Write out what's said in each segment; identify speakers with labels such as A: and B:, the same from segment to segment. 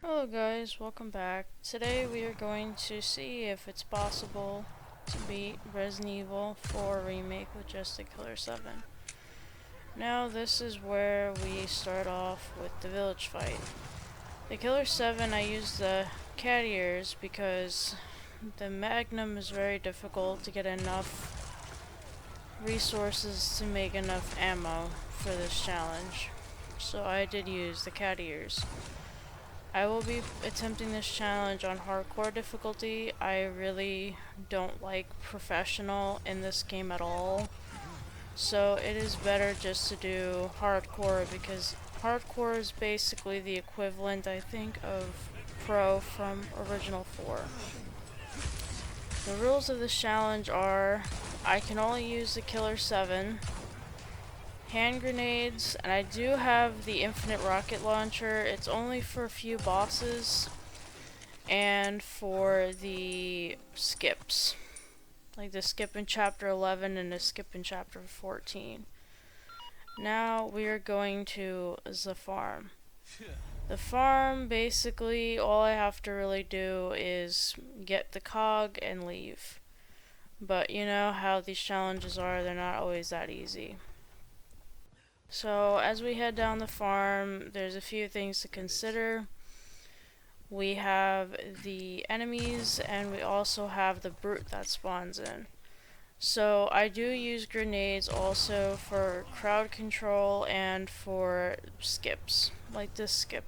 A: Hello guys, welcome back. Today we are going to see if it's possible to beat Resident Evil 4 Remake with just the Killer 7. Now this is where we start off with the village fight. The Killer 7, I use the cat ears because the Magnum is very difficult to get enough resources to make enough ammo for this challenge. So I did use the cat ears. I will be attempting this challenge on hardcore difficulty. I really don't like professional in this game at all. So it is better just to do hardcore because hardcore is basically the equivalent, I think, of pro from original 4. The rules of this challenge are I can only use the Killer 7, hand grenades, and I do have the infinite rocket launcher. It's only for a few bosses and for the skips, like the skip in chapter 11 and the skip in chapter 14. Now we are going to the farm. The farm, basically all I have to really do is get the cog and leave. But you know how these challenges are, they're not always that easy. So as we head down the farm, there's a few things to consider. We have the enemies and we also have the brute that spawns in. So I do use grenades also for crowd control and for skips, like this skip.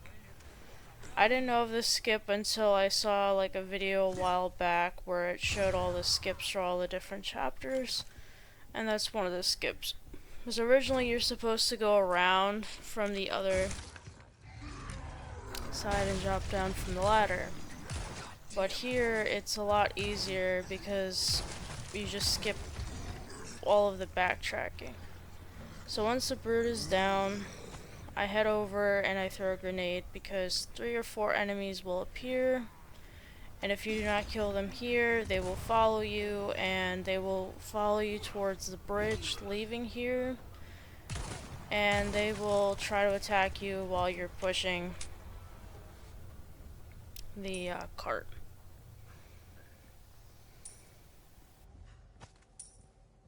A: I didn't know of this skip until I saw like a video a while back where it showed all the skips for all the different chapters, and that's one of the skips. Because originally you're supposed to go around from the other side and drop down from the ladder. But here it's a lot easier because you just skip all of the backtracking. So once the brute is down, I head over and I throw a grenade because 3 or 4 enemies will appear. And if you do not kill them here, they will follow you, and they will follow you towards the bridge leaving here. And they will try to attack you while you're pushing the cart.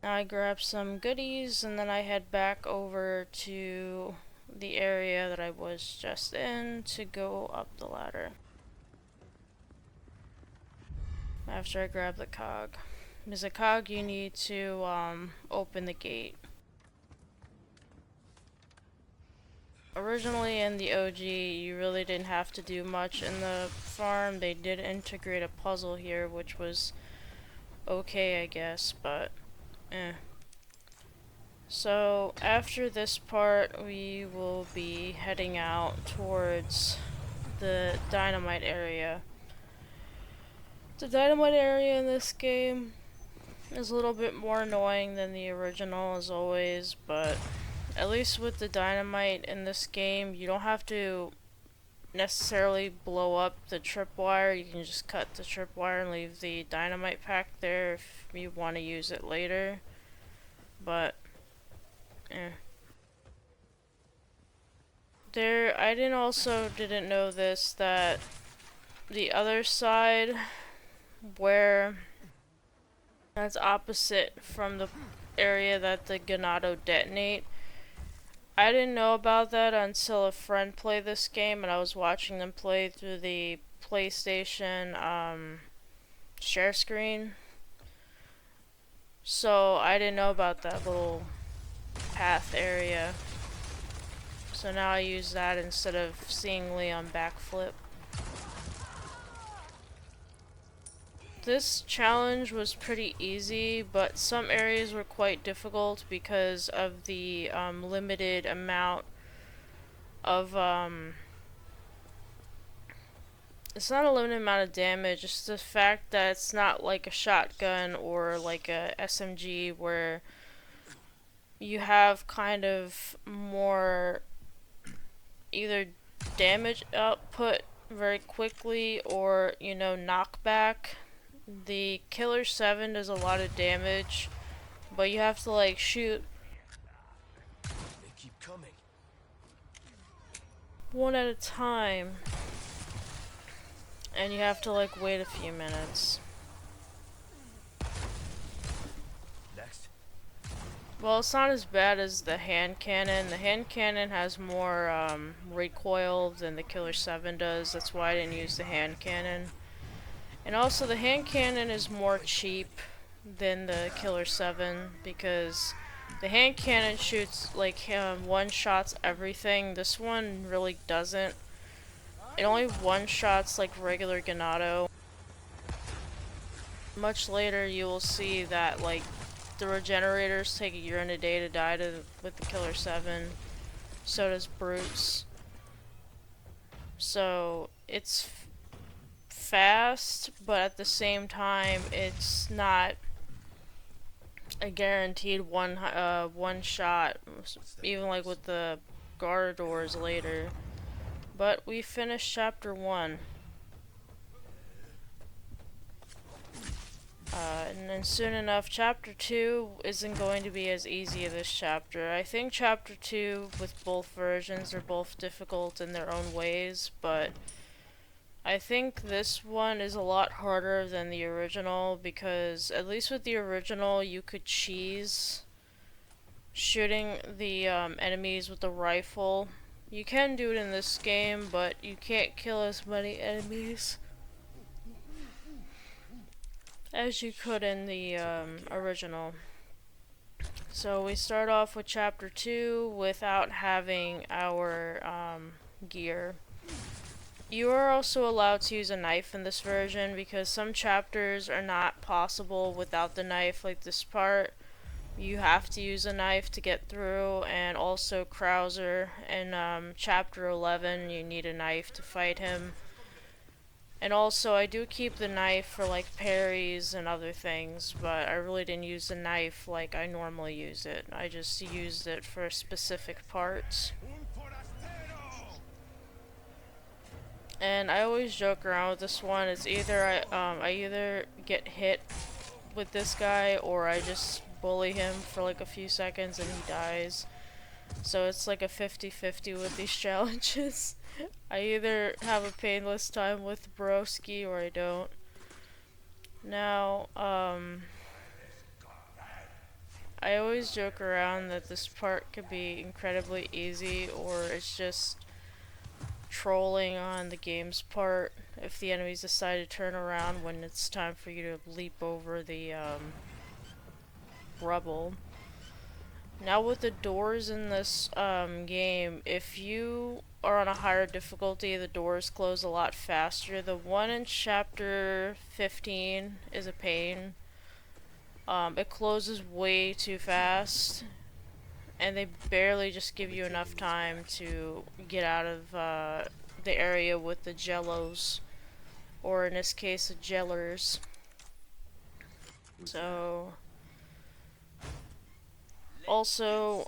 A: Now I grab some goodies, and then I head back over to the area that I was just in to go up the ladder. After I grab the cog. Because the cog you need to open the gate. Originally in the OG you really didn't have to do much in the farm. They did integrate a puzzle here which was okay I guess, but So after this part we will be heading out towards the dynamite area. The dynamite area in this game is a little bit more annoying than the original as always, but at least with the dynamite in this game, you don't have to necessarily blow up the tripwire. You can just cut the tripwire and leave the dynamite pack there if you want to use it later. But, I didn't know this, that the other side where that's opposite from the area that the Ganado detonate. I didn't know about that until a friend played this game and I was watching them play through the PlayStation share screen. So I didn't know about that little path area. So now I use that instead of seeing Leon backflip. This challenge was pretty easy, but some areas were quite difficult because of the limited amount of it's not a limited amount of damage, it's the fact that it's not like a shotgun or like a SMG where you have kind of more either damage output very quickly or, you know, knockback. The Killer 7 does a lot of damage, but you have to like shoot
B: They keep coming.
A: one at a time. and you have to like wait a few minutes.
B: Next.
A: Well, it's not as bad as the hand cannon. The hand cannon has more recoil than the Killer 7 does. That's why I didn't use the hand cannon. And also the hand cannon is more cheap than the Killer 7 because the hand cannon shoots like one shots everything. This one really doesn't. It only one shots like regular Ganado. Much later you will see that like the regenerators take a year and a day to die with the Killer 7. So does Brutes. So it's fast, but at the same time it's not a guaranteed one shot, even like with the Garderoids later. But we finished chapter 1. And then soon enough, chapter 2 isn't going to be as easy as this chapter. I think chapter 2 with both versions are both difficult in their own ways, but I think this one is a lot harder than the original because at least with the original you could cheese shooting the enemies with the rifle. You can do it in this game, but you can't kill as many enemies as you could in the original. So we start off with chapter 2 without having our gear. You are also allowed to use a knife in this version because some chapters are not possible without the knife, like this part. You have to use a knife to get through, and also Krauser in chapter 11 you need a knife to fight him. And also I do keep the knife for like parries and other things, but I really didn't use the knife like I normally use it. I just used it for specific parts. And I always joke around with this one. It's either I either get hit with this guy or I just bully him for like a few seconds and he dies. So it's like a 50-50 with these challenges. I either have a painless time with Broski or I don't. Now, I always joke around that this part could be incredibly easy or it's just trolling on the game's part if the enemies decide to turn around when it's time for you to leap over the rubble. Now with the doors in this game, if you are on a higher difficulty, the doors close a lot faster. The one in chapter 15 is a pain. It closes way too fast, and they barely just give you enough time to get out of the area with the jellos, or in this case, the jellers. So, also,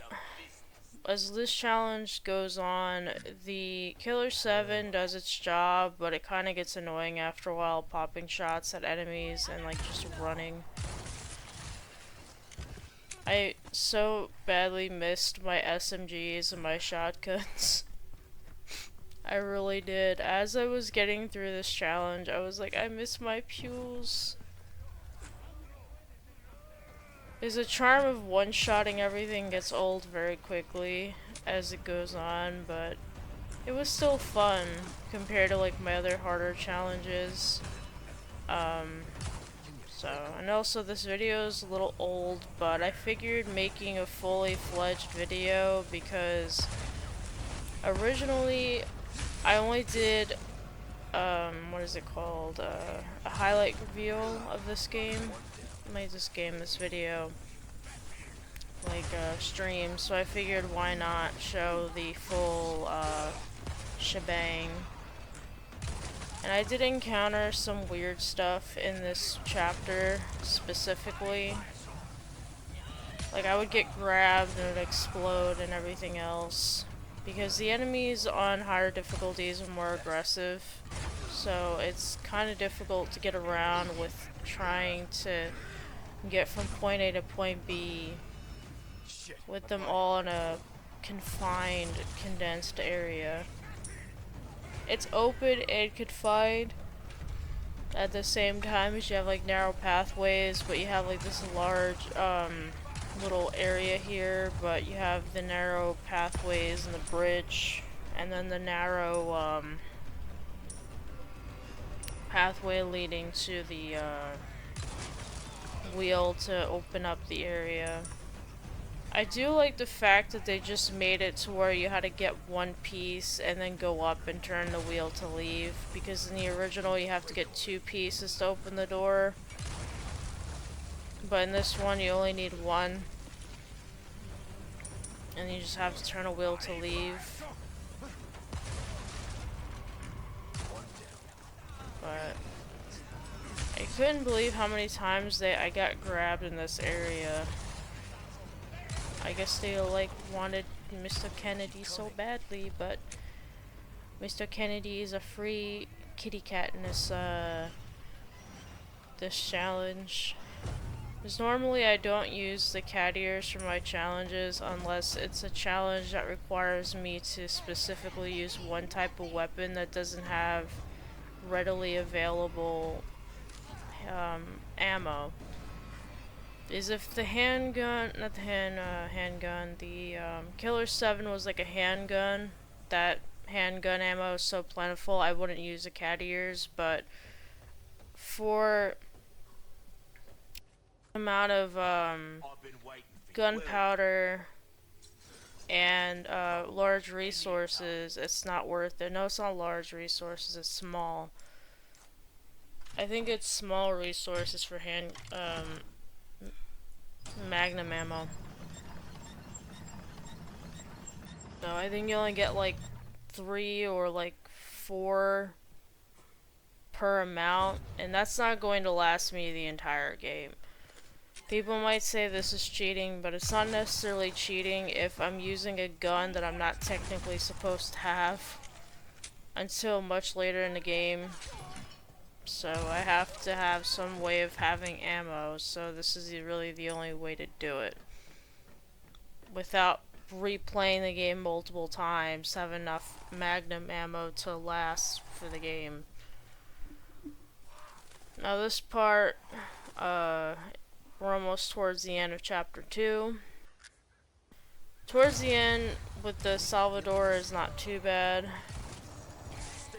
A: as this challenge goes on, the Killer 7 does its job, but it kind of gets annoying after a while, popping shots at enemies and like just running. I so badly missed my SMGs and my shotguns. I really did. As I was getting through this challenge, I was like, I miss my Pules. There's a charm of one-shotting everything gets old very quickly as it goes on, but it was still fun compared to like my other harder challenges. And also this video is a little old, but I figured making a fully fledged video because originally I only did what is it called? A highlight reveal of this game. Made this video like stream, so I figured why not show the full shebang. And I did encounter some weird stuff in this chapter specifically. Like I would get grabbed and it would explode and everything else. Because the enemies on higher difficulties are more aggressive. So it's kind of difficult to get around with trying to get from point A to point B with them all in a confined, condensed area. It's open and confined, at the same time as you have like narrow pathways, but you have like this large little area here, but you have the narrow pathways and the bridge, and then the narrow pathway leading to the wheel to open up the area. I do like the fact that they just made it to where you had to get one piece and then go up and turn the wheel to leave, because in the original you have to get two pieces to open the door, but in this one you only need one, and you just have to turn a wheel to leave. But I couldn't believe how many times I got grabbed in this area. I guess they like wanted Mr. Kennedy so badly, but Mr. Kennedy is a free kitty cat in this challenge. Because normally I don't use the cat ears for my challenges unless it's a challenge that requires me to specifically use one type of weapon that doesn't have readily available ammo. Is if the handgun, not the handgun, the Killer 7 was like a handgun, that handgun ammo is so plentiful I wouldn't use the cat ears, but for amount of gunpowder and large resources, it's not worth it. No, it's not large resources, it's small. I think it's small resources for magnum ammo. So I think you only get like 3 or like 4 per amount, and that's not going to last me the entire game. People might say this is cheating, but it's not necessarily cheating if I'm using a gun that I'm not technically supposed to have until much later in the game. So I have to have some way of having ammo, so this is really the only way to do it. Without replaying the game multiple times, have enough magnum ammo to last for the game. Now this part, we're almost towards the end of chapter 2. Towards the end with the Salvador is not too bad.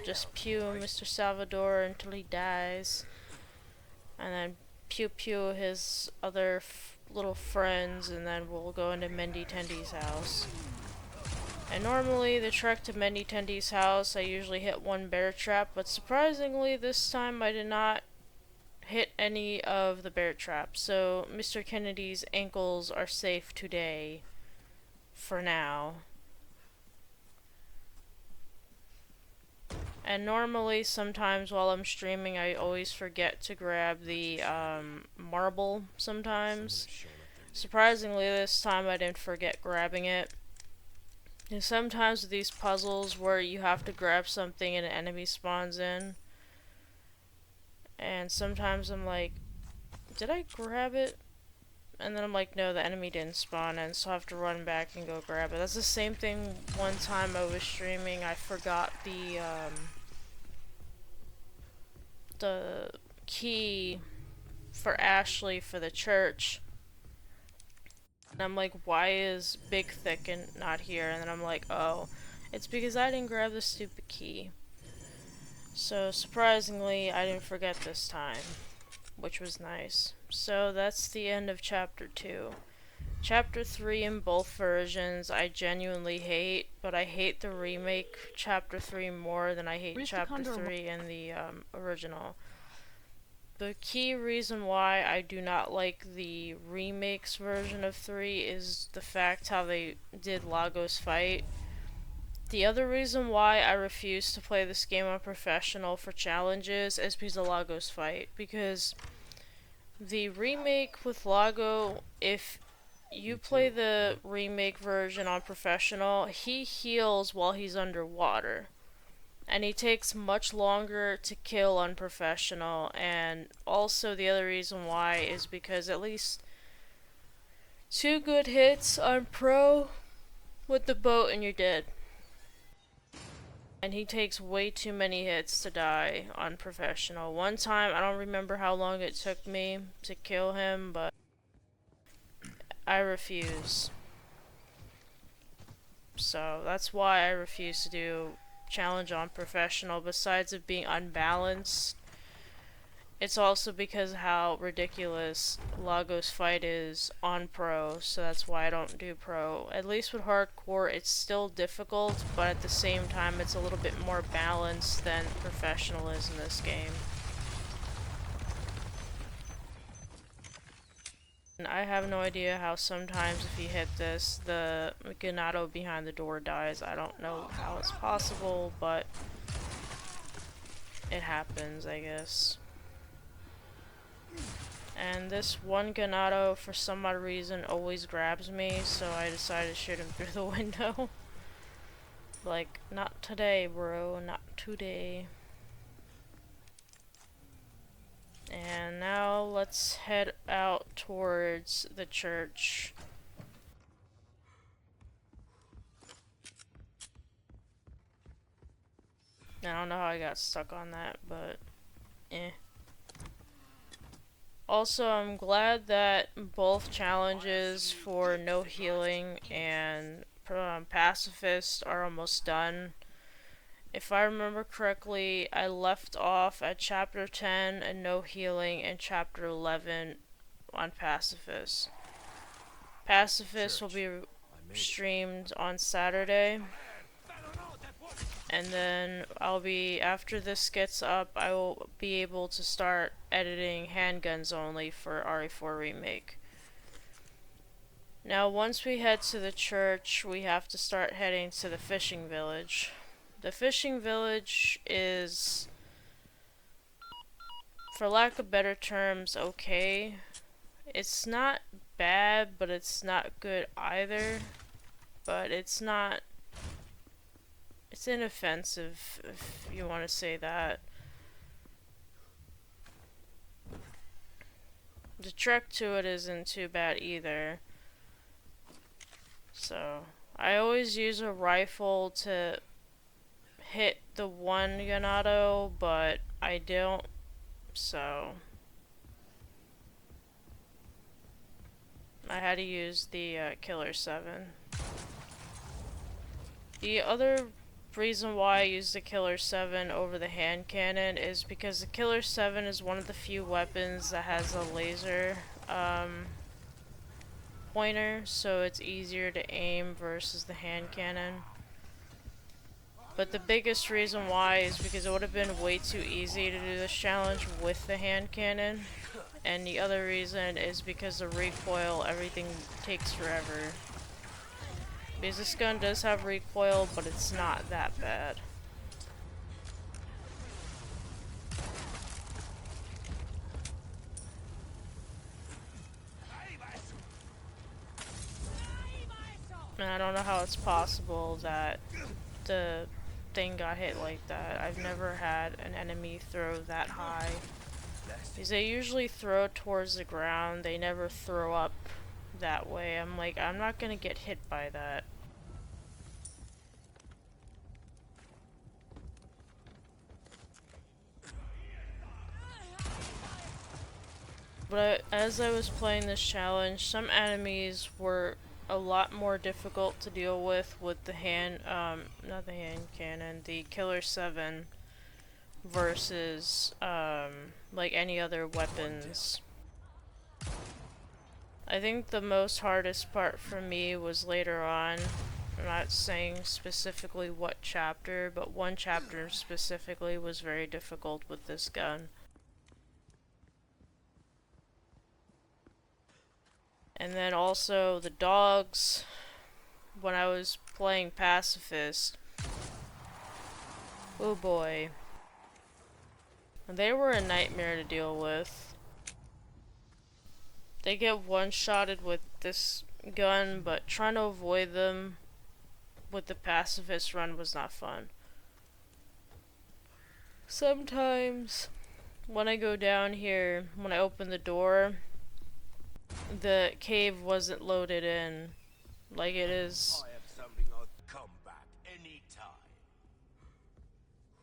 A: Just pew Mr. Salvador until he dies, and then pew pew his other little friends, and then we'll go into Mendy Tendy's house. And normally the trek to Mendy Tendy's house I usually hit one bear trap, but surprisingly this time I did not hit any of the bear traps, so Mr. Kennedy's ankles are safe today, for now. And normally, sometimes while I'm streaming, I always forget to grab the marble sometimes. Surprisingly, this time I didn't forget grabbing it. And sometimes with these puzzles where you have to grab something and an enemy spawns in, and sometimes I'm like, did I grab it? And then I'm like, no, the enemy didn't spawn in, so I have to run back and go grab it. That's the same thing one time I was streaming. I forgot the key for Ashley for the church. And I'm like, why is Big Thick and not here? And then I'm like, oh, it's because I didn't grab the stupid key. So surprisingly, I didn't forget this time, which was nice. So that's the end of chapter 2. Chapter 3 in both versions I genuinely hate, but I hate the remake chapter 3 more than I hate chapter 3 in the original. The key reason why I do not like the remake's version of 3 is the fact how they did Lagos fight. The other reason why I refuse to play this game on professional for challenges is because of Lagos fight, because the remake with Lago, if you play the remake version on professional, he heals while he's underwater. And he takes much longer to kill on professional, and also the other reason why is because at least 2 good hits on pro with the boat and you're dead. and he takes way too many hits to die on professional. One time, I don't remember how long it took me to kill him, but I refuse. So that's why I refuse to do challenge on professional. Besides it being unbalanced, it's also because of how ridiculous Lagos fight is on pro, so that's why I don't do pro. At least with hardcore, it's still difficult, but at the same time, it's a little bit more balanced than professional is in this game. And I have no idea how sometimes if you hit this, the Ganado behind the door dies. I don't know how it's possible, but it happens, I guess. And this one Ganado, for some odd reason, always grabs me, so I decided to shoot him through the window. Like, not today, bro, not today. And now let's head out towards the church. I don't know how I got stuck on that, but eh. Also, I'm glad that both challenges for no healing and pacifist are almost done. If I remember correctly, I left off at chapter 10 and no healing and chapter 11 on pacifist. Pacifist will be streamed on Saturday. And then after this gets up, I will be able to start editing handguns only for RE4 Remake. Now, once we head to the church, we have to start heading to the fishing village. The fishing village is, for lack of better terms, okay. It's not bad, but it's not good either. But it's not... It's inoffensive, if you want to say that. The trek to it isn't too bad either. So, I always use a rifle to hit the one Ganado, but I don't, so I had to use the Killer 7. The other reason why I use the Killer 7 over the hand cannon is because the Killer 7 is one of the few weapons that has a laser pointer, so it's easier to aim versus the hand cannon. But the biggest reason why is because it would have been way too easy to do this challenge with the hand cannon. And the other reason is because the recoil, everything takes forever. Because this gun does have recoil, but it's not that bad. And I don't know how it's possible that the thing got hit like that. I've never had an enemy throw that high. Because they usually throw towards the ground, they never throw up that way. I'm like, I'm not gonna get hit by that. But as I was playing this challenge, some enemies were a lot more difficult to deal with the hand, not the hand cannon, the Killer 7 versus, like any other weapons. I think the most hardest part for me was later on. I'm not saying specifically what chapter, but one chapter specifically was very difficult with this gun. And then also the dogs, when I was playing pacifist, oh boy, they were a nightmare to deal with. They get one-shotted with this gun, but trying to avoid them with the pacifist run was not fun. Sometimes when I go down here, when I open the door, the cave wasn't loaded in like it is.
B: I have something I'll come back anytime.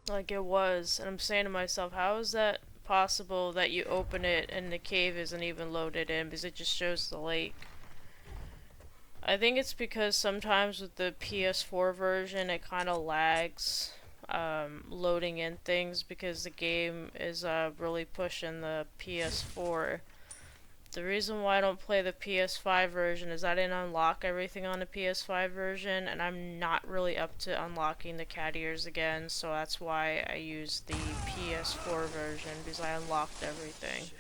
A: Like it was. And I'm saying to myself, how is that possible that you open it and the cave isn't even loaded in because it just shows the lake? I think it's because sometimes with the PS4 version it kind of lags loading in things because the game is really pushing the PS4. The reason why I don't play the PS5 version is I didn't unlock everything on the PS5 version, and I'm not really up to unlocking the cat ears again, so that's why I used the PS4 version, because I unlocked everything.
B: Shit.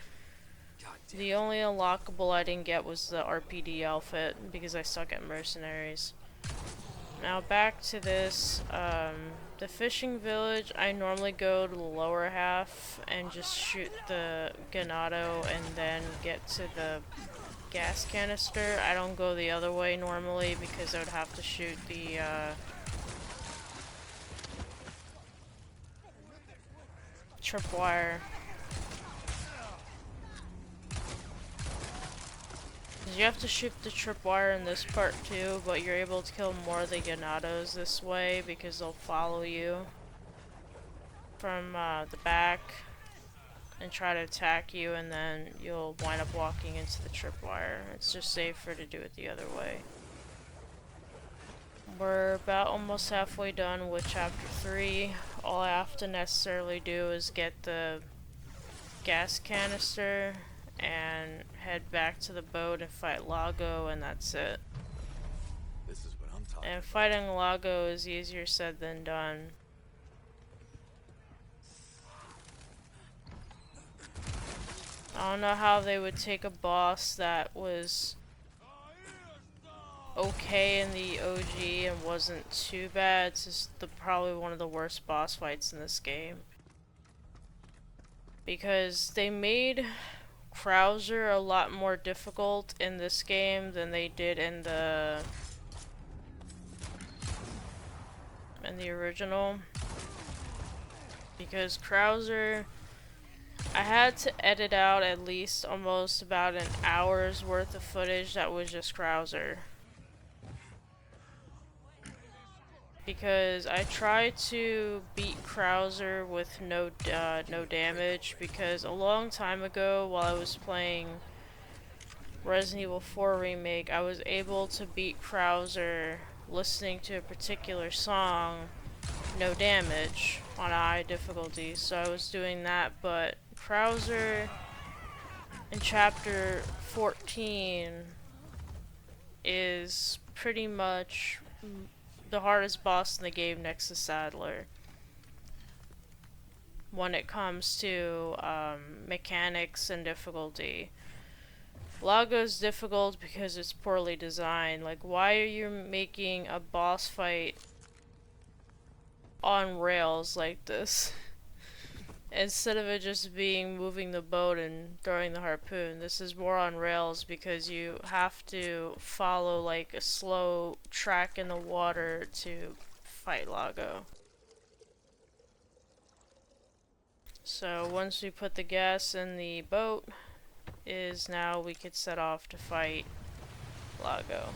B: God damn
A: The
B: it.
A: only unlockable I didn't get was the RPD outfit, because I suck at mercenaries. Now back to this, the fishing village, I normally go to the lower half and just shoot the ganado and then get to the gas canister. I don't go the other way normally because I would have to shoot the, tripwire. You have to shoot the tripwire in this part too, but you're able to kill more of the ganados this way because they'll follow you from the back and try to attack you, and then you'll wind up walking into the tripwire. It's just safer to do it the other way. We're about almost halfway done with chapter 3. All I have to necessarily do is get the gas canister and head back to the boat and fight Lago, and that's it.
B: This is what I'm talking
A: And
B: about.
A: fighting Lago is easier said than done. I don't know how they would take a boss that was okay in the OG and wasn't too bad. It's just probably one of the worst boss fights in this game. Because they made Krauser a lot more difficult in this game than they did in the original. Because Krauser, I had to edit out at least almost about an hour's worth of footage that was just Krauser. Because I tried to beat Krauser with no damage, because a long time ago while I was playing Resident Evil 4 Remake, I was able to beat Krauser listening to a particular song, no damage, on a high difficulty, so I was doing that, but Krauser in chapter 14 is pretty much the hardest boss in the game next to Sadler when it comes to mechanics and difficulty. Lago's difficult because it's poorly designed. Like, why are you making a boss fight on rails like this? Instead of it just being moving the boat and throwing the harpoon, this is more on rails because you have to follow like a slow track in the water to fight Lago. So once we put the gas in the boat, is now we could set off to fight Lago.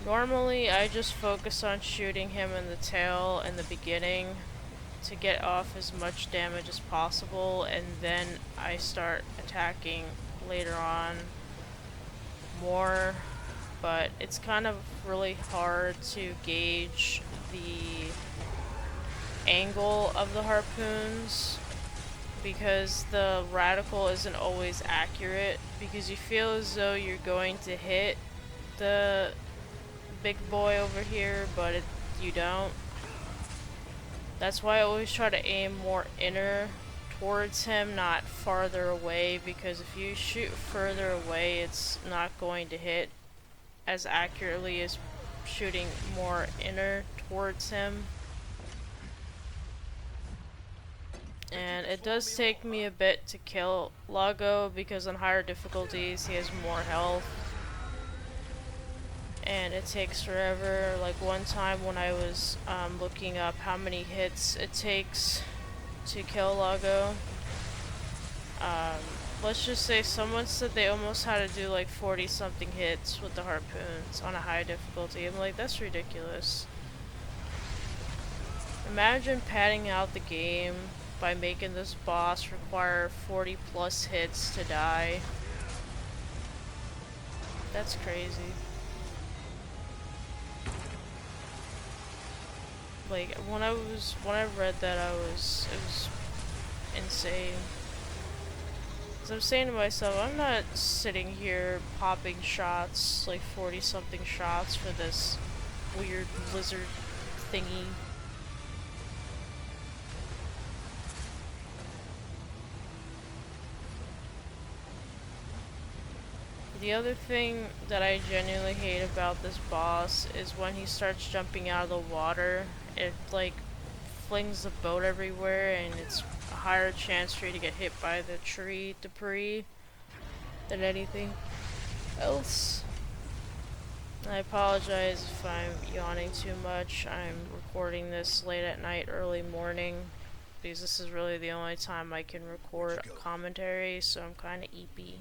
A: Normally I just focus on shooting him in the tail in the beginning to get off as much damage as possible, and then I start attacking later on more, but it's kind of really hard to gauge the angle of the harpoons because the radical isn't always accurate, because you feel as though you're going to hit the big boy over here, but you don't. That's why I always try to aim more inner towards him, not farther away, because if you shoot further away, it's not going to hit as accurately as shooting more inner towards him. And it does take me a bit to kill Lago because on higher difficulties he has more health. And it takes forever. Like one time when I was looking up how many hits it takes to kill Lago, let's just say someone said they almost had to do like 40 something hits with the harpoons on a high difficulty. I'm like, that's ridiculous. Imagine padding out the game by making this boss require 40 plus hits to die. That's crazy. Like, when I read that, it was insane. 'Cause I'm saying to myself, I'm not sitting here popping shots, like 40 something shots for this weird lizard thingy. The other thing that I genuinely hate about this boss is when he starts jumping out of the water, it like flings the boat everywhere and it's a higher chance for you to get hit by the tree debris than anything else. I apologize if I'm yawning too much. I'm recording this late at night, early morning, because this is really the only time I can record commentary, so I'm kinda eepy.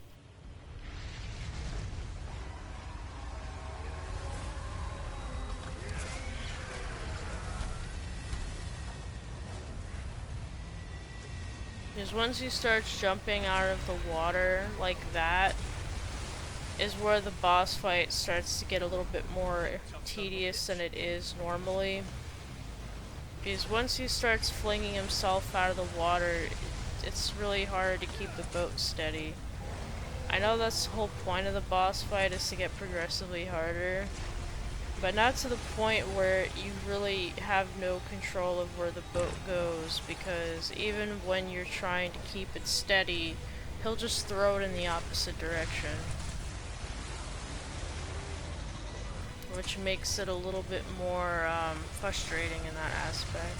A: Because once he starts jumping out of the water like that, is where the boss fight starts to get a little bit more tedious than it is normally. Because once he starts flinging himself out of the water, it's really hard to keep the boat steady. I know that's the whole point of the boss fight, is to get progressively harder, but not to the point where you really have no control of where the boat goes, because even when you're trying to keep it steady, he'll just throw it in the opposite direction. Which makes it a little bit more frustrating in that aspect.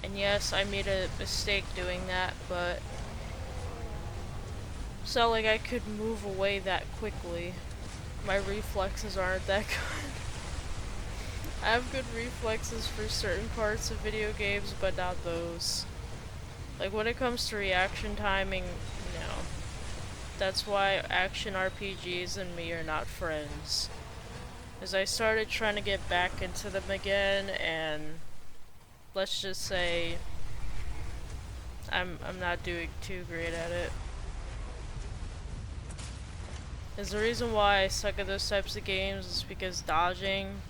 A: And yes, I made a mistake doing that, but it's not like I could move away that quickly. My reflexes aren't that good. I have good reflexes for certain parts of video games, but not those. Like, when it comes to reaction timing, no. That's why action RPGs and me are not friends. As I started trying to get back into them again, and let's just say I'm not doing too great at it. Is the reason why I suck at those types of games is because dodging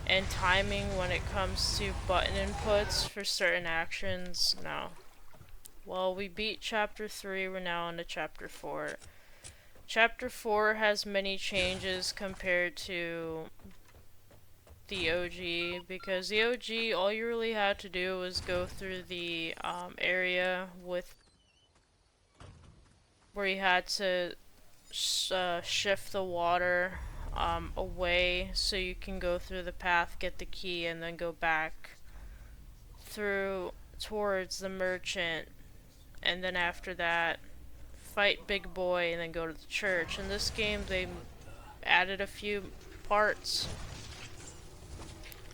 A: and timing when it comes to button inputs for certain actions, no. Well, we beat chapter 3, we're now on to chapter 4. Chapter 4 has many changes compared to the OG, because the OG, all you really had to do was go through the area with where you had to shift the water away so you can go through the path, get the key, and then go back through towards the merchant, and then after that fight Big Boy and then go to the church. In this game they added a few parts,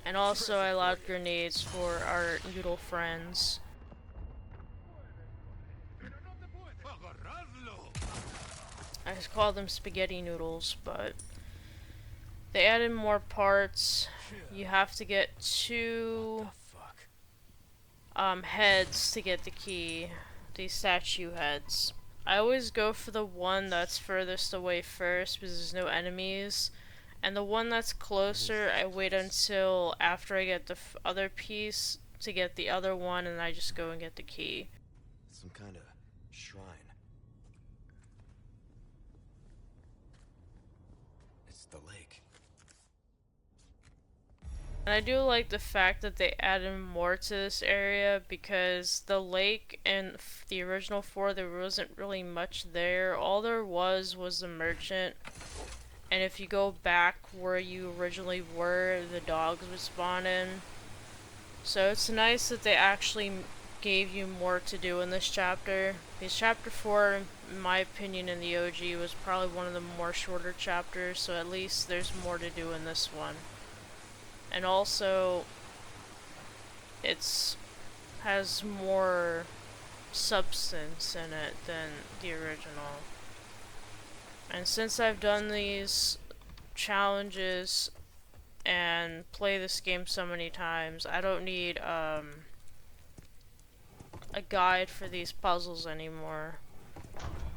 A: and also I allowed grenades for our noodle friends. I just call them spaghetti noodles, but they added more parts. You have to get 2 heads to get the key. These statue heads. I always go for the one that's furthest away first because there's no enemies. And the one that's closer, I wait until after I get the other piece to get the other one, and I just go and get the key.
B: Some kind of shrine. It's the lake.
A: And I do like the fact that they added more to this area, because the lake in the original 4, there wasn't really much there. All there was the merchant. And if you go back where you originally were, the dogs would spawn in. So it's nice that they actually gave you more to do in this chapter. Because chapter 4, in my opinion, in the OG was probably one of the more shorter chapters, so at least there's more to do in this one. And also, it's has more substance in it than the original. And since I've done these challenges and play this game so many times, I don't need a guide for these puzzles anymore.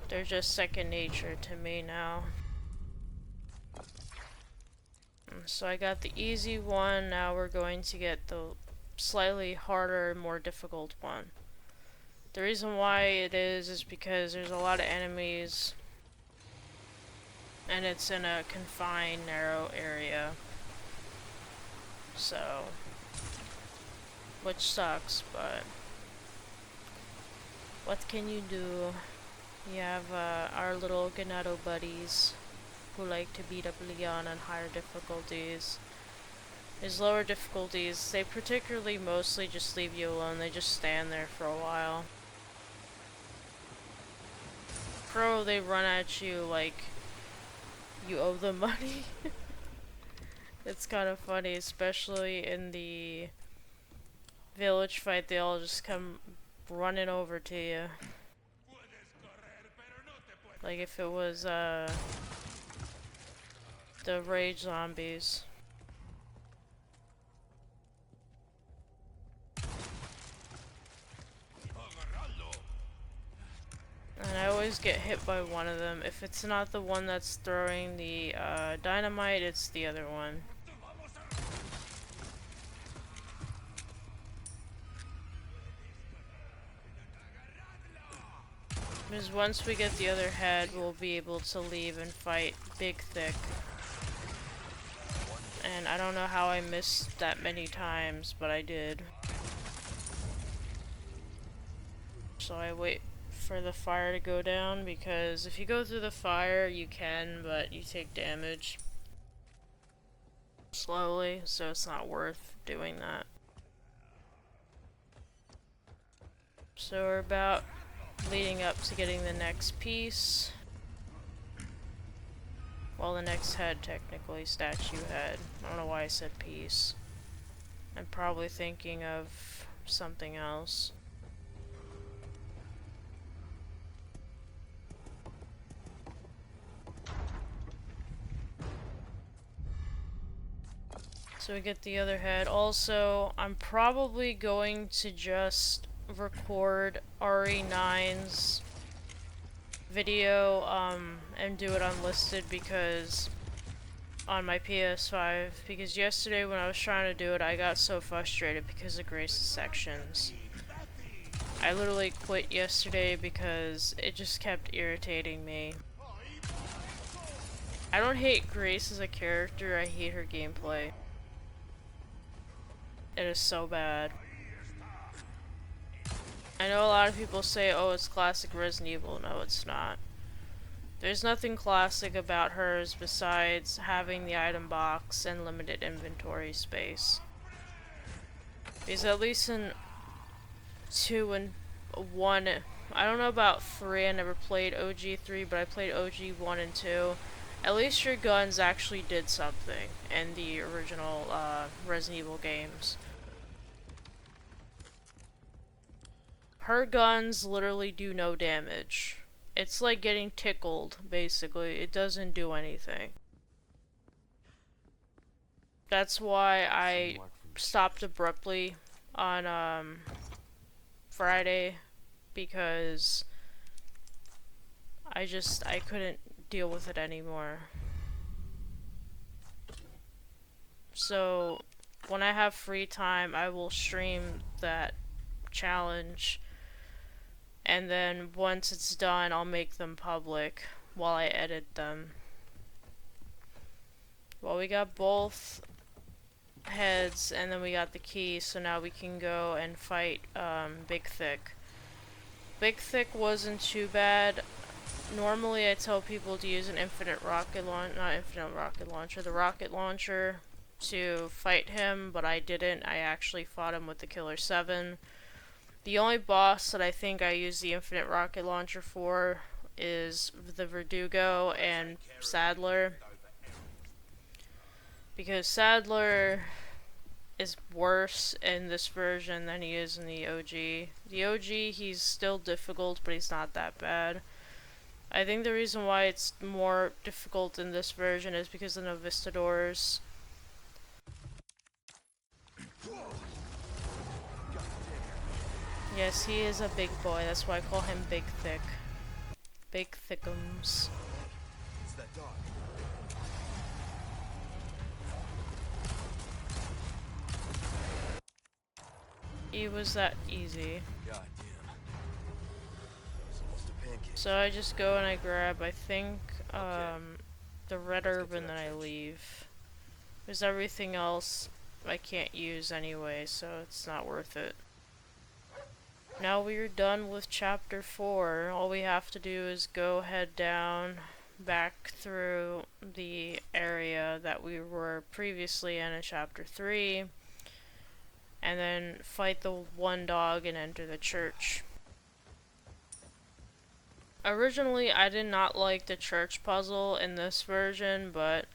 A: They're just second nature to me now. So I got the easy one, now we're going to get the slightly harder, more difficult one. The reason why it is because there's a lot of enemies and it's in a confined, narrow area. So, which sucks, but what can you do? You have our little Ganado buddies who like to beat up Leon on higher difficulties. His lower difficulties, they particularly mostly just leave you alone, they just stand there for a while. Pro, they run at you like you owe them money. It's kind of funny, especially in the village fight, they all just come running over to you. Like if it was the rage zombies. And I always get hit by one of them. If it's not the one that's throwing the dynamite, it's the other one. Because once we get the other head, we'll be able to leave and fight Big Thick. And I don't know how I missed that many times, but I did. So I wait for the fire to go down, because if you go through the fire, you can, but you take damage slowly, so it's not worth doing that. So we're about leading up to getting the next piece. Well, the next head, technically, statue head. I don't know why I said piece. I'm probably thinking of something else. So we get the other head. Also, I'm probably going to just record RE9's video and do it unlisted because on my PS5, because yesterday when I was trying to do it, I got so frustrated because of Grace's sections. I literally quit yesterday because it just kept irritating me. I don't hate Grace as a character, I hate her gameplay. It is so bad. I know a lot of people say, oh, it's classic Resident Evil. No, it's not. There's nothing classic about hers besides having the item box and limited inventory space. Because at least in 2 and 1, I don't know about 3, I never played OG 3, but I played OG 1 and 2. At least your guns actually did something in the original Resident Evil games. Her guns literally do no damage. It's like getting tickled, basically. It doesn't do anything. That's why I stopped abruptly on Friday, because I couldn't deal with it anymore. So when I have free time, I will stream that challenge, and then once it's done, I'll make them public while I edit them. Well, we got both heads, and then we got the key, so now we can go and fight Big Thick. Big Thick wasn't too bad. Normally I tell people to use an infinite rocket launcher, not infinite rocket launcher, the rocket launcher to fight him, but I didn't. I actually fought him with the Killer 7. The only boss that I think I use the infinite rocket launcher for is the Verdugo and Sadler. Because Sadler is worse in this version than he is in the OG. The OG, he's still difficult, but he's not that bad. I think the reason why it's more difficult in this version is because of the Novistadors. Yes, he is a big boy. That's why I call him Big Thick. Big Thickums.
B: It's that dog.
A: He was that easy.
B: God damn. It's almost a pancake.
A: So I just go and I grab, I think,
B: Okay.
A: the red
B: Let's
A: herb
B: get to
A: and then
B: that
A: I
B: trench.
A: leave. Because everything else I can't use anyway, so it's not worth it. Now we're done with chapter 4. All we have to do is go head down back through the area that we were previously in chapter 3 and then fight the one dog and enter the church. Originally, I did not like the church puzzle in this version, but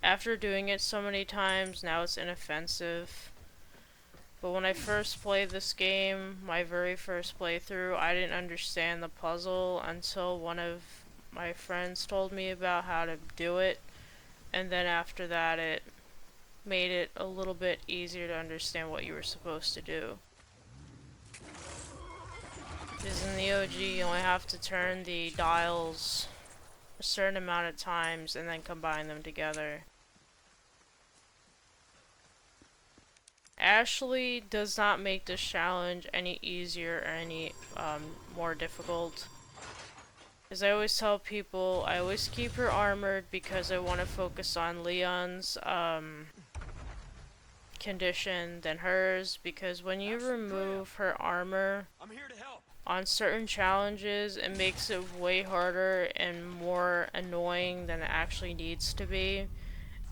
A: after doing it so many times, now it's inoffensive. But when I first played this game, my very first playthrough, I didn't understand the puzzle until one of my friends told me about how to do it, and then after that it made it a little bit easier to understand what you were supposed to do. Because in the OG, you only have to turn the dials a certain amount of times and then combine them together. Ashley does not make this challenge any easier or any more difficult. As I always tell people, I always keep her armored because I want to focus on Leon's condition than hers, because when you remove her armor
B: I'm here to help.
A: on certain challenges, it makes it way harder and more annoying than it actually needs to be.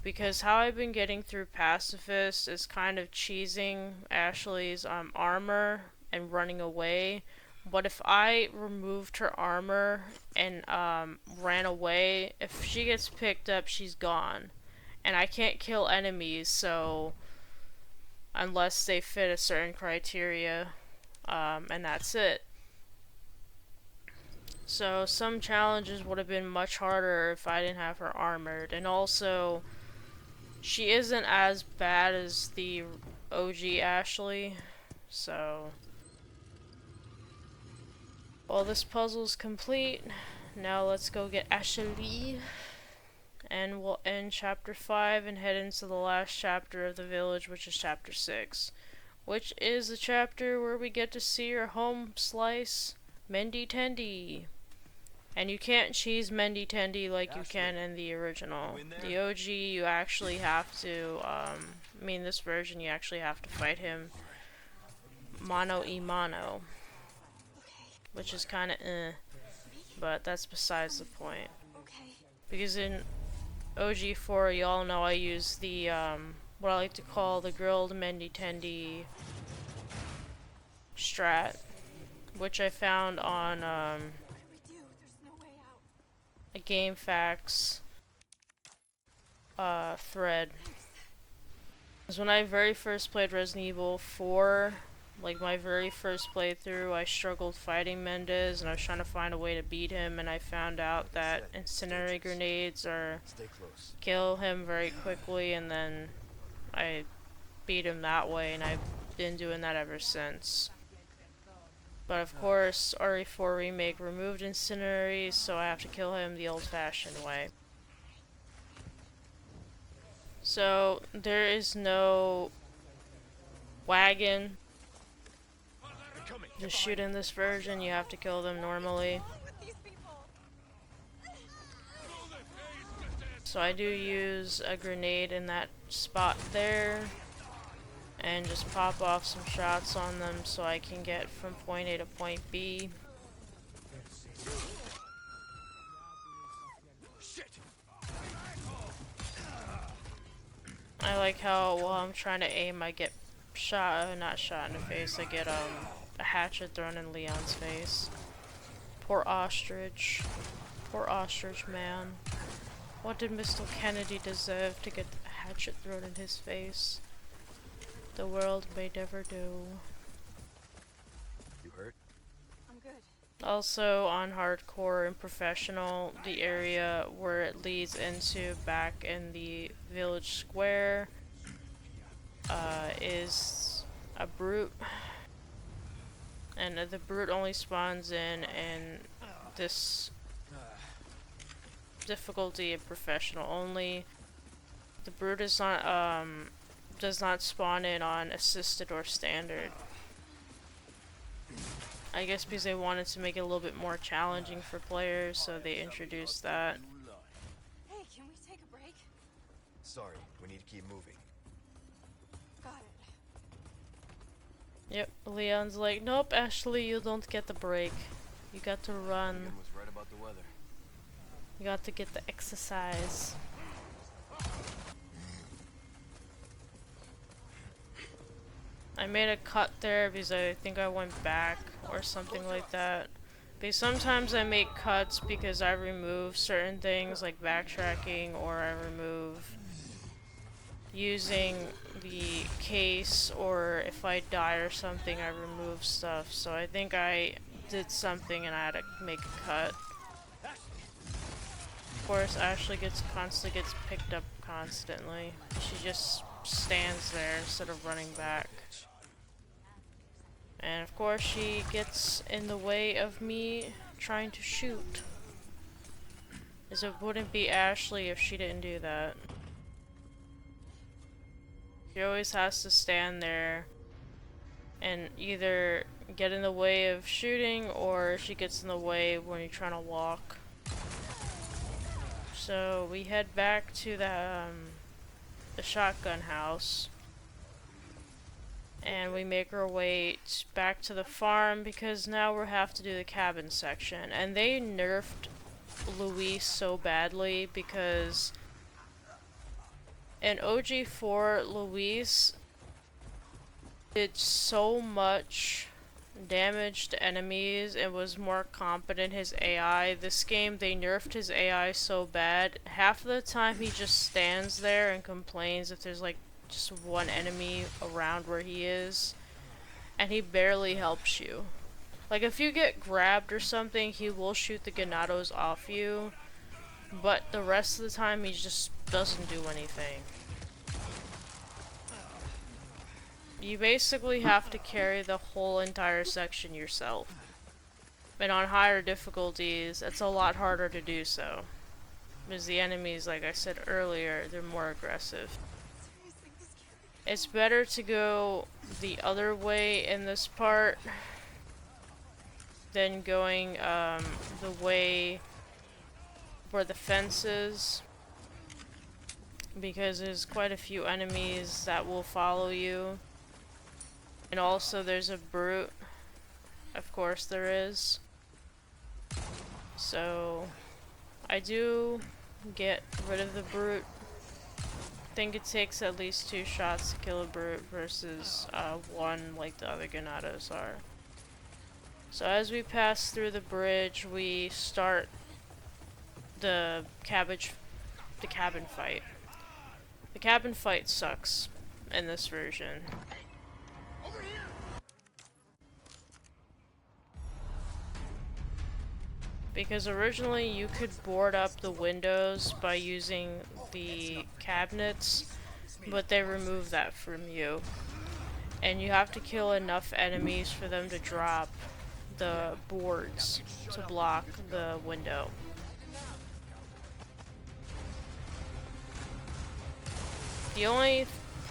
A: Because how I've been getting through Pacifist is kind of cheesing Ashley's armor and running away. But if I removed her armor and ran away, if she gets picked up, she's gone. And I can't kill enemies, so unless they fit a certain criteria, and that's it. So some challenges would have been much harder if I didn't have her armored. And also, she isn't as bad as the OG Ashley, so... Well, this puzzle's complete. Now let's go get Ashley. And we'll end chapter 5 and head into the last chapter of the village, which is chapter 6. Which is the chapter where we get to see her home slice, Mendy Tendy. And you can't cheese Mendy Tendy like you can in the original. The OG, you actually have to, this version, you actually have to fight him mano a mano. Which is kinda but that's besides the point. Because in OG4, y'all know I use the, what I like to call the grilled Mendy Tendy strat. Which I found on, a GameFAQs thread. Because when I very first played Resident Evil 4, like my very first playthrough, I struggled fighting Mendez and I was trying to find a way to beat him, and I found out that incendiary grenades are kill him very quickly, and then I beat him that way, and I've been doing that ever since. But of course, RE4 Remake removed incendiaries, so I have to kill him the old-fashioned way. So, there is no wagon to shoot in this version, you have to kill them normally. So I do use a grenade in that spot there, and just pop off some shots on them so I can get from point A to point B. I like how while I'm trying to aim, I get not shot in the face, I get a hatchet thrown in Leon's face. Poor ostrich. Poor ostrich man. What did Mr. Kennedy deserve to get a hatchet thrown in his face? The world may never do.
B: You hurt?
C: I'm good.
A: Also on hardcore and professional, the area where it leads into back in the village square is a brute, and the brute only spawns in this difficulty of professional only. The brute is not does not spawn in on assisted or standard. I guess because they wanted to make it a little bit more challenging for players, so they introduced that.
C: Hey, can we take a break?
B: Sorry, we need to keep moving.
C: Got it.
A: Yep, Leon's like, nope, Ashley, you don't get the break. You got to run.
B: Megan was right about the weather.
A: You got to get the exercise. I made a cut there because I think I went back or something like that. Because sometimes I make cuts because I remove certain things like backtracking, or I remove using the case, or if I die or something I remove stuff. So I think I did something and I had to make a cut. Of course, Ashley constantly gets picked up constantly. She just stands there instead of running back. And of course she gets in the way of me trying to shoot. As it wouldn't be Ashley if she didn't do that. She always has to stand there and either get in the way of shooting, or she gets in the way when you're trying to walk. So we head back to the shotgun house, and we make our way back to the farm because now we have to do the cabin section. And they nerfed Luis so badly because in OG4, Luis did so much damage to enemies and was more competent his AI. This game, they nerfed his AI so bad. Half of the time he just stands there and complains if there's like just one enemy around where he is, and he barely helps you. Like if you get grabbed or something, he will shoot the granados off you, but the rest of the time he just doesn't do anything. You basically have to carry the whole entire section yourself. And on higher difficulties, it's a lot harder to do so. Because the enemies, like I said earlier, they're more aggressive. It's better to go the other way in this part than going the way where the fence is. Because there's quite a few enemies that will follow you. And also there's a brute. Of course there is. So I do get rid of the brute. I think it takes at least 2 shots to kill a brute versus 1 like the other granados are. So as we pass through the bridge, we start the cabin fight. The cabin fight sucks in this version. Because originally you could board up the windows by using the cabinets, but they removed that from you. And you have to kill enough enemies for them to drop the boards to block the window. The only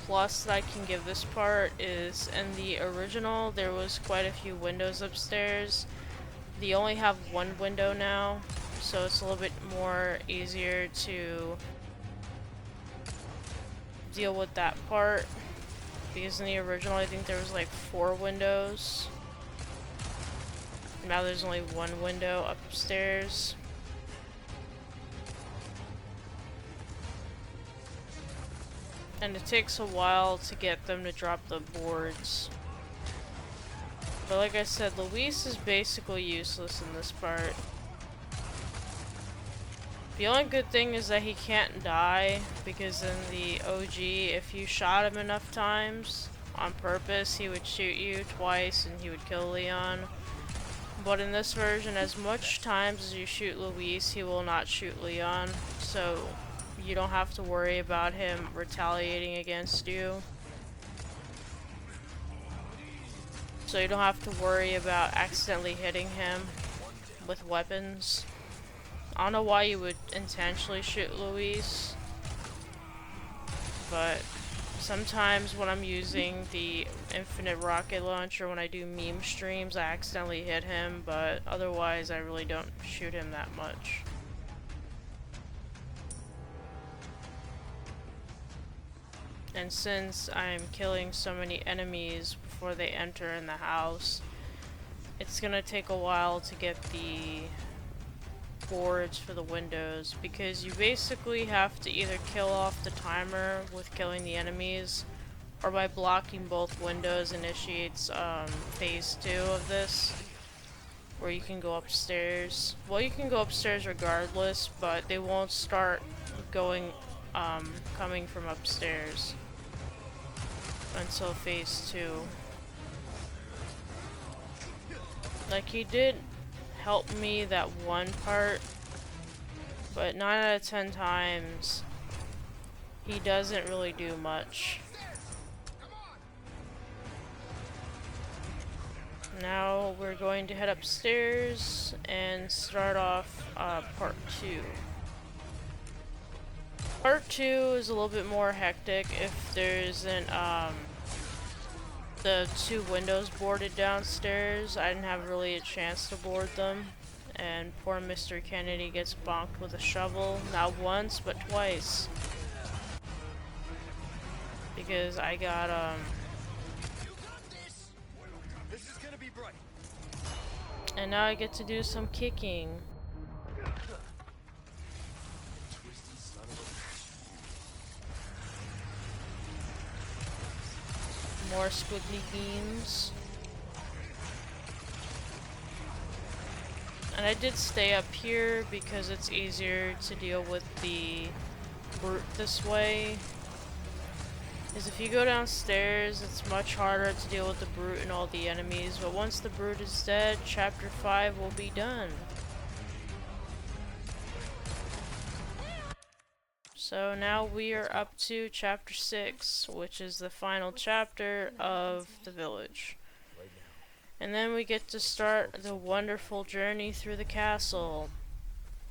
A: plus that I can give this part is in the original there was quite a few windows upstairs. They only have 1 window now, so it's a little bit more easier to deal with that part. Because in the original I think there was like 4 windows. Now there's only 1 window upstairs. And it takes a while to get them to drop the boards. But like I said, Luis is basically useless in this part. The only good thing is that he can't die, because in the OG, if you shot him enough times on purpose, he would shoot you twice and he would kill Leon. But in this version, as much times as you shoot Luis, he will not shoot Leon, so you don't have to worry about him retaliating against you. So you don't have to worry about accidentally hitting him with weapons. I don't know why you would intentionally shoot Luis, but sometimes when I'm using the infinite rocket launcher when I do meme streams, I accidentally hit him, but otherwise I really don't shoot him that much. And since I'm killing so many enemies before they enter in the house, it's gonna take a while to get the boards for the windows, because you basically have to either kill off the timer with killing the enemies, or by blocking both windows initiates phase 2 of this, where you can go upstairs. Well, you can go upstairs regardless, but they won't start going coming from upstairs until phase 2. Like, he did help me that one part, but 9 out of 10 times he doesn't really do much. Now we're going to head upstairs and start off part 2. Part 2 is a little bit more hectic if there isn't the 2 windows boarded downstairs. I didn't have really a chance to board them, and poor Mr. Kennedy gets bonked with a shovel, not once but twice, because I got
B: This is gonna be bright.
A: and now I get to do some kicking.
B: Twisty son of a
A: More squiggly beams. And I did stay up here because it's easier to deal with the brute this way. Because if you go downstairs, it's much harder to deal with the brute and all the enemies. But once the brute is dead, chapter 5 will be done. So now we are up to chapter 6, which is the final chapter of the village. And then we get to start the wonderful journey through the castle.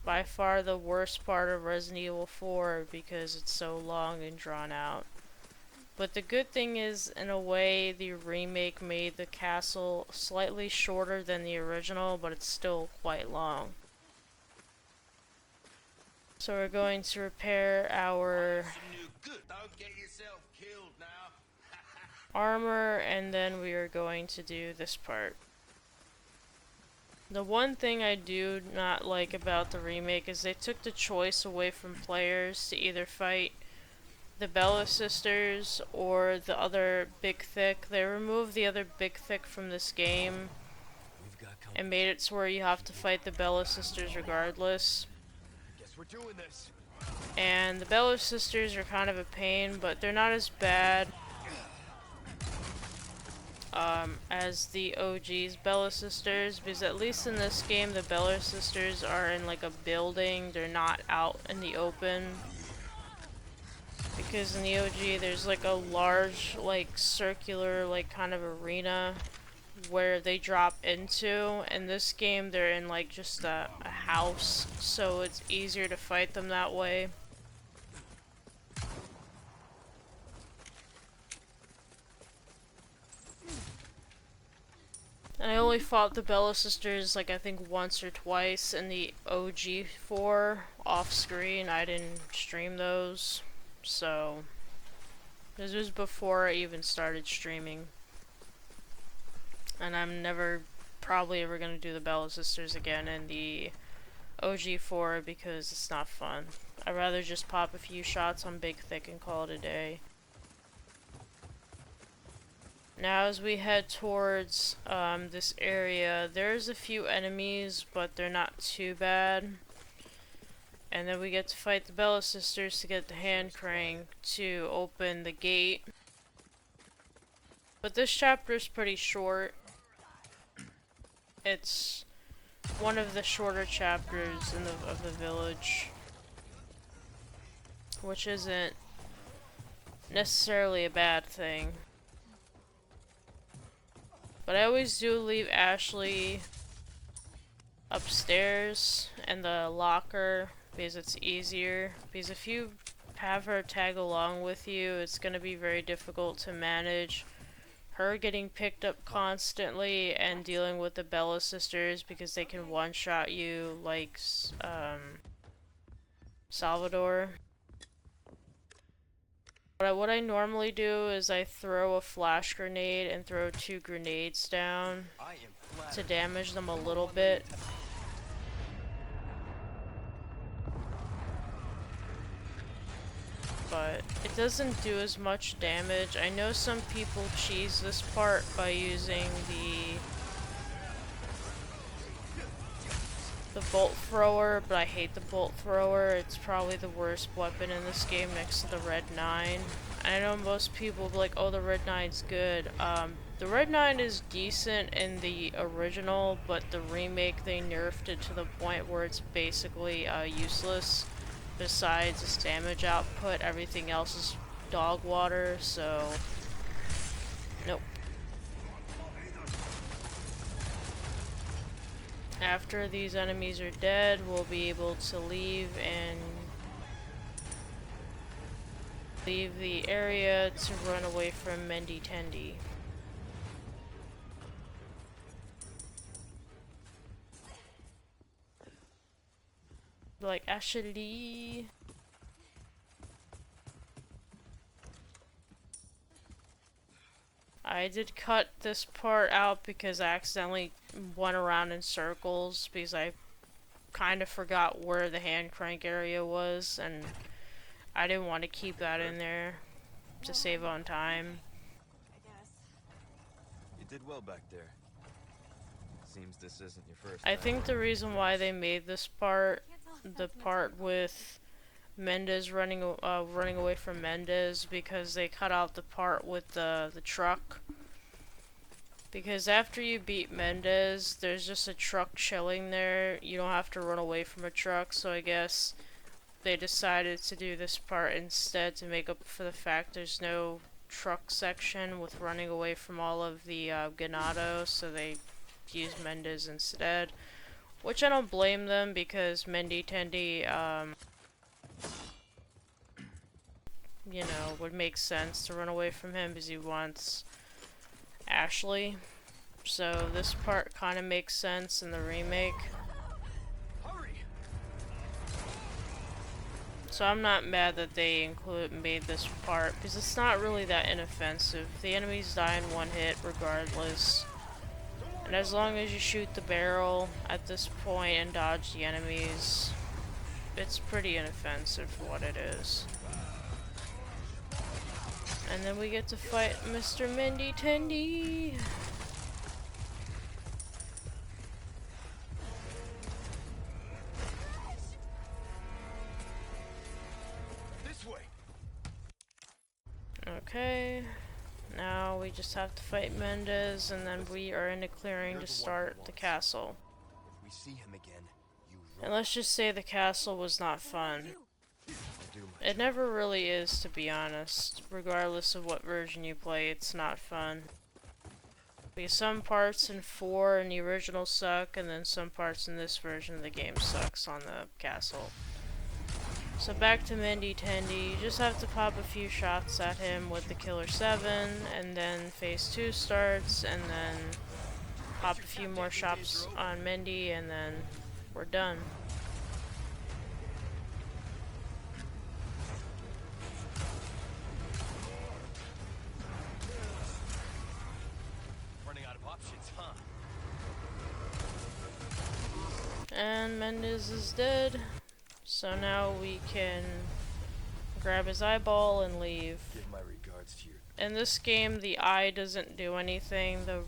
A: By far the worst part of Resident Evil 4 because it's so long and drawn out. But the good thing is, in a way, the remake made the castle slightly shorter than the original, but it's still quite long. So we're going to repair our armor, and then we are going to do this part. The one thing I do not like about the remake is they took the choice away from players to either fight the Bella sisters or the other Big Thick. They removed the other Big Thick from this game and made it so where you have to fight the Bella sisters regardless.
B: Guess we're doing this.
A: And the Bella sisters are kind of a pain, but they're not as bad as the OG's Bella sisters, because at least in this game the Bella sisters are in like a building, they're not out in the open. Because in the OG there's like a large like circular like kind of arena where they drop into. In this game they're in like just a house, so it's easier to fight them that way. And I only fought the Bella sisters like I think once or twice in the OG 4 off screen. I didn't stream those, so this was before I even started streaming. And I'm never probably ever gonna do the Bella sisters again in the OG 4 because it's not fun. I'd rather just pop a few shots on Big Thick and call it a day. Now as we head towards this area, there's a few enemies, but they're not too bad. And then we get to fight the Bella sisters to get the hand crank to open the gate. But this chapter is pretty short. It's one of the shorter chapters in of the village, which isn't necessarily a bad thing. But I always do leave Ashley upstairs in the locker because it's easier. Because if you have her tag along with you, it's going to be very difficult to manage her getting picked up constantly and dealing with the Bella sisters because they can one-shot you like Salvador. What I normally do is I throw a flash grenade and throw 2 grenades down to damage them a little bit. But it doesn't do as much damage. I know some people cheese this part by using the bolt thrower, but I hate the bolt thrower. It's probably the worst weapon in this game next to the Red 9. I know most people will be like, oh, the Red 9's good. The Red 9 is decent in the original, but the remake, they nerfed it to the point where it's basically useless. Besides its damage output, everything else is dog water, so nope. After these enemies are dead, we'll be able to leave the area to run away from Mendy Tendy. Like, Ashley. I did cut this part out because I accidentally went around in circles because I kind of forgot where the hand crank area was, and I didn't want to keep that in there to save on time.
C: I guess.
B: You did well back there. Seems this isn't your first.
A: I think the reason why they made this part, the part with Mendez running away from Mendez, because they cut out the part with the truck. Because after you beat Mendez, there's just a truck chilling there. You don't have to run away from a truck, so I guess they decided to do this part instead to make up for the fact there's no truck section with running away from all of the ganado, so they used Mendez instead. Which I don't blame them, because Mendy Tendy, you know, would make sense to run away from him because he wants Ashley. So this part kind of makes sense in the remake.
B: Hurry!
A: So I'm not mad that they made this part, because it's not really that inoffensive. The enemies die in one hit regardless. And as long as you shoot the barrel at this point and dodge the enemies, it's pretty inoffensive for what it is. And then we get to fight Mr. Mendy Tendy.
B: This way.
A: Okay. Now we just have to fight Mendez, and then we are in a clearing to start the castle.
B: If we see him again, you run.
A: And let's just say the castle was not fun.
B: Do my
A: It never really is, to be honest. Regardless of what version you play, it's not fun. Because some parts in 4 in the original suck, and then some parts in this version of the game sucks on the castle. So back to Mendy Tendy, you just have to pop a few shots at him with the Killer 7, and then phase 2 starts, and then pop a few more shots on Mendy, and then we're done.
B: running out of options, huh?
A: And Mendez is dead. So now we can grab his eyeball and leave.
B: Give my regards to your
A: In this game, the eye doesn't do anything. The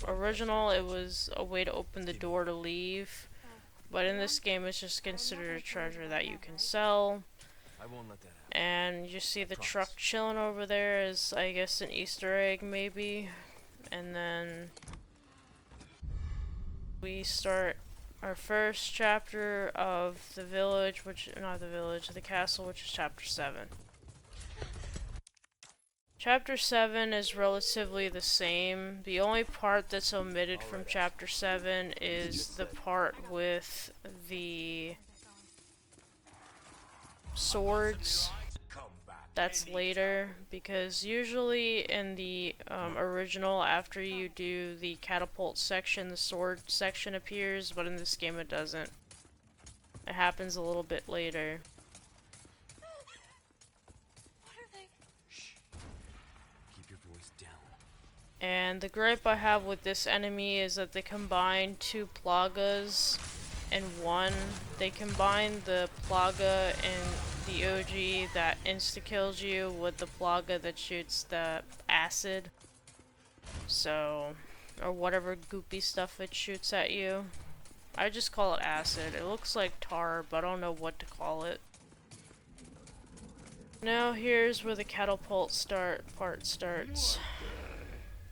A: original, it was a way to open the door to leave. But in this game, it's just considered a treasure that you can sell.
B: I won't let that happen.
A: And you see the truck chilling over there is, I guess, an Easter egg, maybe. And then We start our first chapter of the village, the castle, which is chapter 7. Chapter 7 is relatively the same. The only part that's omitted from chapter 7 is the part with the swords. That's later, because usually in the original, after you do the catapult section, the sword section appears, but in this game it doesn't. It happens a little bit later.
C: What are they?
B: Shh. Keep your voice down.
A: And the gripe I have with this enemy is that they combine two plagas in one. They combine the plaga in the OG that insta-kills you with the plaga that shoots the acid. So, or whatever goopy stuff it shoots at you. I just call it acid. It looks like tar, but I don't know what to call it. Now here's where the catapult part starts.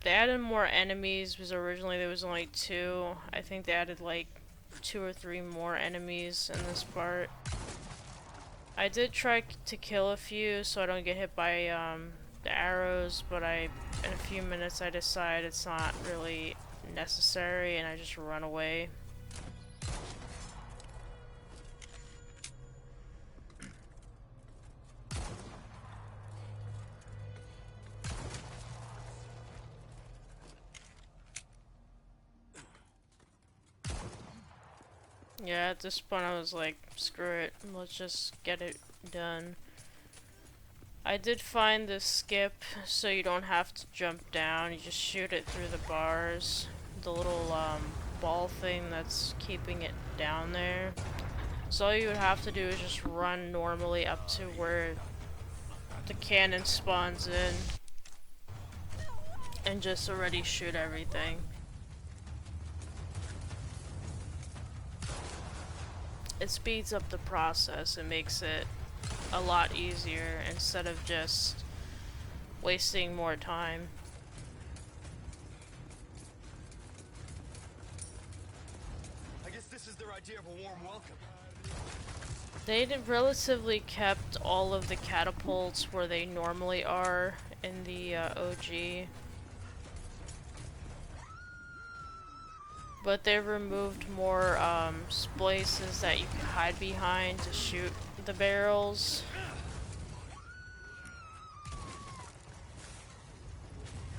A: They added more enemies because originally there was only 2. I think they added like 2 or 3 more enemies in this part. I did try to kill a few so I don't get hit by the arrows, but in a few minutes I decide it's not really necessary and I just run away. Yeah, at this point I was like, screw it, let's just get it done. I did find this skip so you don't have to jump down, you just shoot it through the bars. The little ball thing that's keeping it down there. So all you would have to do is just run normally up to where the cannon spawns in and just already shoot everything. It speeds up the process, it makes it a lot easier instead of just wasting more time.
B: I guess this is their idea of a warm welcome.
A: They relatively kept all of the catapults where they normally are in the OG. But they removed more places that you can hide behind to shoot the barrels.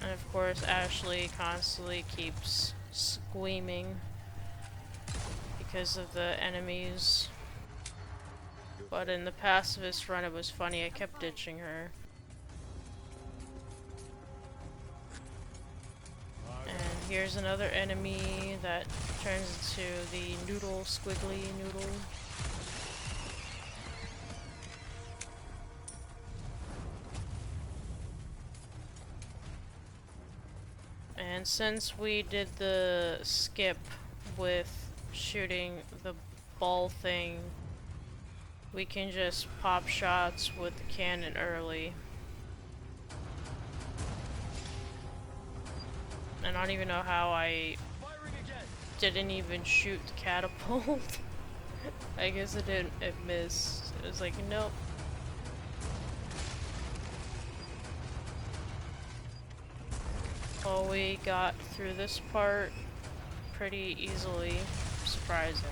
A: And of course Ashley constantly keeps screaming because of the enemies. But in the pacifist run it was funny, I kept ditching her. And here's another enemy that turns into the noodle, squiggly noodle. And since we did the skip with shooting the ball thing, we can just pop shots with the cannon early. I don't even know how I didn't even shoot the catapult. I guess it missed. It was like, nope. Well, we got through this part pretty easily, surprisingly.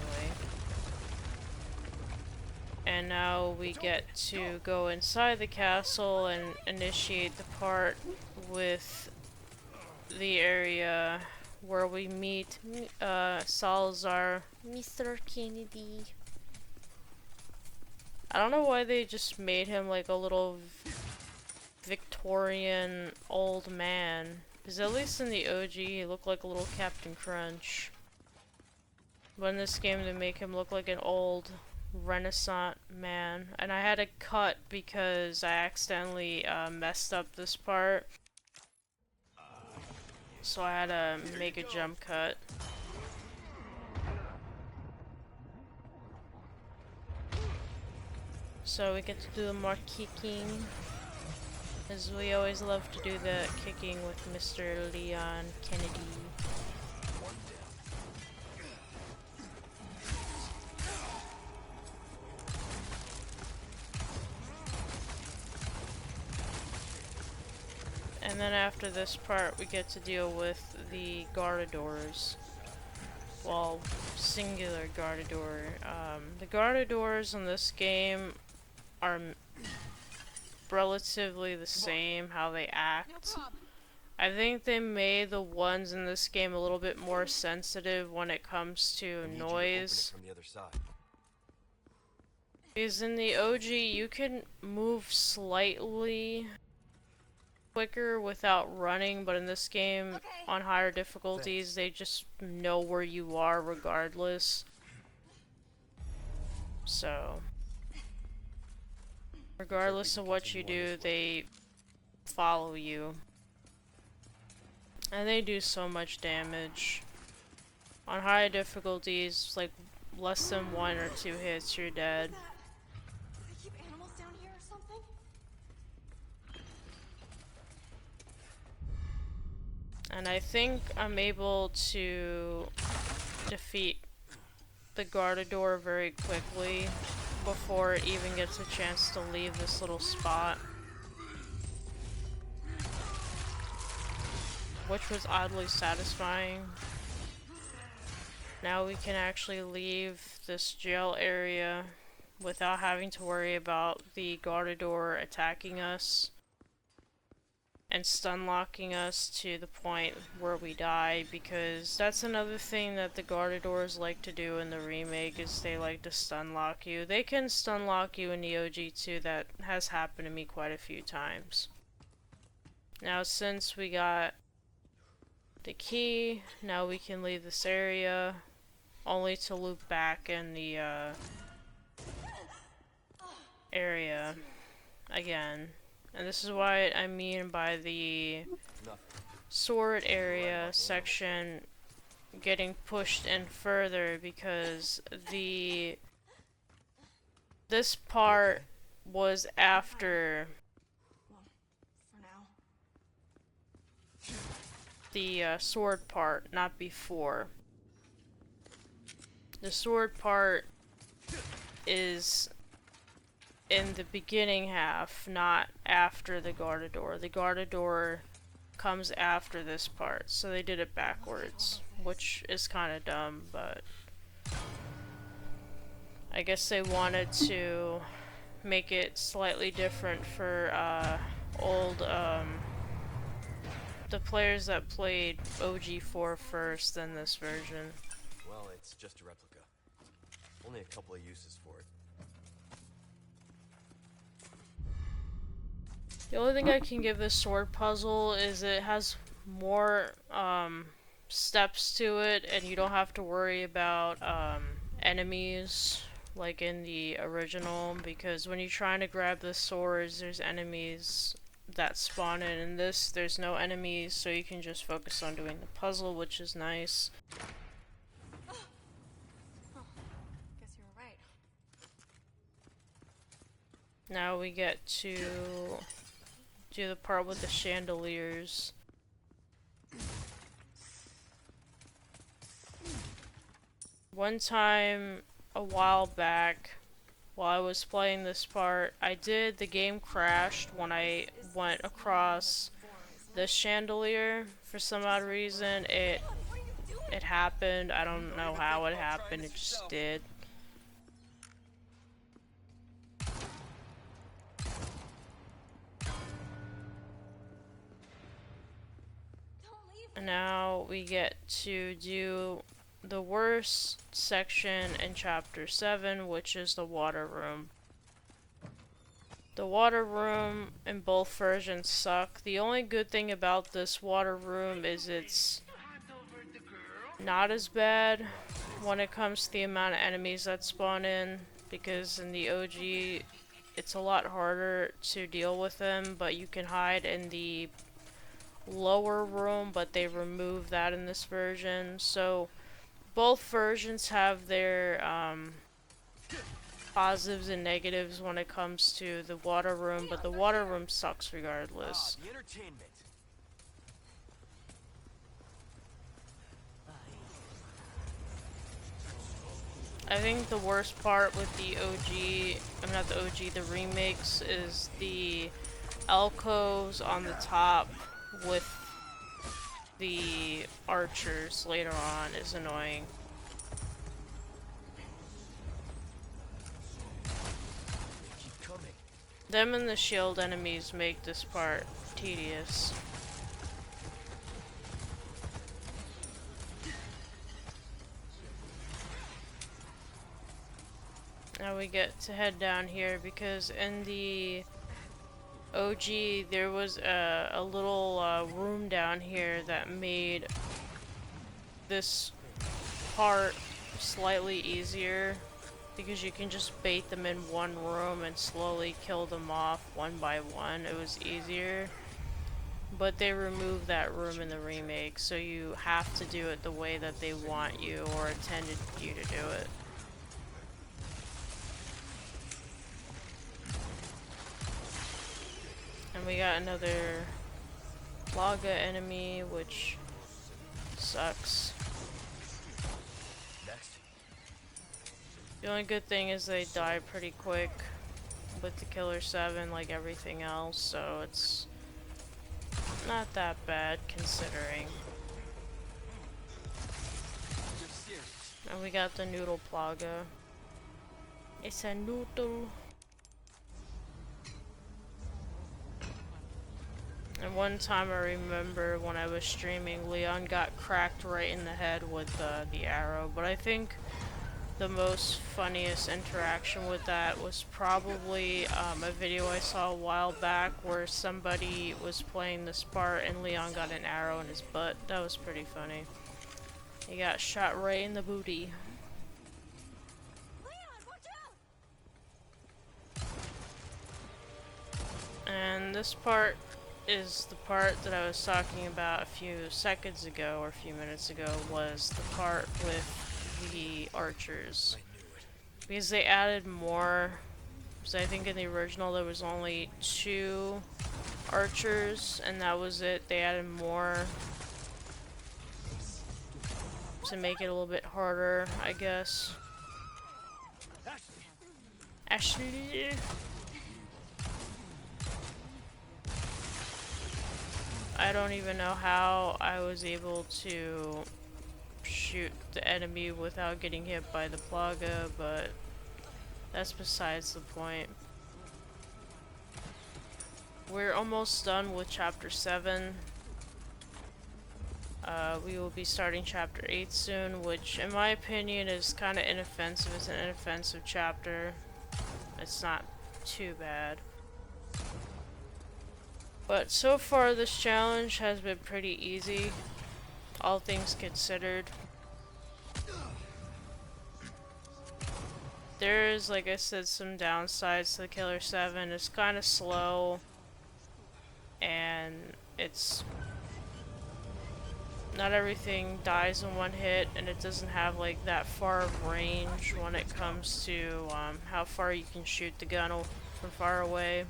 A: And now we get to go inside the castle and initiate the part with the area where we meet Salazar, Mr. Kennedy. I don't know why they just made him like a little Victorian old man. Because at least in the OG he looked like a little Captain Crunch. But in this game they make him look like an old Renaissance man. And I had to cut because I accidentally messed up this part. So I had to make a jump cut. So we get to do more kicking. As we always love to do the kicking with Mr. Leon Kennedy. And then after this part, we get to deal with the Gardeadors. Well, singular Gardeador. The Gardeadors in this game are relatively the same, how they act. I think they made the ones in this game a little bit more sensitive when it comes to noise.
B: From the other side.
A: Because in the OG, you can move slightly quicker without running, but in this game, on higher difficulties, they just know where you are regardless. So, regardless of what you do, they follow you. And they do so much damage. On high difficulties, like less than 1 or 2 hits, you're dead.
C: Did I keep animals down here or something?
A: And I think I'm able to defeat the Gardeador very quickly before it even gets a chance to leave this little spot. Which was oddly satisfying. Now we can actually leave this jail area without having to worry about the Gardeador attacking us and stun locking us to the point where we die, because that's another thing that the Gardeadors like to do in the remake, is they like to stun lock you. They can stun lock you in the OG too. That has happened to me quite a few times. Now since we got the key, now we can leave this area, only to loop back in the area again. And this is what I mean by the sword area section getting pushed in further, because this part was after
C: For now.
A: the sword part, not before. The sword part is in the beginning half, not after the Gardeador. The Gardeador comes after this part, so they did it backwards, which is kind of dumb, but I guess they wanted to make it slightly different for the players that played OG4 first than this version.
B: Well, it's just a replica. Only a couple of uses for it.
A: The only thing I can give this sword puzzle is it has more steps to it, and you don't have to worry about enemies like in the original, because when you're trying to grab the swords, there's enemies that spawn in. In this, there's no enemies, so you can just focus on doing the puzzle, which is nice.
C: Oh, guess you were right.
A: Now we get to do the part with the chandeliers. One time, a while back, while I was playing this part, the game crashed when I went across this chandelier. For some odd reason, it happened. I don't know how it happened, it just did. And now we get to do the worst section in chapter 7, which is the water room. The water room in both versions suck. The only good thing about this water room is it's not as bad when it comes to the amount of enemies that spawn in, because in the OG it's a lot harder to deal with them, but you can hide in the lower room, but they removed that in this version. So both versions have their positives and negatives when it comes to the water room, but the water room sucks regardless.
B: The entertainment.
A: I think the worst part with the OG, I'm not the OG, the remakes, is the alcoves on the top with the archers later on is annoying.
B: Keep coming.
A: Them and the shield enemies make this part tedious. Now we get to head down here because in the OG there was a little room down here that made this part slightly easier because you can just bait them in one room and slowly kill them off one by one. It was easier. But they removed that room in the remake, so you have to do it the way that they want you or intended you to do it. And we got another Laga enemy, which sucks.
B: Next.
A: The only good thing is they die pretty quick with the Killer 7 like everything else, so it's not that bad considering.
B: You're serious.
A: And we got the Noodle Plaga. It's a noodle. And one time I remember when I was streaming, Leon got cracked right in the head with the arrow, but I think the most funniest interaction with that was probably a video I saw a while back where somebody was playing this part and Leon got an arrow in his butt. That was pretty funny. He got shot right in the booty.
C: Leon, watch out!
A: And this part is the part that I was talking about a few seconds ago or a few minutes ago, was the part with the archers. Because they added more, because I think in the original there was only 2 archers and that was it. They added more to make it a little bit harder, I guess. Ashley. I don't even know how I was able to shoot the enemy without getting hit by the Plaga, but that's besides the point. We're almost done with chapter 7. We will be starting chapter 8 soon, which in my opinion is kind of inoffensive. It's an inoffensive chapter. It's not too bad. But so far this challenge has been pretty easy, all things considered. There is, like I said, some downsides to the Killer 7. It's kind of slow, and it's not everything dies in one hit, and it doesn't have like that far of range when it comes to how far you can shoot the gun from far away.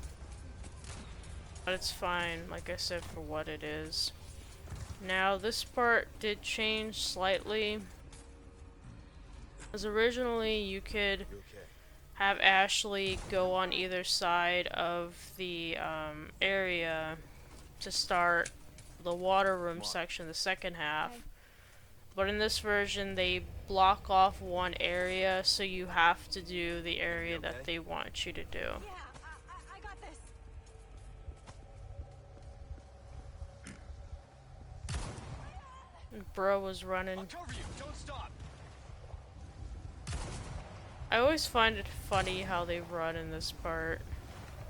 A: But it's fine, like I said, for what it is. Now, this part did change slightly. As originally, you could have Ashley go on either side of the area to start the water room section, the second half. But in this version, they block off one area, so you have to do the area that they want you to do.
C: Yeah, I got this.
A: Bro was running.
B: I'll cover you. Don't stop.
A: I always find it funny how they run in this part.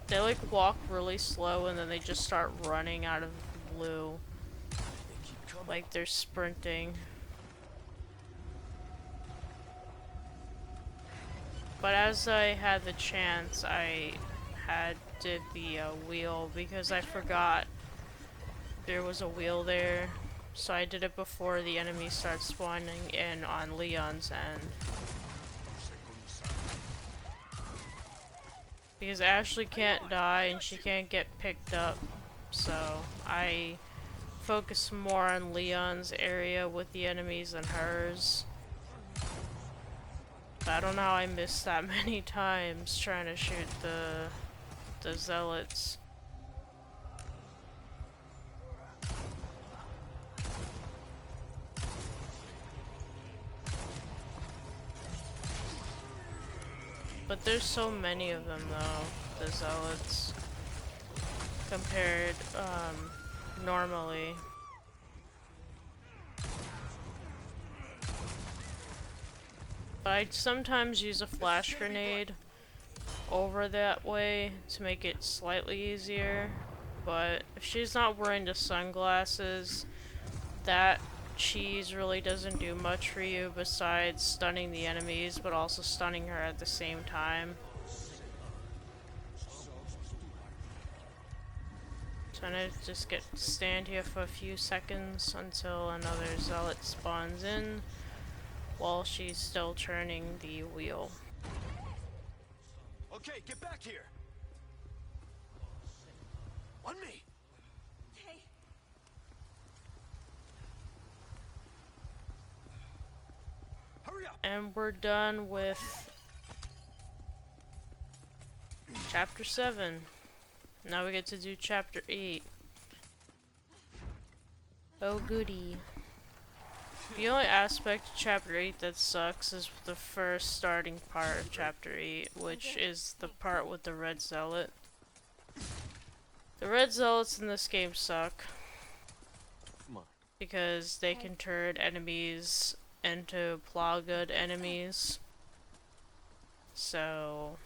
A: They like walk really slow and then they just start running out of the blue.
B: They keep coming.
A: Like they're sprinting. But as I had the chance, I did the wheel because I forgot there was a wheel there. So I did it before the enemies start spawning in on Leon's end. Because Ashley can't die and she can't get picked up. So I focus more on Leon's area with the enemies than hers. I don't know how I missed that many times trying to shoot the zealots. But there's so many of them though, the zealots, compared normally. But I'd sometimes use a flash grenade over that way to make it slightly easier. But if she's not wearing the sunglasses, that cheese really doesn't do much for you besides stunning the enemies, but also stunning her at the same time. So I'm gonna just stand here for a few seconds until another zealot spawns in while she's still turning the wheel.
B: Okay, get back here. On me.
C: Okay.
B: Hurry up.
A: And we're done with chapter 7. Now we get to do chapter 8. Oh goody. The only aspect of chapter 8 that sucks is the first starting part of chapter 8, which is the part with the red zealot. The red zealots in this game suck
B: Come on.
A: because they can turn enemies into Plowgood enemies. So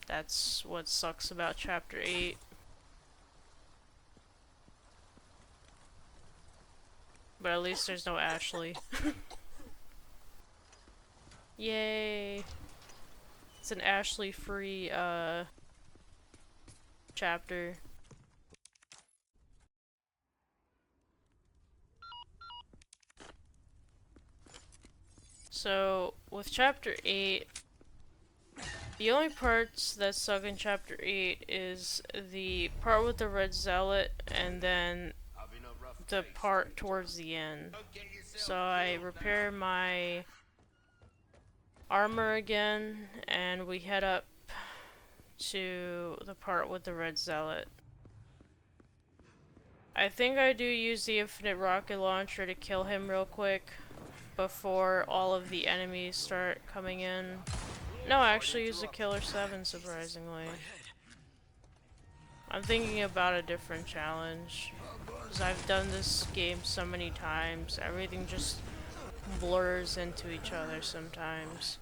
A: that's what sucks about chapter 8. But at least there's no Ashley. Yay! It's an Ashley-free, chapter. So, with chapter 8, the only parts that suck in chapter 8 is the part with the red zealot and then the part towards the end. So I repair my armor again, and we head up to the part with the red zealot. I think I do use the infinite rocket launcher to kill him real quick before all of the enemies start coming in. No, I actually use the Killer 7, surprisingly. I'm thinking about a different challenge, because I've done this game so many times, everything just blurs into each other sometimes.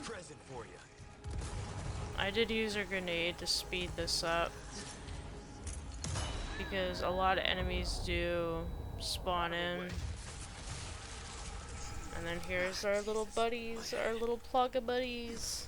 B: Present for you.
A: I did use a grenade to speed this up, because a lot of enemies do spawn in. And then here's our little buddies, our little plugga buddies.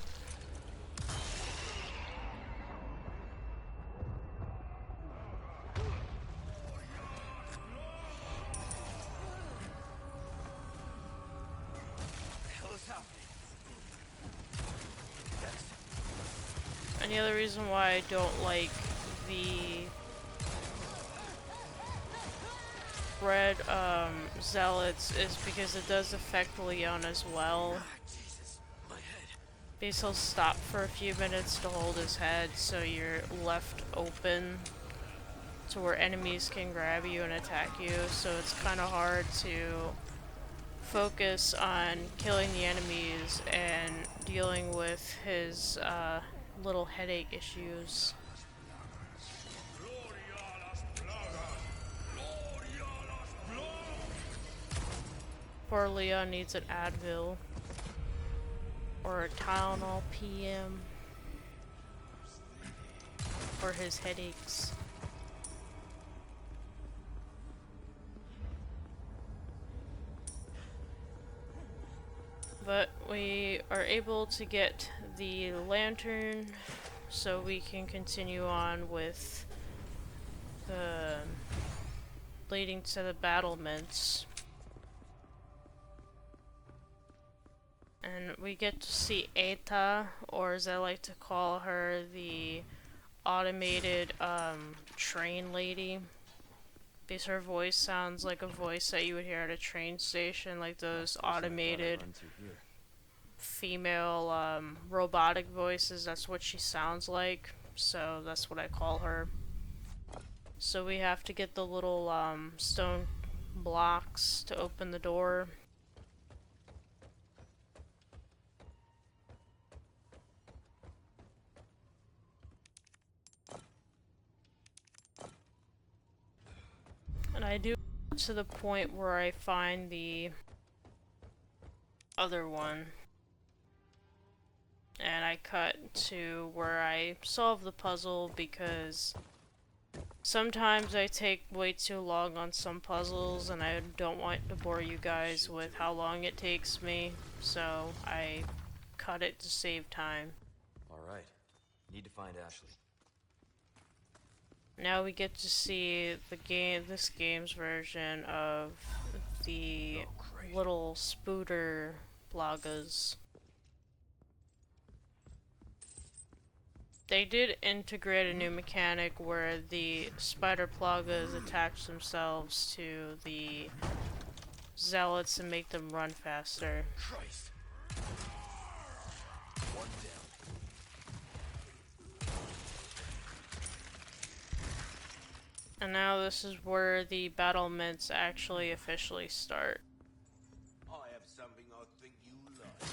A: And the other reason why I don't like the red zealots is because it does affect Leon as well. Because he'll stop for a few minutes to hold his head, so you're left open to where enemies can grab you and attack you, so it's kind of hard to focus on killing the enemies and dealing with his little headache issues. Poor Leon needs an Advil or a Tylenol PM for his headaches. But we are able to get the lantern so we can continue on with the leading to the battlements. And we get to see Eta, or as I like to call her, the automated train lady. Because her voice sounds like a voice that you would hear at a train station, like those automated female robotic voices. That's what she sounds like, so that's what I call her. So we have to get the little stone blocks to open the door. And I do to the point where I find the other one. And I cut to where I solve the puzzle because sometimes I take way too long on some puzzles and I don't want to bore you guys with how long it takes me, so I cut it to save time.
B: Alright. Need to find Ashley.
A: Now we get to see this game's version of the little spooter plagas. They did integrate a new mechanic where the spider plagas attach themselves to the zealots and make them run faster.
B: Christ. One down.
A: And now this is where the battlements actually officially start.
D: I have something I think you like.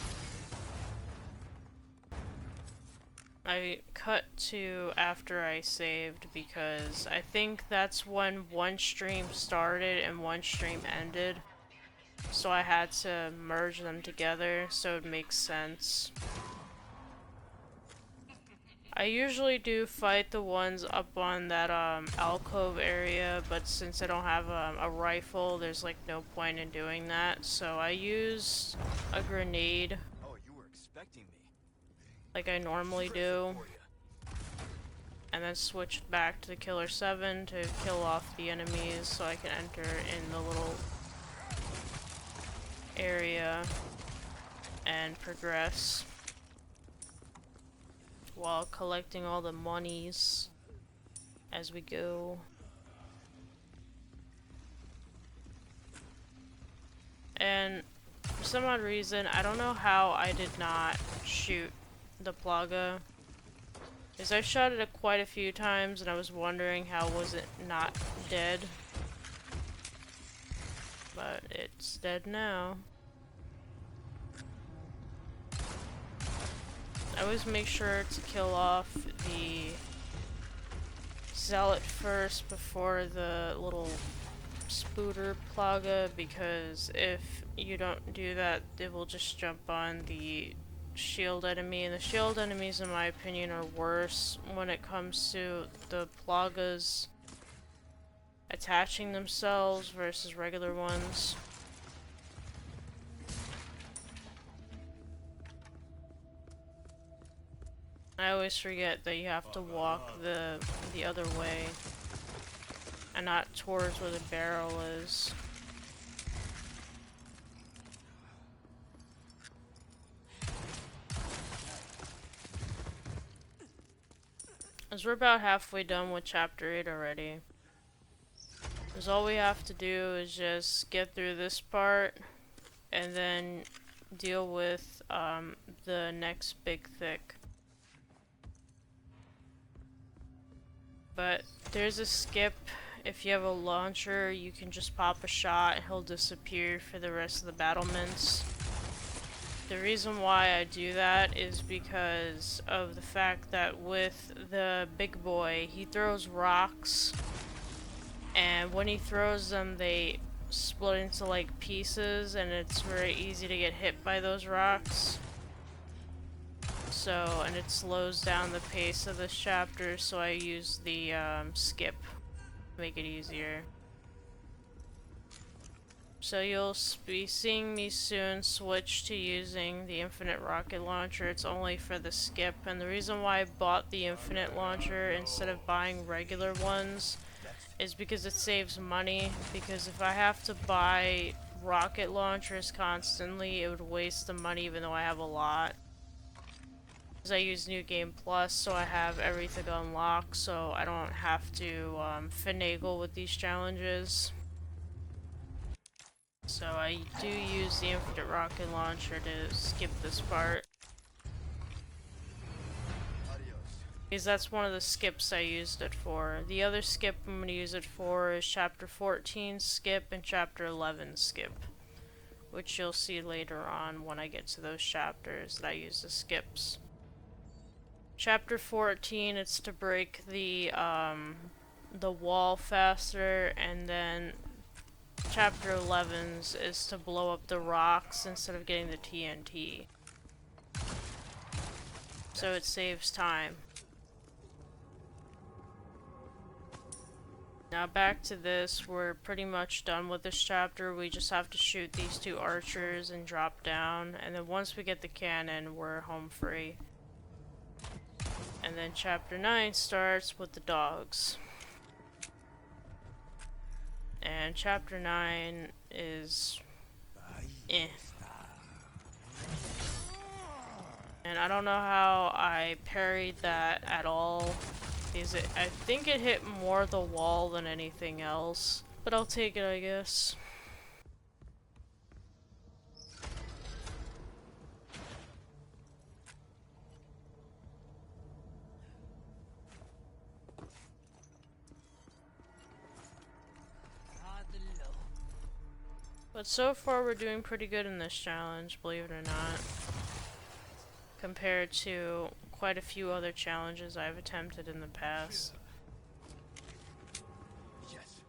A: I cut to after I saved because I think that's when one stream started and one stream ended. So I had to merge them together so it makes sense. I usually do fight the ones up on that alcove area, but since I don't have a rifle, there's like no point in doing that. So I used a grenade
B: Oh, you were expecting me.
A: like I normally do, and then switched back to the Killer 7 to kill off the enemies so I can enter in the little area and progress while collecting all the monies as we go. And for some odd reason, I don't know how I did not shoot the plaga. Because I shot it quite a few times and I was wondering how was it not dead. But it's dead now. I always make sure to kill off the zealot first before the little spooter plaga, because if you don't do that, it will just jump on the shield enemy, and the shield enemies, in my opinion, are worse when it comes to the plagas attaching themselves versus regular ones. I always forget that you have to walk the other way and not towards where the barrel is. As we're about halfway done with chapter 8 already. Because all we have to do is just get through this part and then deal with the next big thick. But there's a skip. If you have a launcher, you can just pop a shot and he'll disappear for the rest of the battlements. The reason why I do that is because of the fact that with the big boy, he throws rocks, and when he throws them, they split into like pieces, and it's very easy to get hit by those rocks. So, and it slows down the pace of this chapter, so I use the skip to make it easier. So you'll be seeing me soon switch to using the infinite rocket launcher. It's only for the skip, and the reason why I bought the infinite launcher instead of buying regular ones is because it saves money. Because if I have to buy rocket launchers constantly, it would waste the money even though I have a lot. Because I use New Game Plus, so I have everything unlocked, so I don't have to finagle with these challenges. So I do use the infinite rocket launcher to skip this part. Because that's one of the skips I used it for. The other skip I'm going to use it for is chapter 14 skip and chapter 11 skip. Which you'll see later on when I get to those chapters that I use the skips. Chapter 14, it's to break the the wall faster, and then chapter 11's is to blow up the rocks instead of getting the TNT. So it saves time. Now back to this, we're pretty much done with this chapter. We just have to shoot these two archers and drop down, and then once we get the cannon, we're home free. And then chapter 9 starts with the dogs. And chapter 9 is eh. And I don't know how I parried that at all. I think it hit more the wall than anything else. But I'll take it, I guess. But so far we're doing pretty good in this challenge, believe it or not. Compared to quite a few other challenges I've attempted in the past.
B: Yes.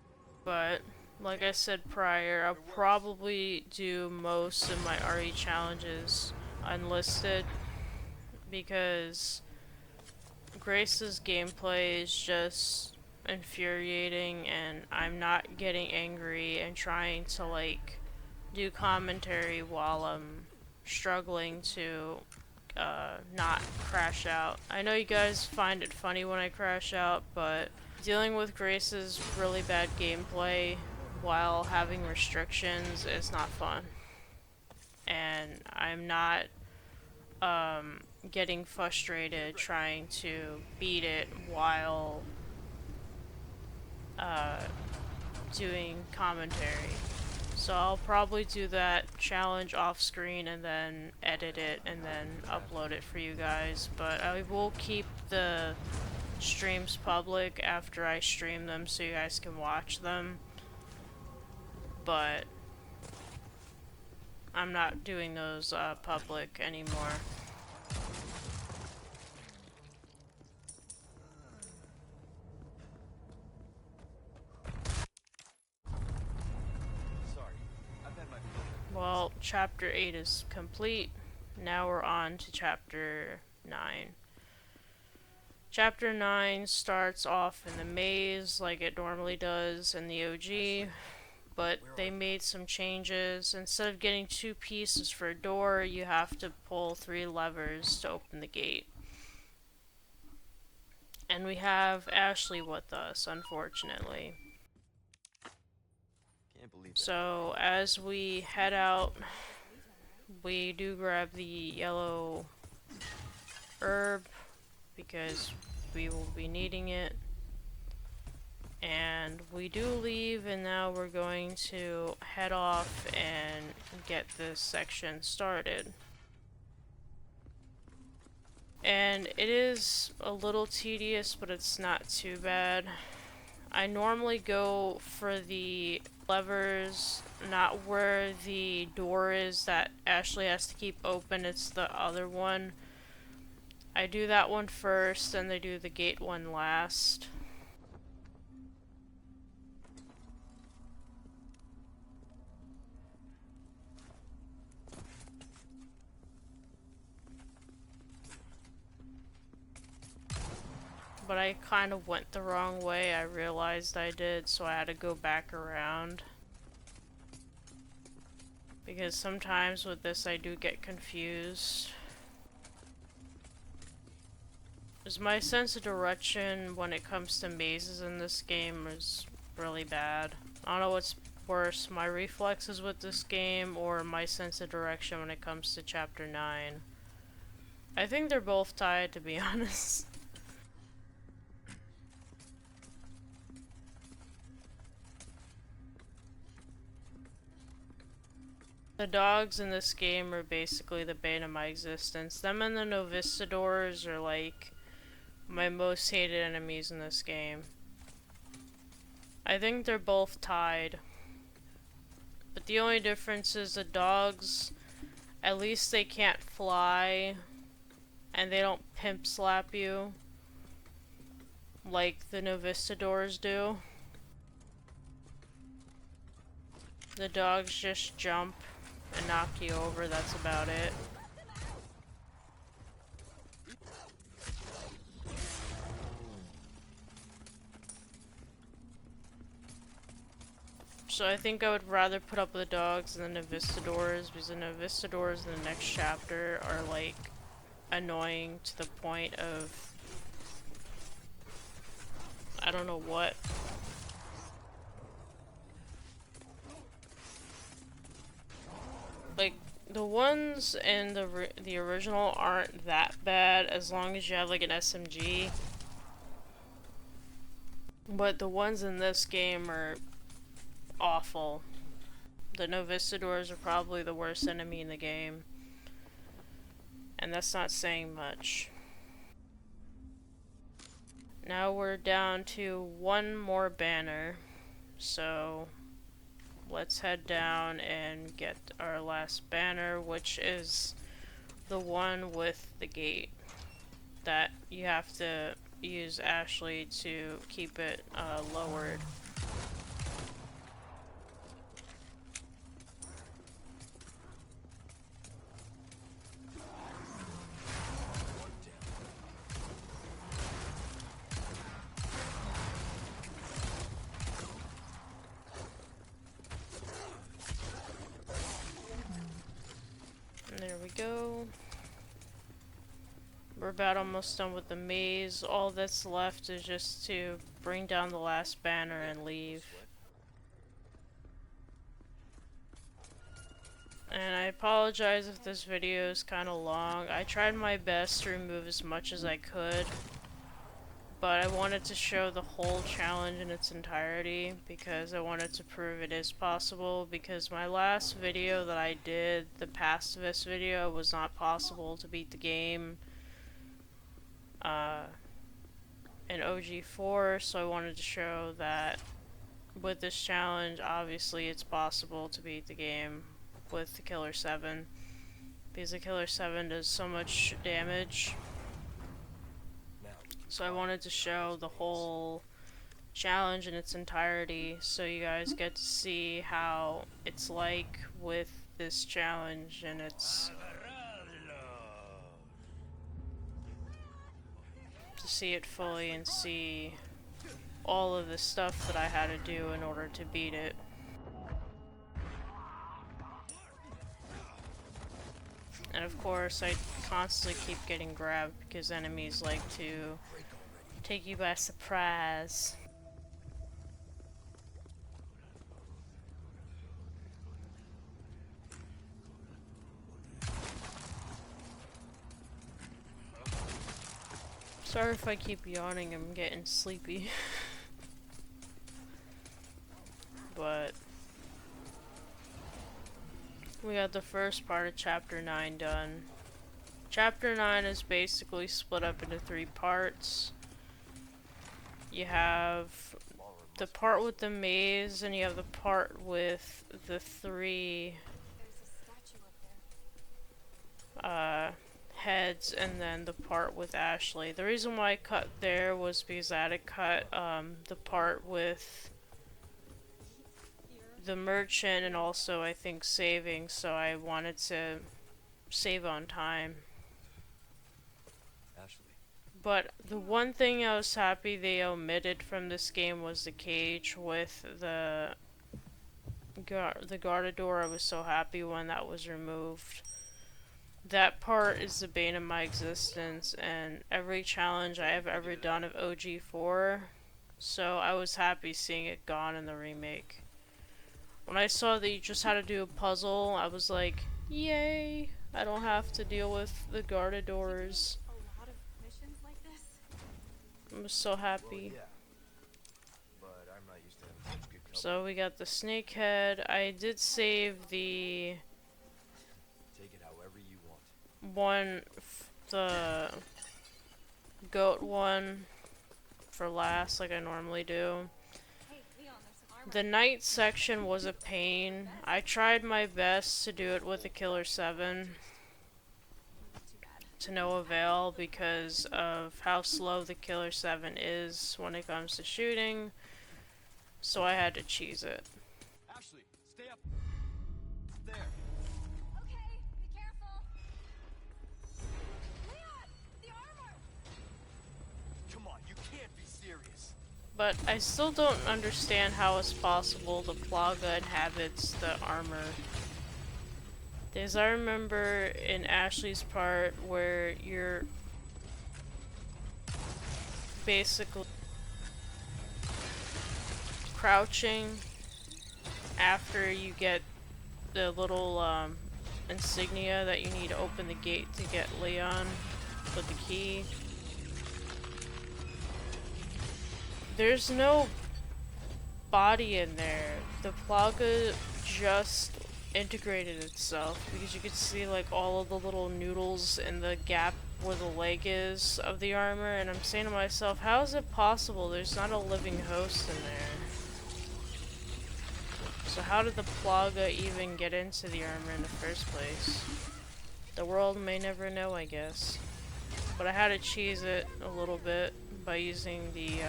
A: But, like I said prior, I'll probably do most of my RE challenges unlisted. Because Grace's gameplay is just infuriating, and I'm not getting angry and trying to, like, do commentary while I'm struggling to not crash out. I know you guys find it funny when I crash out, but dealing with Grace's really bad gameplay while having restrictions is not fun. And I'm not getting frustrated trying to beat it while doing commentary. So I'll probably do that challenge off screen and then edit it and then upload it for you guys. But I will keep the streams public after I stream them so you guys can watch them. But I'm not doing those public anymore. Well, chapter 8 is complete. Now we're on to chapter 9. Chapter 9 starts off in the maze like it normally does in the OG, but they made some changes. Instead of getting 2 pieces for a door, you have to pull 3 levers to open the gate. And we have Ashley with us, unfortunately. So, as we head out, we do grab the yellow herb because we will be needing it. And we do leave, and now we're going to head off and get this section started. And it is a little tedious, but it's not too bad. I normally go for the levers, not where the door is that Ashley has to keep open, it's the other one. I do that one first, and they do the gate one last. But I kind of went the wrong way, I realized I did, so I had to go back around. Because sometimes with this I do get confused. Because my sense of direction when it comes to mazes in this game is really bad. I don't know what's worse, my reflexes with this game or my sense of direction when it comes to chapter 9. I think they're both tied, to be honest. The dogs in this game are basically the bane of my existence. Them and the Novistadors are like my most hated enemies in this game. I think they're both tied. But the only difference is the dogs, at least they can't fly and they don't pimp slap you. like the Novistadors do. The dogs just jump and knock you over, that's about it. So I think I would rather put up with the dogs than the Novistadors, because the Novistadors in the next chapter are like annoying to the point of I don't know what. Like, the ones in the original aren't that bad as long as you have like an SMG. But the ones in this game are awful. The Novistadors are probably the worst enemy in the game. And that's not saying much. Now we're down to one more banner. So let's head down and get our last banner, which is the one with the gate that you have to use Ashley to keep it lowered. There we go. We're about almost done with the maze. All that's left is just to bring down the last banner and leave. And I apologize if this video is kind of long. I tried my best to remove as much as I could, but I wanted to show the whole challenge in its entirety because I wanted to prove it is possible, because my last video that I did, the pacifist video, was not possible to beat the game in OG4, so I wanted to show that with this challenge, obviously it's possible to beat the game with the Killer 7, because the Killer 7 does so much damage. So I wanted to show the whole challenge in its entirety so you guys get to see how it's like with this challenge, and it's to see it fully and see all of the stuff that I had to do in order to beat it. And of course, I constantly keep getting grabbed because enemies like to take you by surprise. Sorry if I keep yawning, I'm getting sleepy. But we got the first part of Chapter 9 done. Chapter 9 is basically split up into 3 parts. You have the part with the maze, and you have the part with the 3 heads, and then the part with Ashley. The reason why I cut there was because I had to cut the part with the merchant and also I think saving, so I wanted to save on time.
B: Ashley.
A: But the one thing I was happy they omitted from this game was the cage with the Guardador. I was so happy when that was removed. That part is the bane of my existence, and every challenge I have ever done of OG4, so I was happy seeing it gone in the remake. When I saw that you just had to do a puzzle, I was like, yay! I don't have to deal with the Guardadors.
C: A lot of missions like this?
A: I was so happy.
B: Yeah. But I'm not used to having such good company.
A: So we got the snakehead. I did save the
B: Take it however you want.
A: the goat one for last, like I normally do.
C: Hey, Leon, there's some armor.
A: The night section was a pain. I tried my best to do it with the Killer 7.
C: Not too bad.
A: to no avail because of how slow the Killer 7 is when it comes to shooting, so I had to cheese it.
B: Ashley, stay up there.
C: Okay, be careful. Leon, the armor.
B: Come on, you can't be serious.
A: But I still don't understand how it's possible the Plaga inhabits the armor. Because I remember in Ashley's part where you're basically crouching after you get the little insignia that you need to open the gate to get Leon with the key. There's no body in there. The Plaga just integrated itself because you could see like all of the little noodles in the gap where the leg is of the armor, and I'm saying to myself, how is it possible there's not a living host in there? So how did the Plaga even get into the armor in the first place? The world may never know, I guess. But I had to cheese it a little bit by using the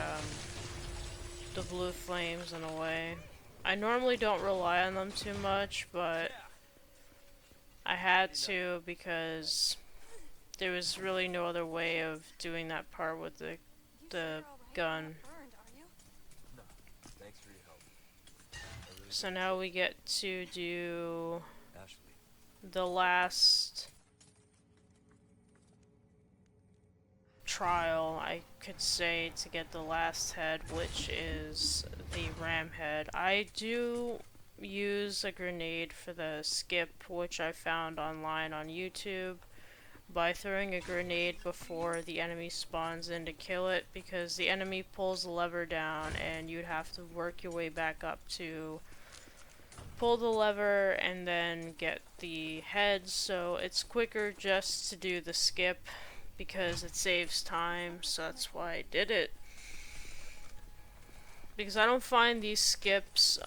A: blue flames in a way. I normally don't rely on them too much, but I had to because there was really no other way of doing that part with the gun.
C: Burned, are you?
B: No, thanks for your help.
A: So now we get to do
B: Ashley.
A: the last trial, I could say, to get the last head, which is the ram head. I do use a grenade for the skip, which I found online on YouTube, by throwing a grenade before the enemy spawns in to kill it, because the enemy pulls the lever down and you'd have to work your way back up to pull the lever and then get the head, so it's quicker just to do the skip because it saves time, so that's why I did it. Because I don't find these skips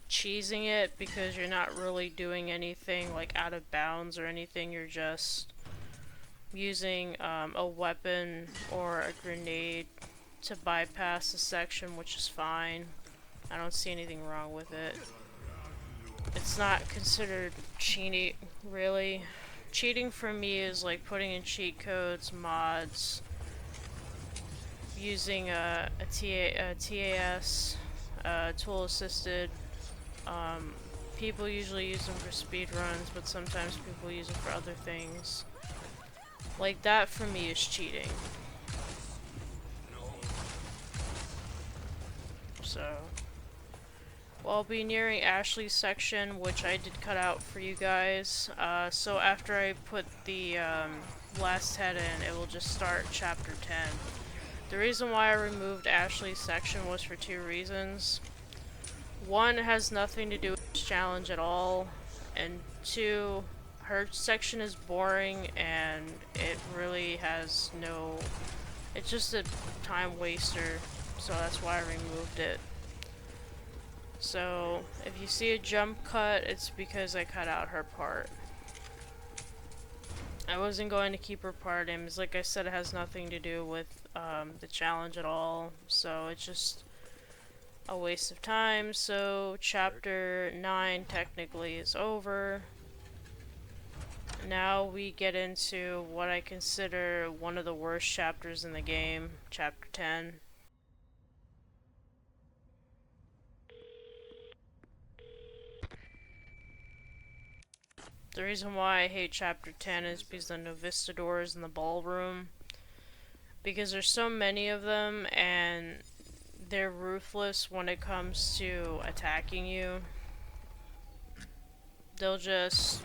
A: cheesing it, because you're not really doing anything like out of bounds or anything, you're just using a weapon or a grenade to bypass the section, which is fine. I don't see anything wrong with it. It's not considered cheating, really. Cheating for me is like putting in cheat codes, mods, using a TAS, tool assisted. People usually use them for speed runs, but sometimes people use them for other things. Like that for me is cheating. So, well, I'll be nearing Ashley's section, which I did cut out for you guys. So after I put the last head in, it will just start chapter 10. The reason why I removed Ashley's section was for two reasons. One, it has nothing to do with this challenge at all, and two, her section is boring and it really has no... It's just a time waster, so that's why I removed it. So, if you see a jump cut, it's because I cut out her part. I wasn't going to keep her part in, because like I said, it has nothing to do with the challenge at all, so it's just a waste of time. So, chapter 9 technically is over. Now we get into what I consider one of the worst chapters in the game, chapter 10. The reason why I hate chapter 10 is because the Novistadors in the ballroom. Because there's so many of them and they're ruthless when it comes to attacking you. They'll just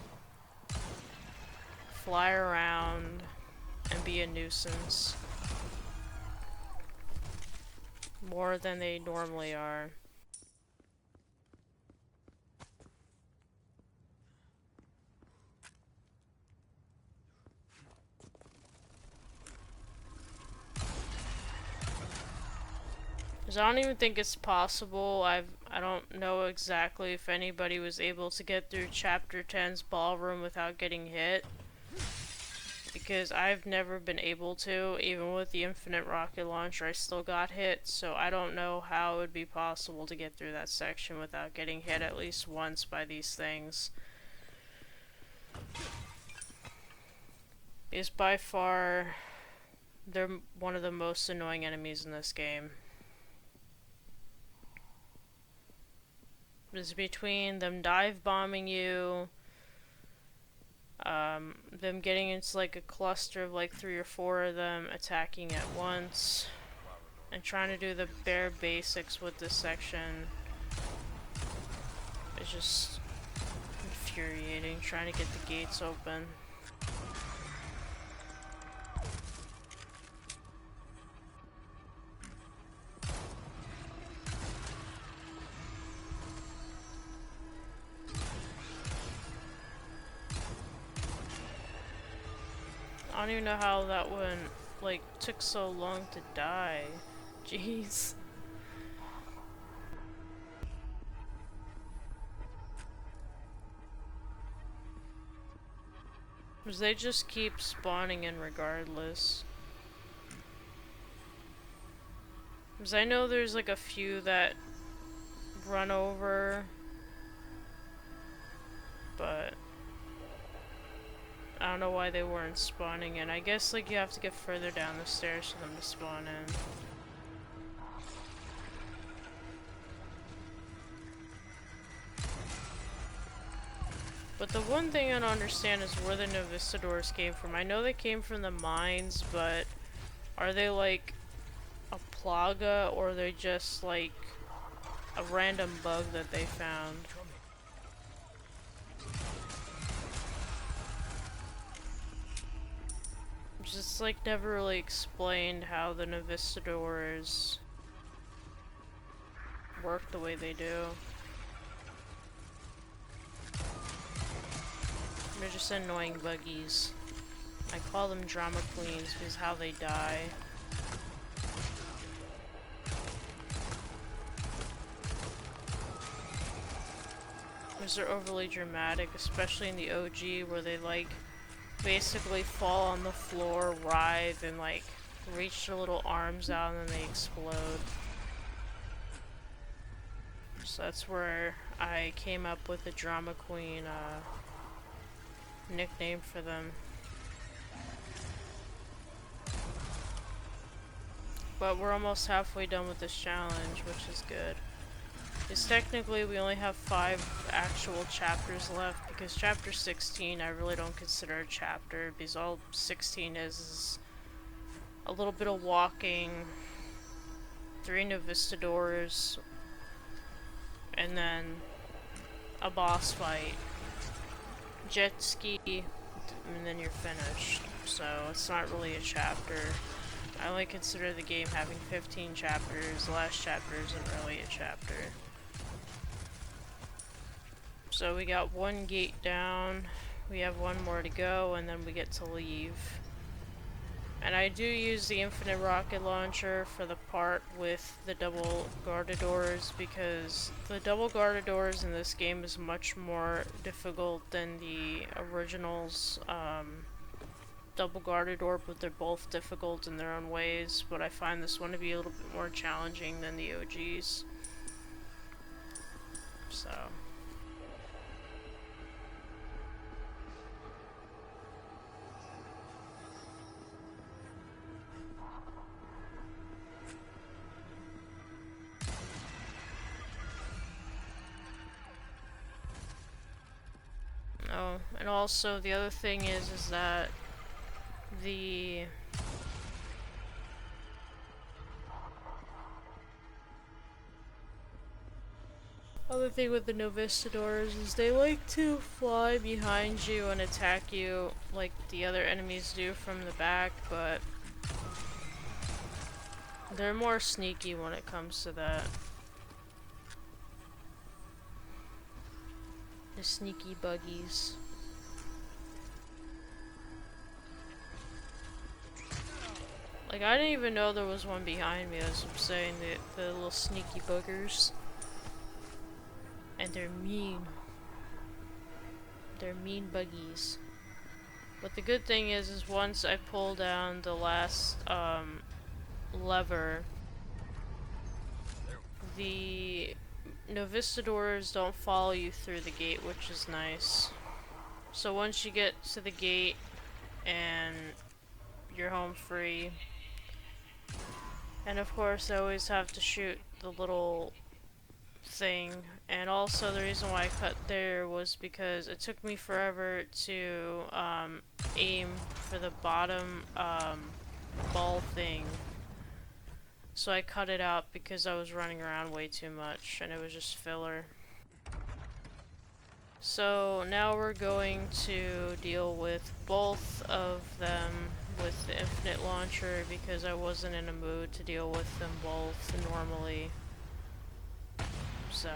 A: fly around and be a nuisance. More than they normally are. Because I don't even think it's possible. I don't know exactly if anybody was able to get through chapter 10's ballroom without getting hit. because I've never been able to. Even with the infinite rocket launcher, I still got hit, so I don't know how it would be possible to get through that section without getting hit at least once by these things. Is by far, they're one of the most annoying enemies in this game. It's between them dive bombing you, them getting into like a cluster of like 3 or 4 of them attacking at once, and trying to do the bare basics with this section. It's just infuriating trying to get the gates open. I don't even know how that one, like, took so long to die. Jeez. Because they just keep spawning in regardless. Because I know there's like a few that run over, but I don't know why they weren't spawning in. I guess like you have to get further down the stairs for them to spawn in. But the one thing I don't understand is where the Novistadors came from. I know they came from the mines, but are they like a plaga, or are they just like a random bug that they found? Just like never really explained how the Novistadors work the way they do. They're just annoying buggies. I call them drama queens because how they die. Because they're overly dramatic, especially in the OG where they like basically fall on the floor, writhe, and like reach their little arms out and then they explode. So that's where I came up with the drama queen nickname for them. But we're almost halfway done with this challenge, which is good. Because technically we only have 5 actual chapters left, because chapter 16 I really don't consider a chapter, because all 16 is a little bit of walking, 3 Novistadors, and then a boss fight, jet ski, and then you're finished. So it's not really a chapter. I only consider the game having 15 chapters. The last chapter isn't really a chapter. So we got 1 gate down, we have 1 more to go, and then we get to leave. And I do use the infinite rocket launcher for the part with the double guarded doors, because the double guarded doors in this game is much more difficult than the original's double guarded door, but they're both difficult in their own ways. But I find this one to be a little bit more challenging than the OGs. So. Oh, and also the other thing is that the other thing with the Novistadors is they like to fly behind you and attack you like the other enemies do from the back, but they're more sneaky when it comes to that. The sneaky buggies. Like, I didn't even know there was one behind me, as I'm saying, the little sneaky buggers. And they're mean. They're mean buggies. But the good thing is once I pull down the last lever, the Novistadors don't follow you through the gate, which is nice. So once you get to the gate and you're home free, and of course I always have to shoot the little thing, and also the reason why I cut there was because it took me forever to aim for the bottom ball thing. So I cut it out because I was running around way too much and it was just filler. So now we're going to deal with both of them with the infinite launcher because I wasn't in a mood to deal with them both normally. So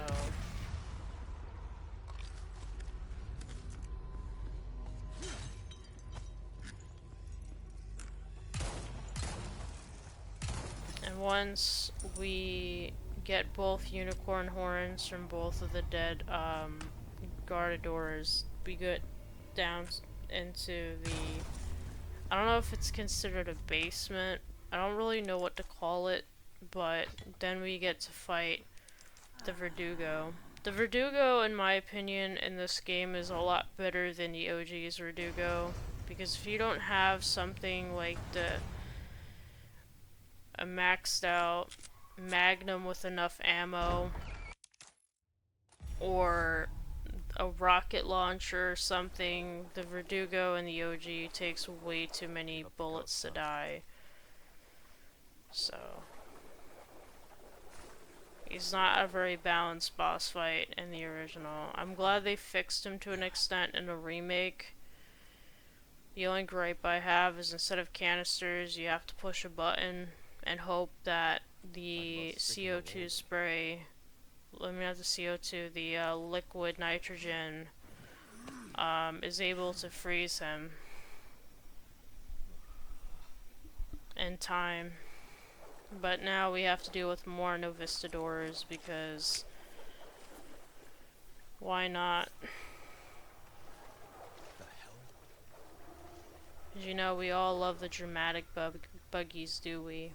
A: and once we get both unicorn horns from both of the dead guardadors, we get down into the, I don't know if it's considered a basement. I don't really know what to call it, but then we get to fight the Verdugo. The Verdugo, in my opinion, in this game is a lot better than the OG's Verdugo, because if you don't have something like a maxed out Magnum with enough ammo, or a rocket launcher or something, the Verdugo in the OG takes way too many bullets to die. So he's not a very balanced boss fight in the original. I'm glad they fixed him to an extent in the remake. The only gripe I have is instead of canisters, you have to push a button and hope that the CO2 spray, I mean not the CO2, the liquid nitrogen is able to freeze him in time. But now we have to deal with more Novistadors because why not?
B: The hell?
A: As you know, we all love the dramatic buggies, do we?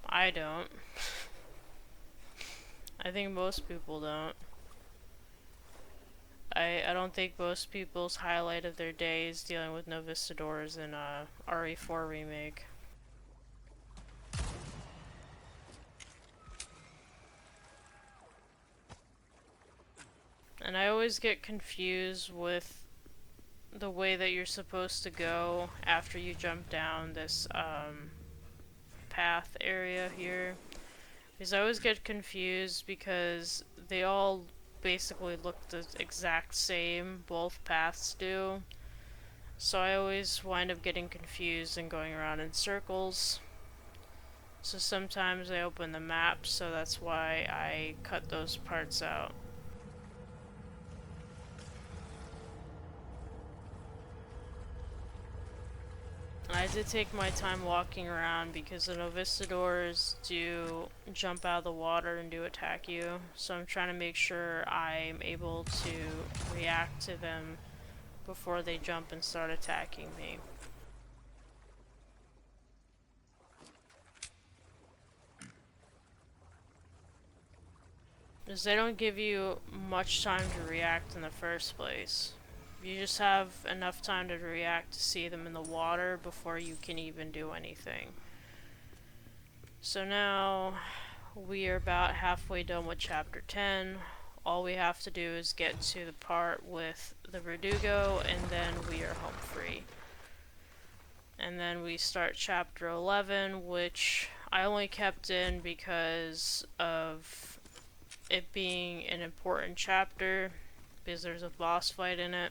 A: I don't. I think most people don't. I don't think most people's highlight of their day is dealing with Novistadors in RE4 Remake. And I always get confused with the way that you're supposed to go after you jump down this path area here. Because I always get confused because they all basically look the exact same, both paths do. So I always wind up getting confused and going around in circles. So sometimes I open the map, so that's why I cut those parts out. I did take my time walking around because the Novistadors do jump out of the water and do attack you, so I'm trying to make sure I'm able to react to them before they jump and start attacking me. Because they don't give you much time to react in the first place. You just have enough time to react to see them in the water before you can even do anything. So now we are about halfway done with chapter 10. All we have to do is get to the part with the Verdugo and then we are home free. And then we start chapter 11, which I only kept in because of it being an important chapter, because there's a boss fight in it.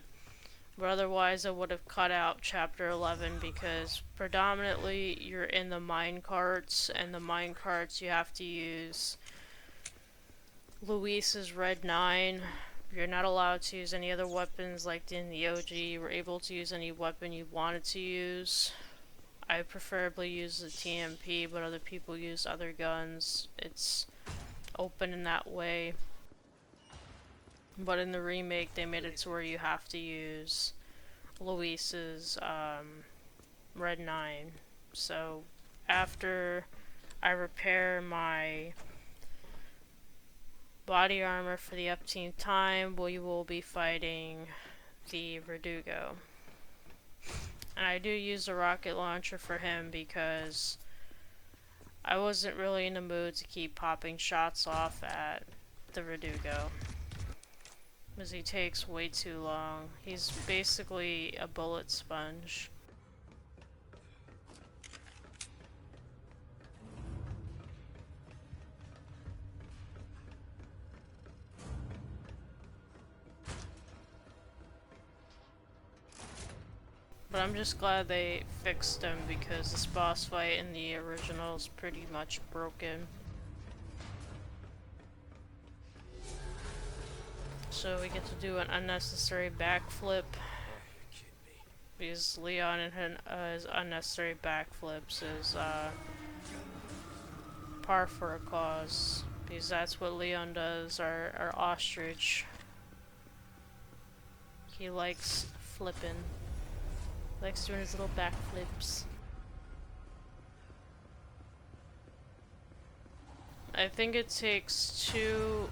A: But otherwise I would have cut out chapter 11 because predominantly you're in the mine carts, and the mine carts you have to use Luis's Red 9. You're not allowed to use any other weapons like in the OG. You were able to use any weapon you wanted to use. I preferably use the TMP, but other people use other guns. It's open in that way. But in the remake, they made it to where you have to use Luis's Red 9. So after I repair my body armor for the upteenth time, we will be fighting the Verdugo. And I do use the rocket launcher for him because I wasn't really in the mood to keep popping shots off at the Verdugo, because he takes way too long. He's basically a bullet sponge. But I'm just glad they fixed him, because this boss fight in the original is pretty much broken. So we get to do an unnecessary backflip, because Leon and his unnecessary backflips is par for a cause, because that's what Leon does, our ostrich. He likes flipping. Likes doing his little backflips. I think it takes 2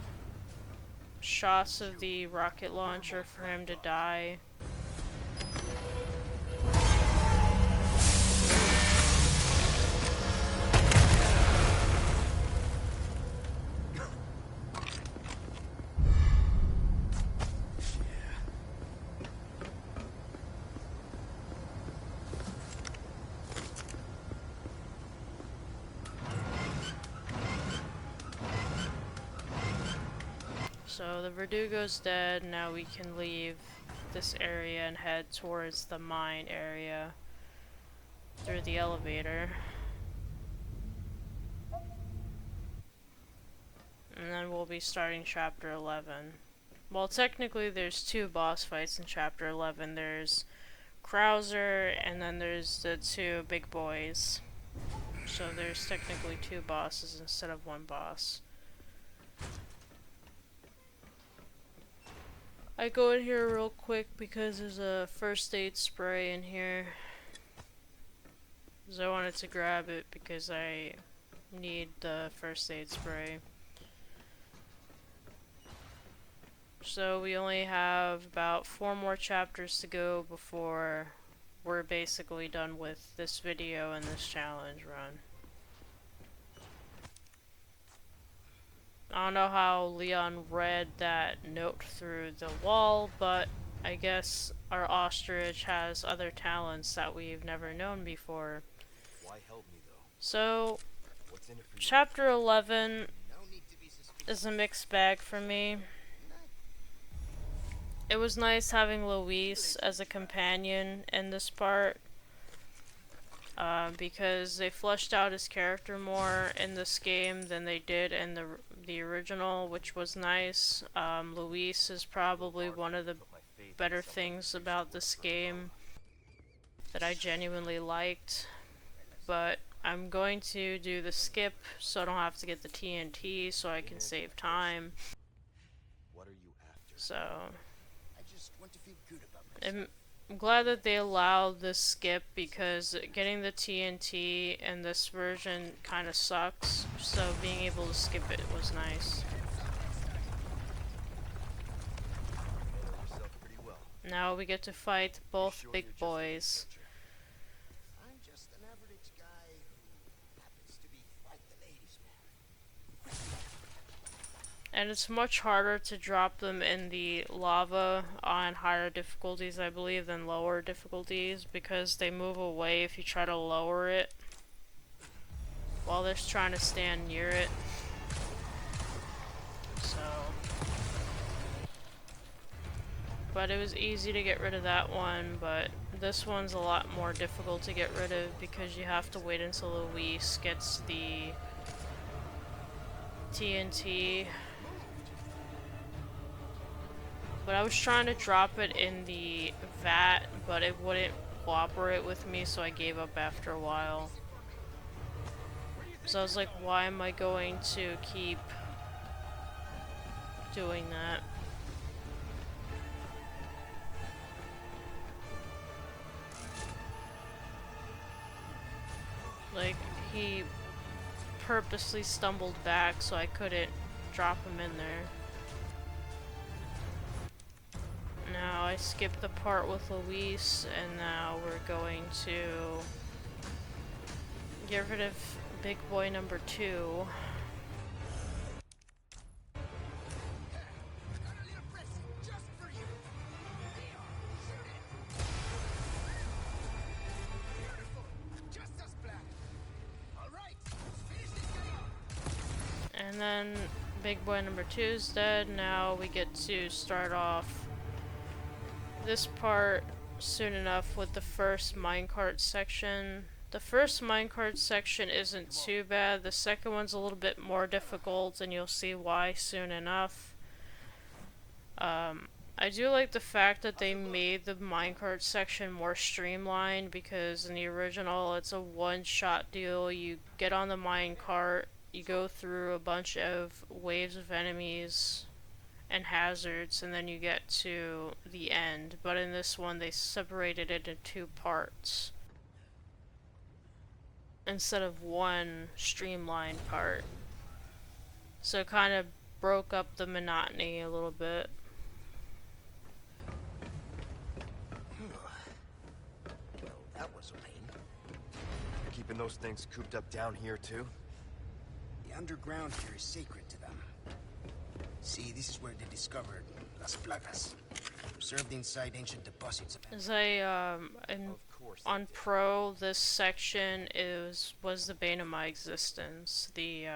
A: shots of the rocket launcher for him to die. So the Verdugo's dead, now we can leave this area and head towards the mine area through the elevator. And then we'll be starting chapter 11. Well, technically there's 2 boss fights in chapter 11. There's Krauser and then there's the 2 big boys. So there's technically 2 bosses instead of 1 boss. I go in here real quick because there's a first aid spray in here. So I wanted to grab it because I need the first aid spray. So we only have about 4 more chapters to go before we're basically done with this video and this challenge run. I don't know how Leon read that note through the wall, but I guess our ostrich has other talents that we've never known before.
B: Why help me though?
A: So,
B: What's in it for you?
A: chapter 11 is a mixed bag for me. It was nice having Luis as a companion in this part, because they fleshed out his character more in this game than they did in the original, which was nice. Luis is probably one of the better things about this game that I genuinely liked, but I'm going to do the skip so I don't have to get the TNT, so I can save time.
B: What are you after?
A: So
D: I just want to feel good about myself.
A: I'm glad that they allowed this skip, because getting the TNT in this version kind of sucks, so being able to skip it was nice.
B: You know yourself pretty well.
A: Now we get to fight both
B: Sure
A: big
B: you're just
A: boys.
B: a researcher?
D: I'm just an average guy who happens to be quite the ladies' man.
A: And it's much harder to drop them in the lava on higher difficulties, I believe, than lower difficulties, because they move away if you try to lower it while they're trying to stand near it. So, but it was easy to get rid of that one, but this one's a lot more difficult to get rid of because you have to wait until Luis gets the TNT. But I was trying to drop it in the vat, but it wouldn't cooperate with me, so I gave up after a while. So I was like, why am I going to keep doing that? Like, he purposely stumbled back so I couldn't drop him in there. Now I skipped the part with Luis, and now we're going to get rid of big boy number 2. And then big boy number 2 is dead. Now we get to start off this part soon enough with the first minecart section. The first minecart section isn't too bad. The second one's a little bit more difficult, and you'll see why soon enough. I do like the fact that they made the minecart section more streamlined, because in the original it's a one-shot deal. You get on the minecart, you go through a bunch of waves of enemies and hazards, and then you get to the end. But in this one they separated it into 2 parts instead of one streamlined part. So it kind of broke up the monotony a little bit.
D: Well, that was a pain.
B: You're keeping those things cooped up down here too?
D: The underground here is sacred to them. See, this is where they discovered Las Plagas, preserved inside ancient deposits of...
A: As on Pro, this section was the bane of my existence. The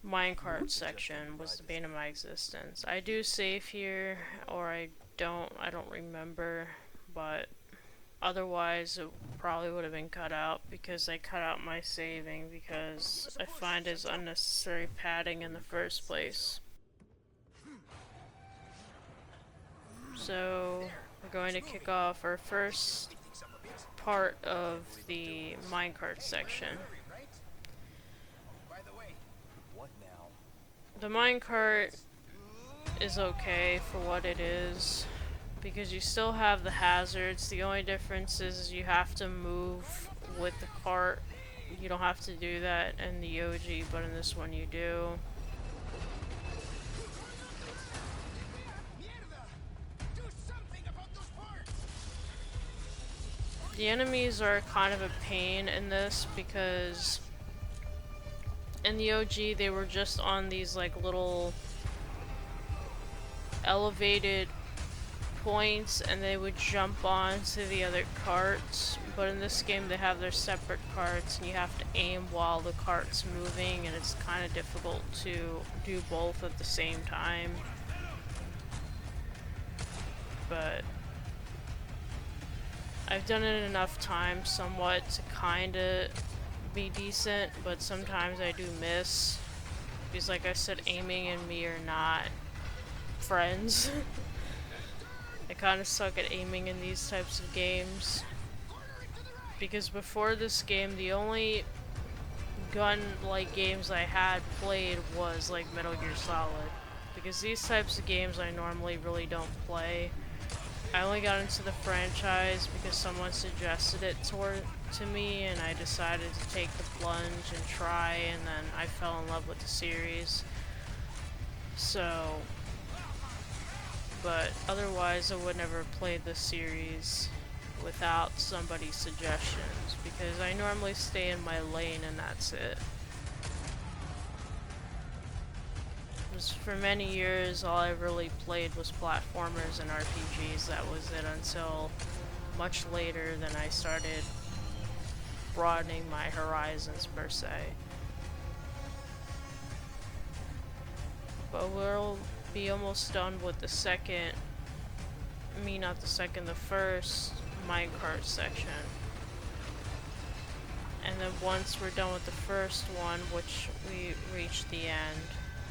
A: minecart section was the bane of my existence. I do save here, or I don't remember, but otherwise it probably would have been cut out, because I cut out my saving because I find it's unnecessary padding in the first place. So we're going to kick off our first part of the minecart section. The minecart is okay for what it is, because you still have the hazards. The only difference is you have to move with the cart. You don't have to do that in the OG, but in this one you do. The enemies are kind of a pain in this, because in the OG they were just on these like little elevated points, and they would jump on to the other carts. But in this game they have their separate carts, and you have to aim while the cart's moving, and it's kind of difficult to do both at the same time. But I've done it enough times somewhat to kinda be decent, but sometimes I do miss, because like I said, aiming and me are not friends. I kinda suck at aiming in these types of games, because before this game the only gun-like games I had played was like Metal Gear Solid, because these types of games I normally really don't play. I only got into the franchise because someone suggested it to me, and I decided to take the plunge and try, and then I fell in love with the series. So, but otherwise I would never have played the series without somebody's suggestions, because I normally stay in my lane and that's it. For many years, all I really played was platformers and RPGs. That was it until much later than I started broadening my horizons, per se. But we'll be almost done with the the first minecart section. And then once we're done with the first one, which we reach the end,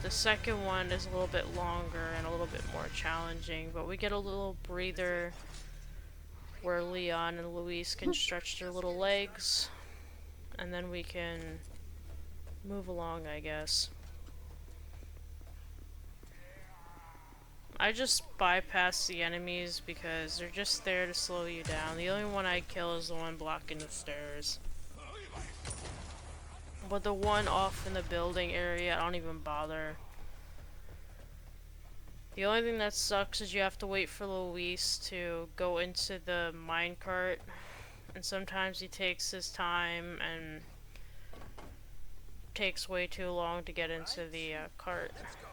A: the second one is a little bit longer and a little bit more challenging, but we get a little breather where Leon and Luis can stretch their little legs, and then we can move along, I guess. I just bypass the enemies because they're just there to slow you down. The only one I kill is the one blocking the stairs. But the one off in the building area, I don't even bother. The only thing that sucks is you have to wait for Luis to go into the minecart. And sometimes he takes his time and takes way too long to get into the cart.
B: Let's go.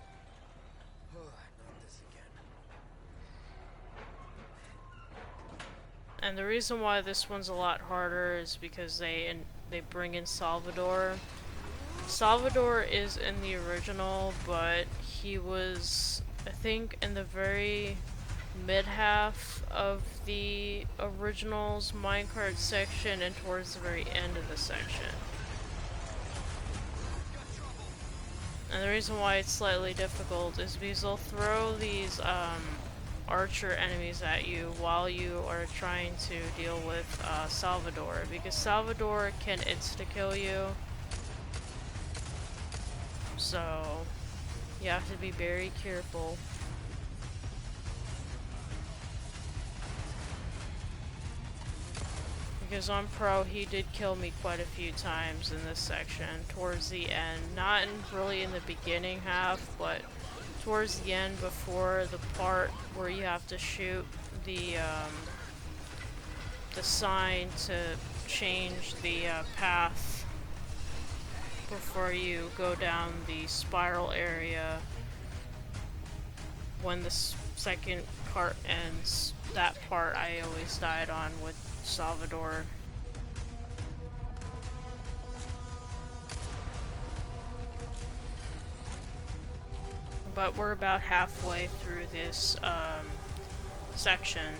B: Oh, not this again.
A: And the reason why this one's a lot harder is because they bring in Salvador. Salvador is in the original, but he was, I think, in the very mid-half of the original's minecart section and towards the very end of the section. And the reason why it's slightly difficult is because they'll throw these archer enemies at you while you are trying to deal with Salvador, because Salvador can insta-kill you. So you have to be very careful. Because on Pro, he did kill me quite a few times in this section, towards the end. Not really in the beginning half, but towards the end before the part where you have to shoot the sign to change the path before you go down the spiral area. When the second part ends, that part I always died on with Salvador. But we're about halfway through this section.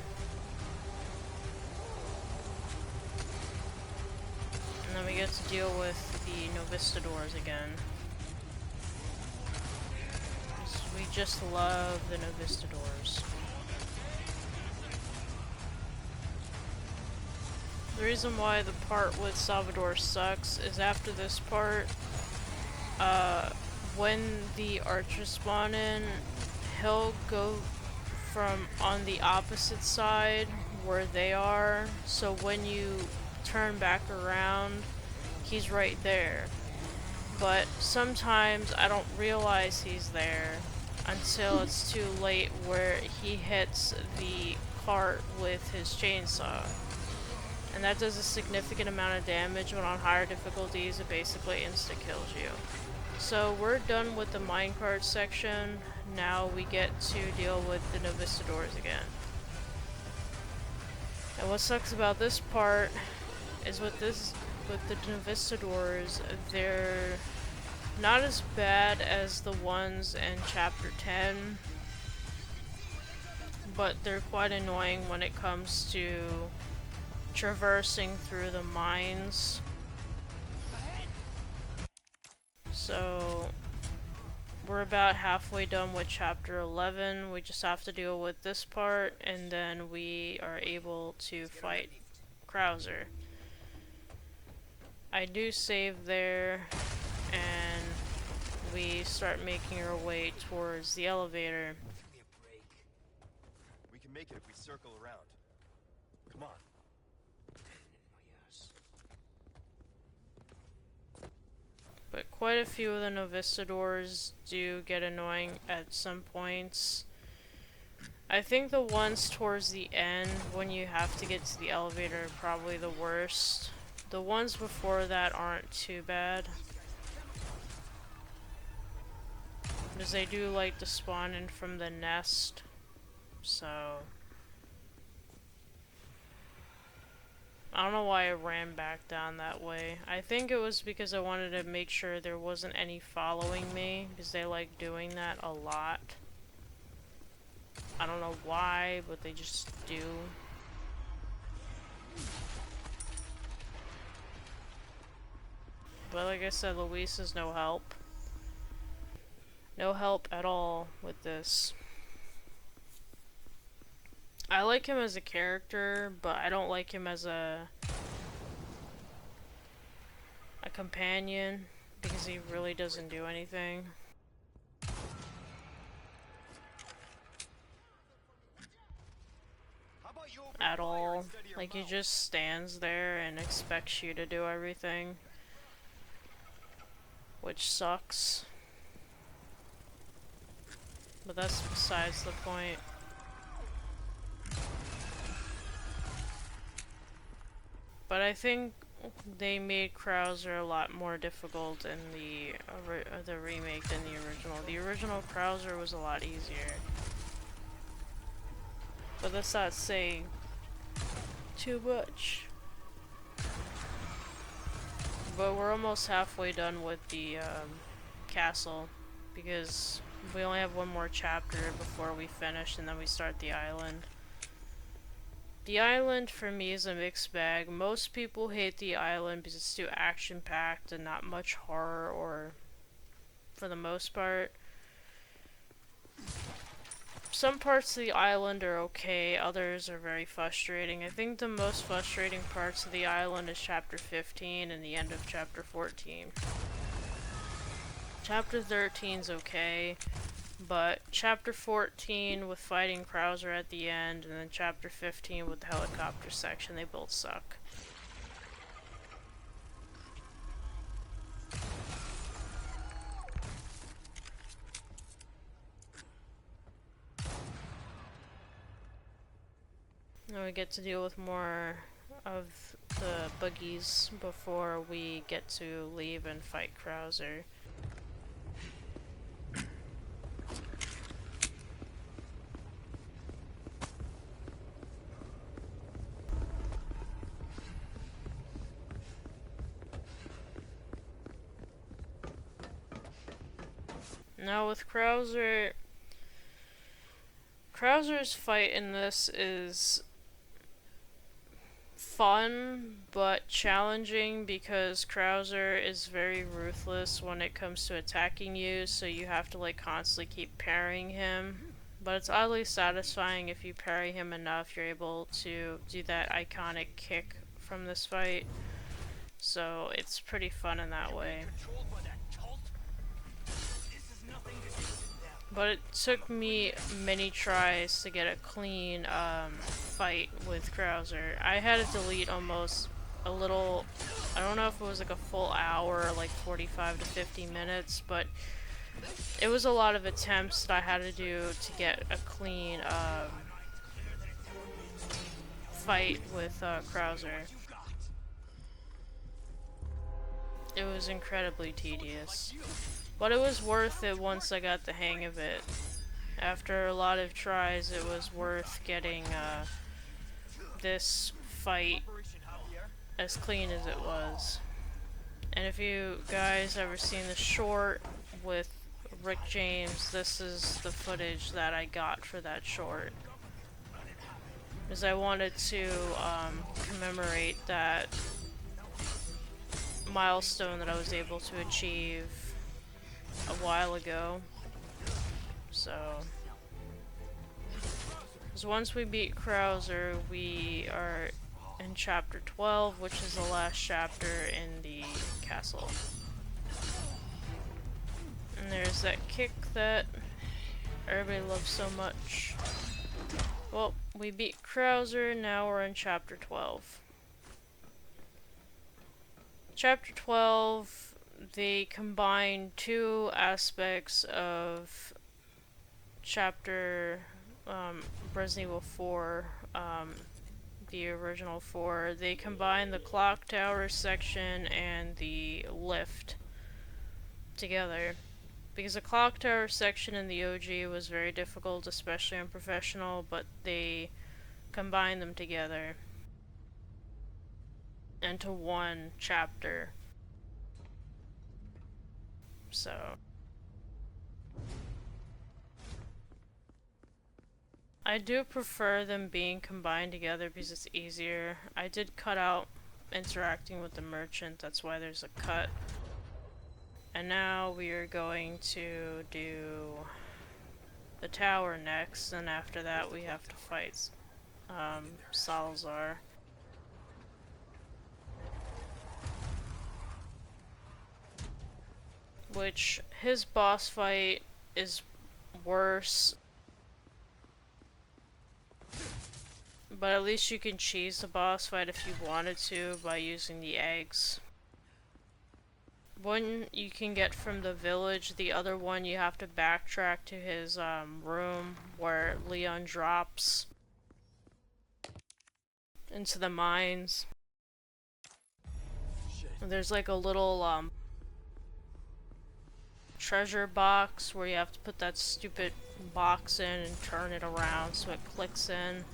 A: And then we get to deal with the Novistadors again. We just love the Novistadors. The reason why the part with Salvador sucks is after this part, when the archers spawn in, he'll go from on the opposite side where they are, so when you turn back around, he's right there. But sometimes I don't realize he's there until it's too late, where he hits the cart with his chainsaw. And that does a significant amount of damage, when on higher difficulties it basically insta-kills you. So we're done with the minecart section. Now we get to deal with the Novistadors again. And what sucks about this part is with the Novistadors, they're not as bad as the ones in Chapter 10, but they're quite annoying when it comes to traversing through the mines. So we're about halfway done with Chapter 11. We just have to deal with this part, and then we are able to fight Krauser. I do save there, and we start making our way towards the elevator.
B: Give me a break. We can make it if we circle around. Come on.
D: Yes.
A: But quite a few of the Novistadors do get annoying at some points. I think the ones towards the end, when you have to get to the elevator, are probably the worst. The ones before that aren't too bad, because they do like to spawn in from the nest, so I don't know why I ran back down that way. I think it was because I wanted to make sure there wasn't any following me, because they like doing that a lot. I don't know why, but they just do. But like I said, Luis is no help. No help at all with this. I like him as a character, but I don't like him as a companion, because he really doesn't do anything. at all. Like, he just stands there and expects you to do everything, which sucks. But that's besides the point. But I think they made Krauser a lot more difficult in the remake than the original. The original Krauser was a lot easier. But that's not saying too much. But we're almost halfway done with the castle, because we only have one more chapter before we finish, and then we start the island. The island for me is a mixed bag. Most people hate the island because it's too action-packed and not much horror, or for the most part. Some parts of the island are okay, others are very frustrating. I think the most frustrating parts of the island is chapter 15 and the end of chapter 14. Chapter 13's okay, but chapter 14 with fighting Krauser at the end, and then chapter 15 with the helicopter section, they both suck. Now we get to deal with more of the buggies before we get to leave and fight Krauser. Now with Krauser's fight in this is fun but challenging because Krauser is very ruthless when it comes to attacking you, so you have to like constantly keep parrying him. But it's oddly satisfying if you parry him enough, you're able to do that iconic kick from this fight. So it's pretty fun in that way. But it took me many tries to get a clean fight with Krauser. I had to delete almost a little, I don't know if it was like a full hour, like 45 to 50 minutes, but it was a lot of attempts that I had to do to get a clean fight with Krauser. It was incredibly tedious. But it was worth it once I got the hang of it. After a lot of tries, it was worth getting this fight as clean as it was. And if you guys ever seen the short with Rick James, this is the footage that I got for that short. Because I wanted to commemorate that milestone that I was able to achieve a while ago. So once we beat Krauser, we are in chapter 12, which is the last chapter in the castle. And there's that kick that everybody loves so much. Well, we beat Krauser, now we're in chapter 12. Chapter 12, they combine two aspects of chapter Resident Evil 4, the original 4. They combine the clock tower section and the lift together. Because the clock tower section in the OG was very difficult, especially on professional, but they combined them together into one chapter. So I do prefer them being combined together because it's easier. I did cut out interacting with the merchant, that's why there's a cut. And now we are going to do the tower next, and after that we have to fight Salazar. Which, his boss fight is worse, But at least you can cheese the boss fight if you wanted to by using the eggs. One you can get from the village, the other one you have to backtrack to his room where Leon drops into the mines. And there's like a little treasure box where you have to put that stupid box in and turn it around so it clicks in.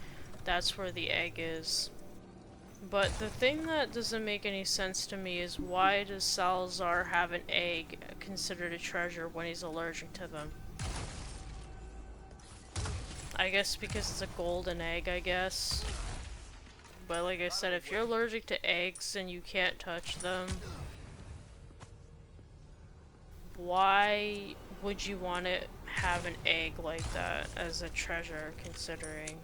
A: That's where the egg is. But the thing that doesn't make any sense to me is why does Salazar have an egg considered a treasure when he's allergic to them? I guess because it's a golden egg, I guess. But like I said, if you're allergic to eggs and you can't touch them, why would you want to have an egg like that as a treasure, considering?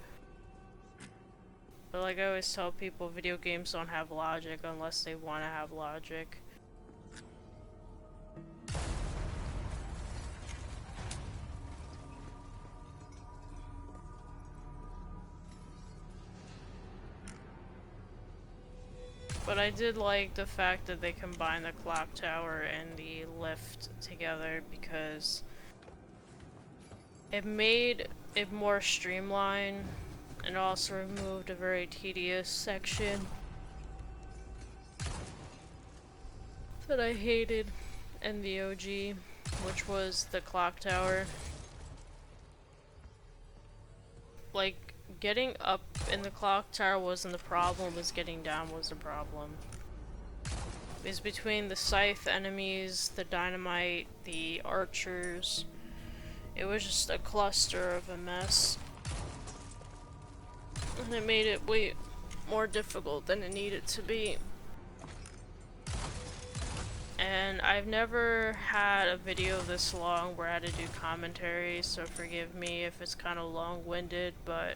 A: But like I always tell people, video games don't have logic unless they want to have logic. But I did like the fact that they combined the clock tower and the lift together because it made it more streamlined and also removed a very tedious section that I hated in the OG, which was the clock tower. Like, getting up in the clock tower wasn't the problem, was getting down was the problem. Because between the scythe enemies, the dynamite, the archers, it was just a cluster of a mess. And it made it way more difficult than it needed to be. And I've never had a video this long where I had to do commentary, so forgive me if it's kind of long-winded, but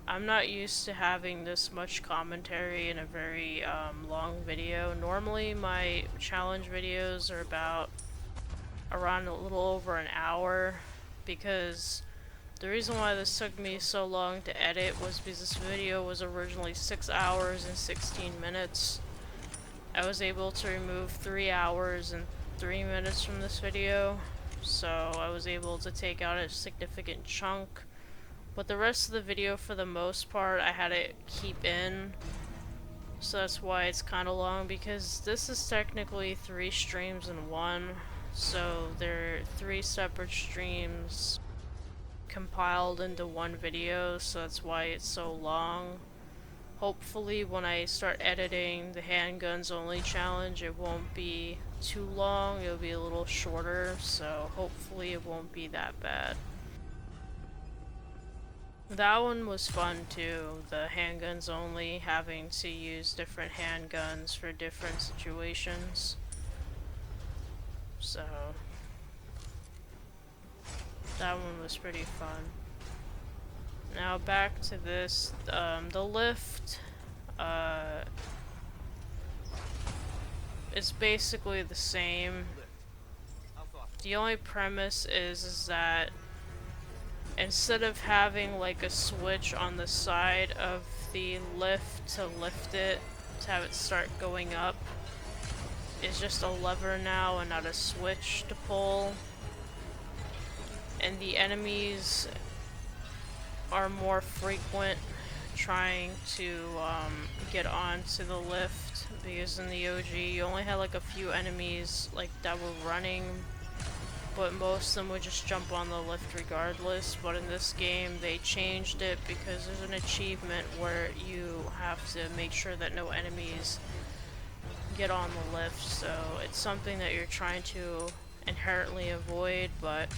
A: I'm not used to having this much commentary in a very long video. Normally my challenge videos are about around a little over an hour, because the reason why this took me so long to edit was because this video was originally 6 hours and 16 minutes. I was able to remove 3 hours and 3 minutes from this video, so I was able to take out a significant chunk. But the rest of the video, for the most part, I had to keep in, so that's why it's kind of long, because this is technically 3 streams in one, so they're 3 separate streams compiled into one video, so that's why it's so long. Hopefully when I start editing the handguns only challenge, it won't be too long, it'll be a little shorter, so hopefully it won't be that bad. That one was fun too, the handguns only, having to use different handguns for different situations. So that one was pretty fun. Now back to this, the lift is basically the same. The only premise is that instead of having like a switch on the side of the lift to lift it, to have it start going up, it's just a lever now and not a switch to pull. And the enemies are more frequent trying to get onto the lift, because in the OG you only had like a few enemies like that were running, but most of them would just jump on the lift regardless. But in this game they changed it because there's an achievement where you have to make sure that no enemies get on the lift, so it's something that you're trying to inherently avoid. But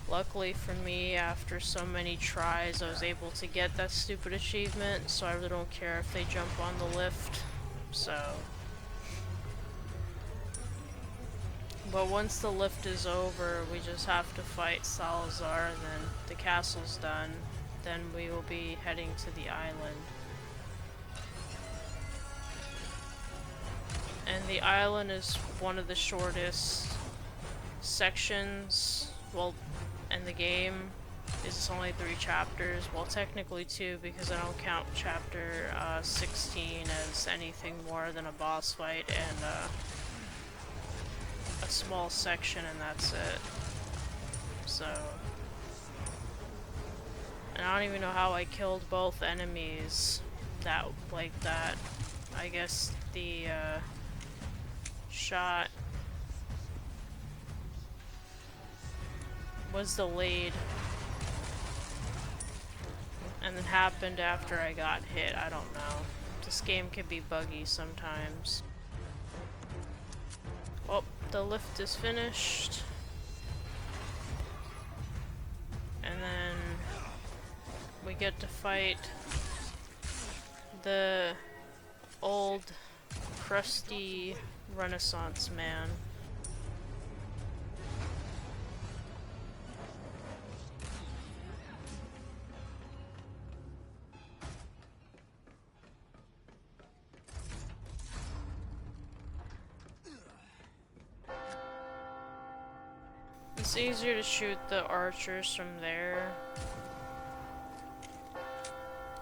A: luckily for me, after so many tries, I was able to get that stupid achievement, so I really don't care if they jump on the lift. So, but once the lift is over, we just have to fight Salazar, and then the castle's done. Then we will be heading to the island. And the island is one of the shortest sections, well, in the game. is only 3 chapters. Well, technically 2 because I don't count chapter 16 as anything more than a boss fight and a small section, and that's it. So, and I don't even know how I killed both enemies that like that. I guess the shot was delayed and it happened after I got hit. I don't know. This game can be buggy sometimes. Well, the lift is finished. And then we get to fight the old, crusty Renaissance man. It's easier to shoot the archers from there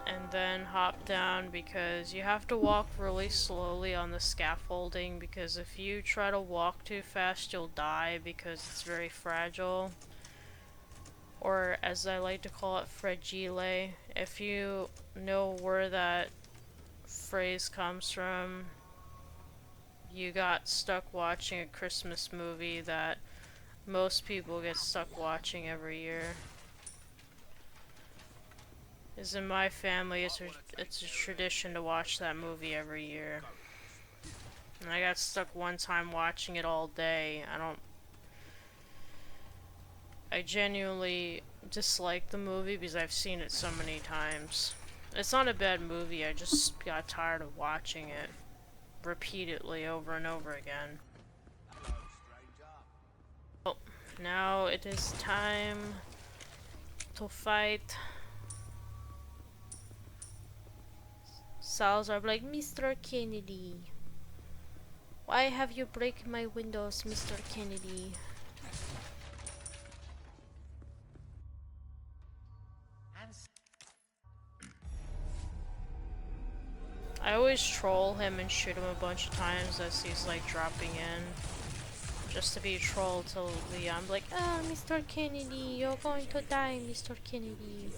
A: and then hop down because you have to walk really slowly on the scaffolding, because if you try to walk too fast you'll die because it's very fragile. Or as I like to call it, fragile. If you know where that phrase comes from, you got stuck watching a Christmas movie that most people get stuck watching every year. Is in my family, it's a tradition to watch that movie every year. And I got stuck one time watching it all day. I genuinely dislike the movie because I've seen it so many times. It's not a bad movie, I just got tired of watching it repeatedly over and over again. Well, now it is time to fight Salazar. Like, Mr. Kennedy, why have you break my windows, Mr. Kennedy? I always troll him and shoot him a bunch of times as he's like dropping in. Just to be a troll to Leon. I'm like, ah, Mr. Kennedy, you're going to die, Mr. Kennedy.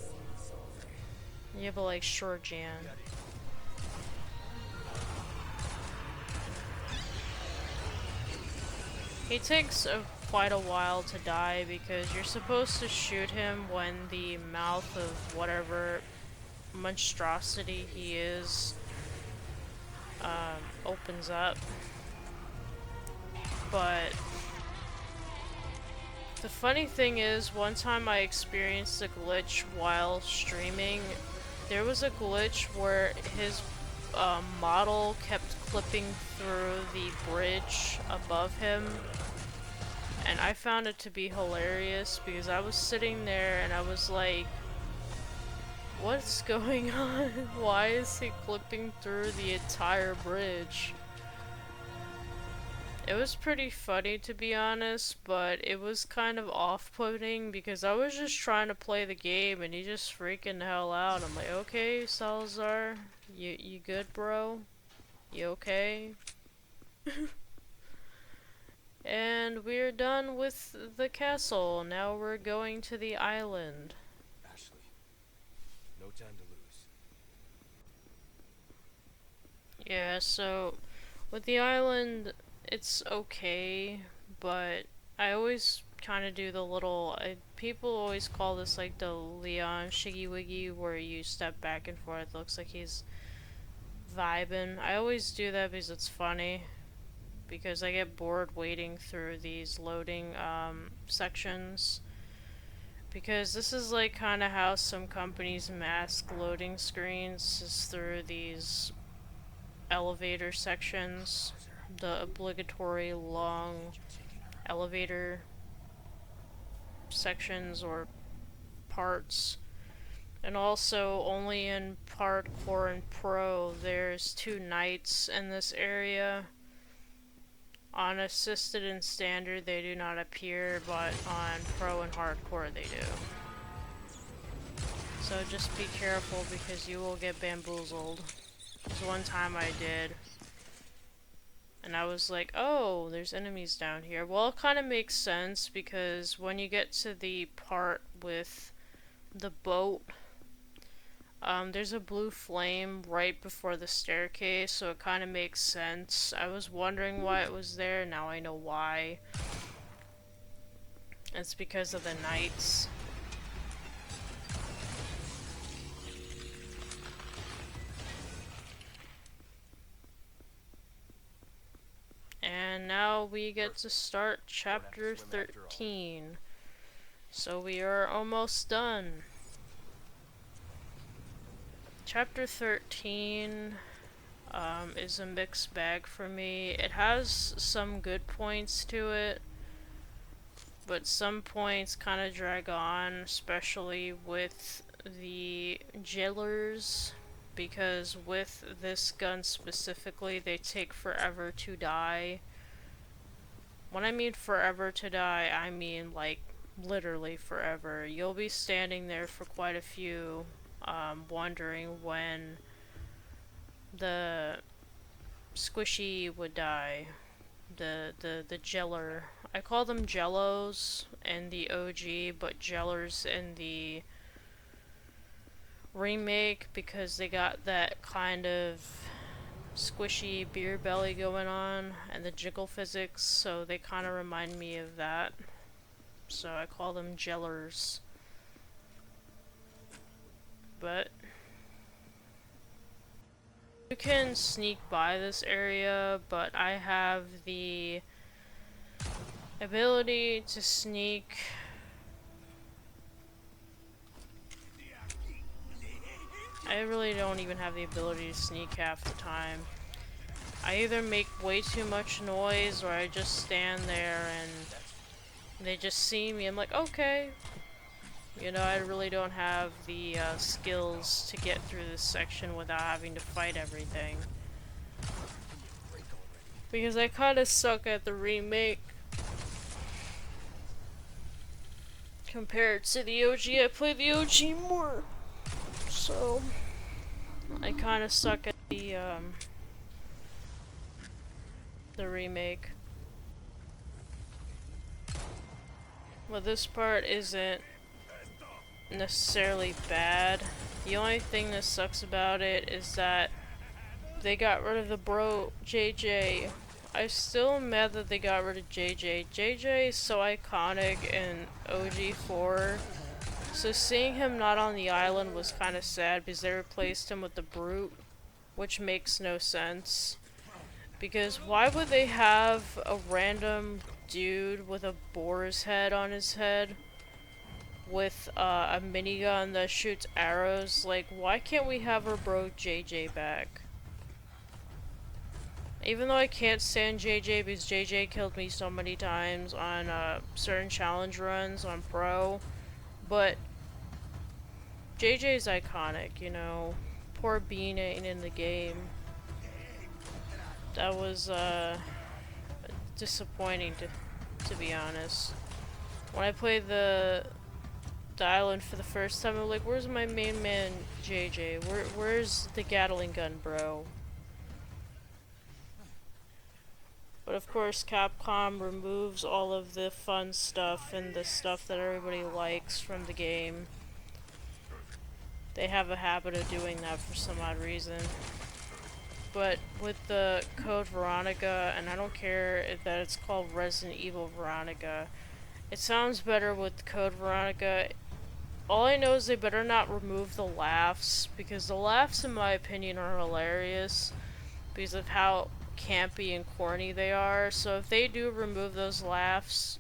A: Yeah, but like, sure, Jan. He takes quite a while to die because you're supposed to shoot him when the mouth of whatever monstrosity he is opens up. But the funny thing is, one time I experienced a glitch while streaming. There was a glitch where his model kept clipping through the bridge above him, and I found it to be hilarious because I was sitting there and I was like, what's going on? Why is he clipping through the entire bridge? It was pretty funny, to be honest, but it was kind of off-putting because I was just trying to play the game and he just freaking the hell out. I'm like, okay, Salazar, you good, bro? You okay? And we're done with the castle. Now we're going to the island.
B: Ashley, no time to lose.
A: Yeah, so with the island, it's okay, but I always kind of do the little, people always call this like the Leon Shiggy Wiggy, where you step back and forth. It looks like he's vibing. I always do that because it's funny, because I get bored waiting through these loading sections. Because this is like kind of how some companies mask loading screens, is through these elevator sections, the obligatory long elevator sections or parts. And also, only in Hardcore and Pro, there's 2 knights in this area. On Assisted and Standard, they do not appear, but on Pro and Hardcore, they do. So just be careful because you will get bamboozled. Because one time I did. And I was like, oh, there's enemies down here. Well, it kind of makes sense because when you get to the part with the boat, there's a blue flame right before the staircase, so it kind of makes sense. I was wondering why it was there, now I know why. It's because of the knights. And now we get to start chapter 13. So we are almost done. Chapter 13 is a mixed bag for me. It has some good points to it, but some points kind of drag on, especially with the jailers, because with this gun specifically, they take forever to die. When I mean forever to die, I mean like literally forever. You'll be standing there for quite a few, wondering when the squishy would die. The jeller. I call them jellos in the OG, but jellers in the remake because they got that kind of squishy beer belly going on and the jiggle physics, so they kind of remind me of that. So I call them jellers. But you can sneak by this area, but I have the ability to sneak. I really don't even have the ability to sneak half the time. I either make way too much noise or I just stand there and they just see me. I'm like, okay. You know, I really don't have the skills to get through this section without having to fight everything. Because I kind of suck at the remake. Compared to the OG, I play the OG more. So, I kind of suck at the remake. Well, this part isn't necessarily bad. The only thing that sucks about it is that they got rid of the bro JJ. I'm still mad that they got rid of JJ. JJ is so iconic in OG4. So seeing him not on the island was kind of sad because they replaced him with the Brute, which makes no sense. Because why would they have a random dude with a boar's head on his head with a minigun that shoots arrows? Like, why can't we have our bro JJ back? Even though I can't stand JJ because JJ killed me so many times on certain challenge runs on Pro, but JJ's iconic, you know. Poor Bean ain't in the game. That was disappointing to be honest. When I played the island for the first time, I'm like, where's my main man JJ? Where's the Gatling gun, bro? But of course, Capcom removes all of the fun stuff and the stuff that everybody likes from the game. They have a habit of doing that for some odd reason. But with the Code Veronica, and I don't care if that it's called Resident Evil Veronica, it sounds better with Code Veronica. All I know is they better not remove the laughs, because the laughs, in my opinion, are hilarious because of how campy and corny they are. So if they do remove those laughs,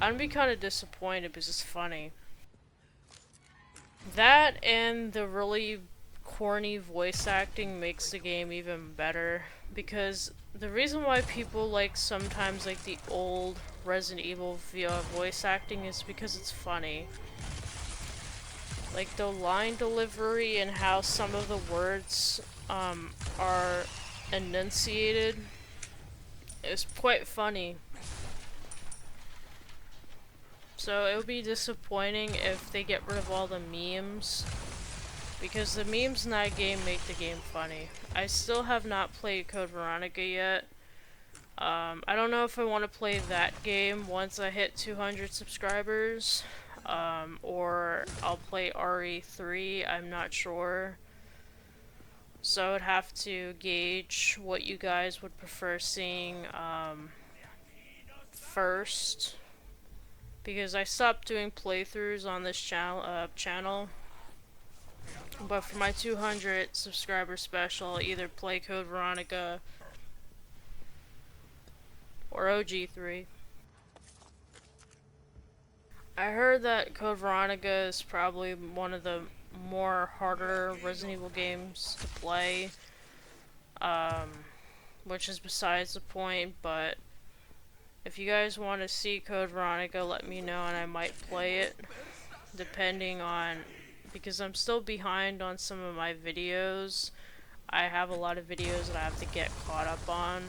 A: I'm gonna be kind of disappointed because it's funny. That and the really corny voice acting makes the game even better, because the reason why people like sometimes like the old Resident Evil voice acting is because it's funny. Like the line delivery and how some of the words are enunciated is quite funny. So it would be disappointing if they get rid of all the memes because the memes in that game make the game funny. I still have not played Code Veronica yet. I don't know if I want to play that game once I hit 200 subscribers, or I'll play RE3, I'm not sure. So I would have to gauge what you guys would prefer seeing, first. Because I stopped doing playthroughs on this channel. But for my 200 subscriber special, I'll either play Code Veronica or OG3. I heard that Code Veronica is probably one of the more harder Resident Evil games to play, which is besides the point, but if you guys want to see Code Veronica, let me know and I might play it, depending on, because I'm still behind on some of my videos. I have a lot of videos that I have to get caught up on.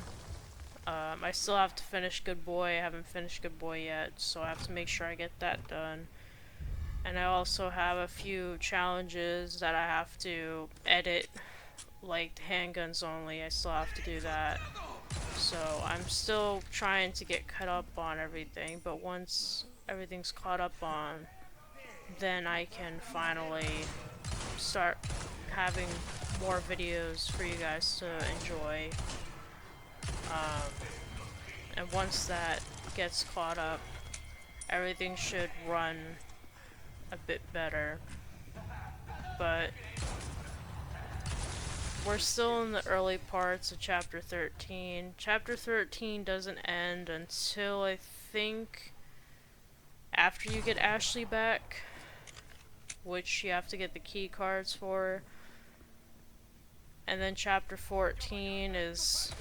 A: I still have to finish Good Boy. I haven't finished Good Boy yet, so I have to make sure I get that done. And I also have a few challenges that I have to edit, like handguns only. I still have to do that. So I'm still trying to get caught up on everything, but once everything's caught up on, then I can finally start having more videos for you guys to enjoy. And once that gets caught up, everything should run a bit better. But we're still in the early parts of Chapter 13. Chapter 13 doesn't end until, I think, after you get Ashley back, which you have to get the key cards for. And then Chapter 14 is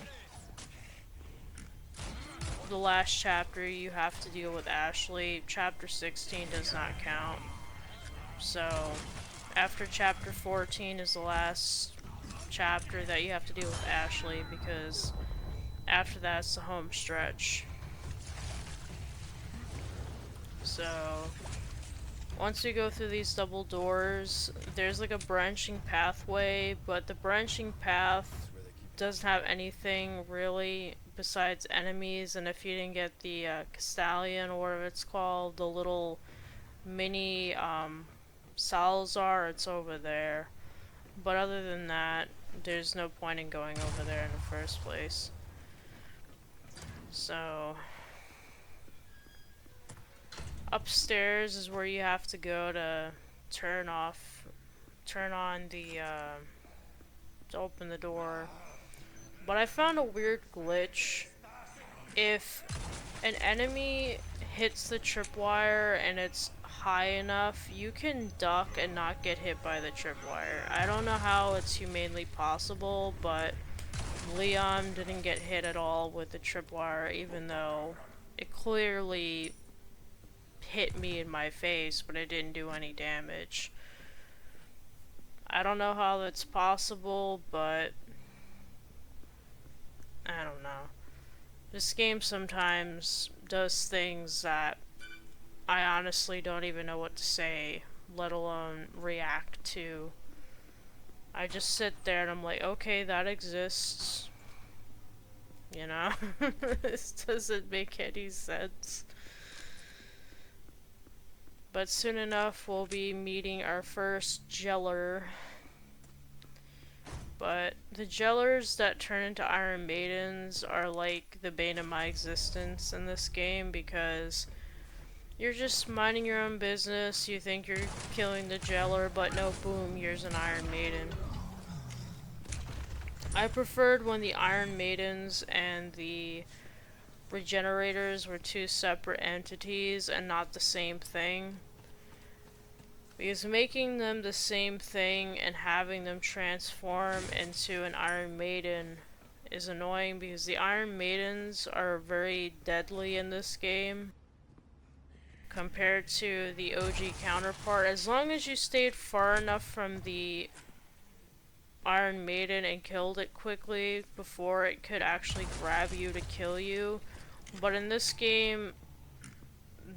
A: the last chapter you have to deal with Ashley. Chapter 16 does not count. So, after Chapter 14 is the last chapter that you have to deal with Ashley, because after that's the home stretch. So, once we go through these double doors, there's like a branching pathway, but the branching path doesn't have anything really besides enemies, and if you didn't get the Castellan, or whatever it's called, the little mini Salazar, it's over there. But other than that, there's no point in going over there in the first place. So, upstairs is where you have to go to turn on the, to open the door. But I found a weird glitch. If an enemy hits the tripwire and it's high enough, you can duck and not get hit by the tripwire. I don't know how it's humanely possible, but Leon didn't get hit at all with the tripwire, even though it clearly hit me in my face, but it didn't do any damage. I don't know how that's possible, but I don't know. This game sometimes does things that I honestly don't even know what to say, let alone react to. I just sit there and I'm like, okay, that exists. You know? This doesn't make any sense. But soon enough, we'll be meeting our first Jeller. But the Jellers that turn into Iron Maidens are like the bane of my existence in this game, because you're just minding your own business, you think you're killing the Jeller, but no, boom, here's an Iron Maiden. I preferred when the Iron Maidens and the Regenerators were two separate entities and not the same thing. Because making them the same thing and having them transform into an Iron Maiden is annoying, because the Iron Maidens are very deadly in this game compared to the OG counterpart. As long as you stayed far enough from the Iron Maiden and killed it quickly before it could actually grab you to kill you. But in this game,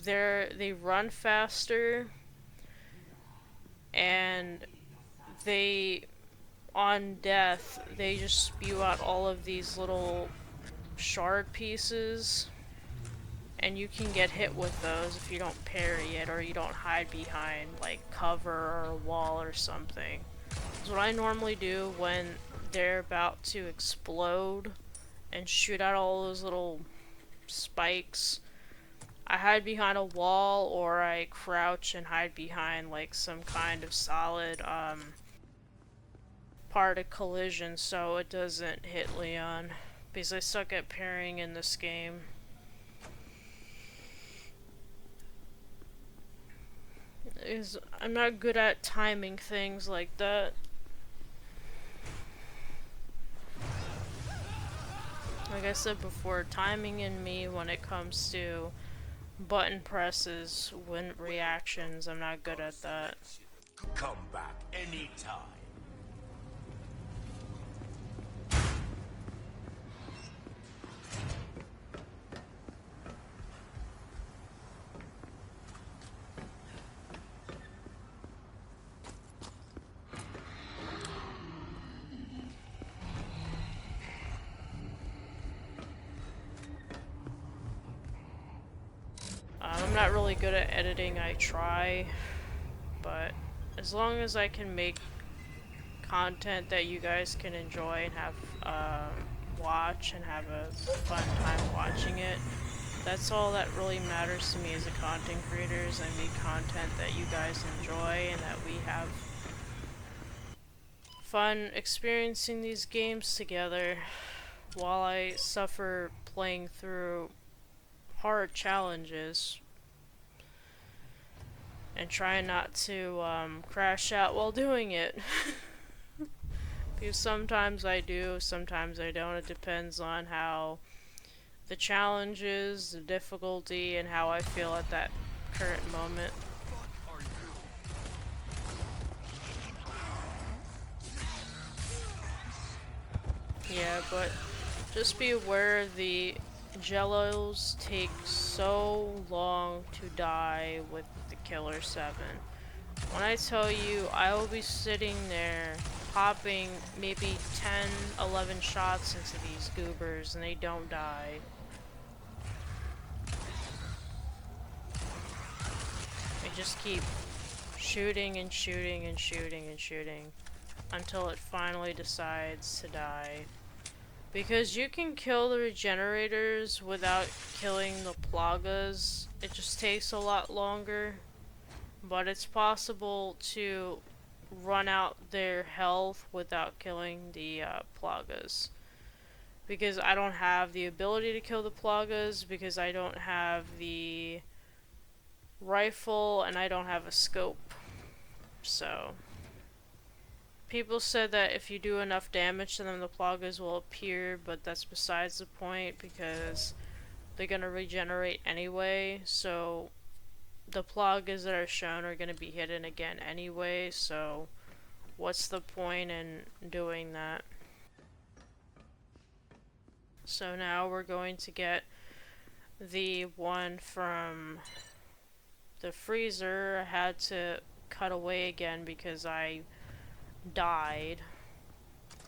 A: they run faster, and they, on death, they just spew out all of these little shard pieces, and you can get hit with those if you don't parry it or you don't hide behind like cover or a wall or something. So what I normally do when they're about to explode and shoot out all those little spikes, I hide behind a wall or I crouch and hide behind like some kind of solid part of collision so it doesn't hit Leon, because I suck at parrying in this game. I'm not good at timing things like that. Like I said before, timing in me when it comes to button presses, when reactions, I'm not good at that.
E: Come back anytime.
A: I'm not really good at editing, I try, but as long as I can make content that you guys can enjoy and have watch and have a fun time watching it, that's all that really matters to me as a content creator, is I make content that you guys enjoy and that we have fun experiencing these games together while I suffer playing through hard challenges and try not to crash out while doing it. Because sometimes I do, sometimes I don't. It depends on how the challenge is, the difficulty, and how I feel at that current moment. Yeah, but just be aware the Jellos take so long to die with the Killer 7. When I tell you, I will be sitting there popping maybe 10, 11 shots into these goobers and they don't die. I just keep shooting and shooting and shooting and shooting until it finally decides to die. Because you can kill the regenerators without killing the plagas. It just takes a lot longer. But it's possible to run out their health without killing the plagas. Because I don't have the ability to kill the plagas, because I don't have the rifle and I don't have a scope. So people said that if you do enough damage to them, the plagas will appear, but that's besides the point because they're gonna regenerate anyway, so the plagas that are shown are gonna be hidden again anyway, so what's the point in doing that? So now we're going to get the one from the freezer. I had to cut away again because I died,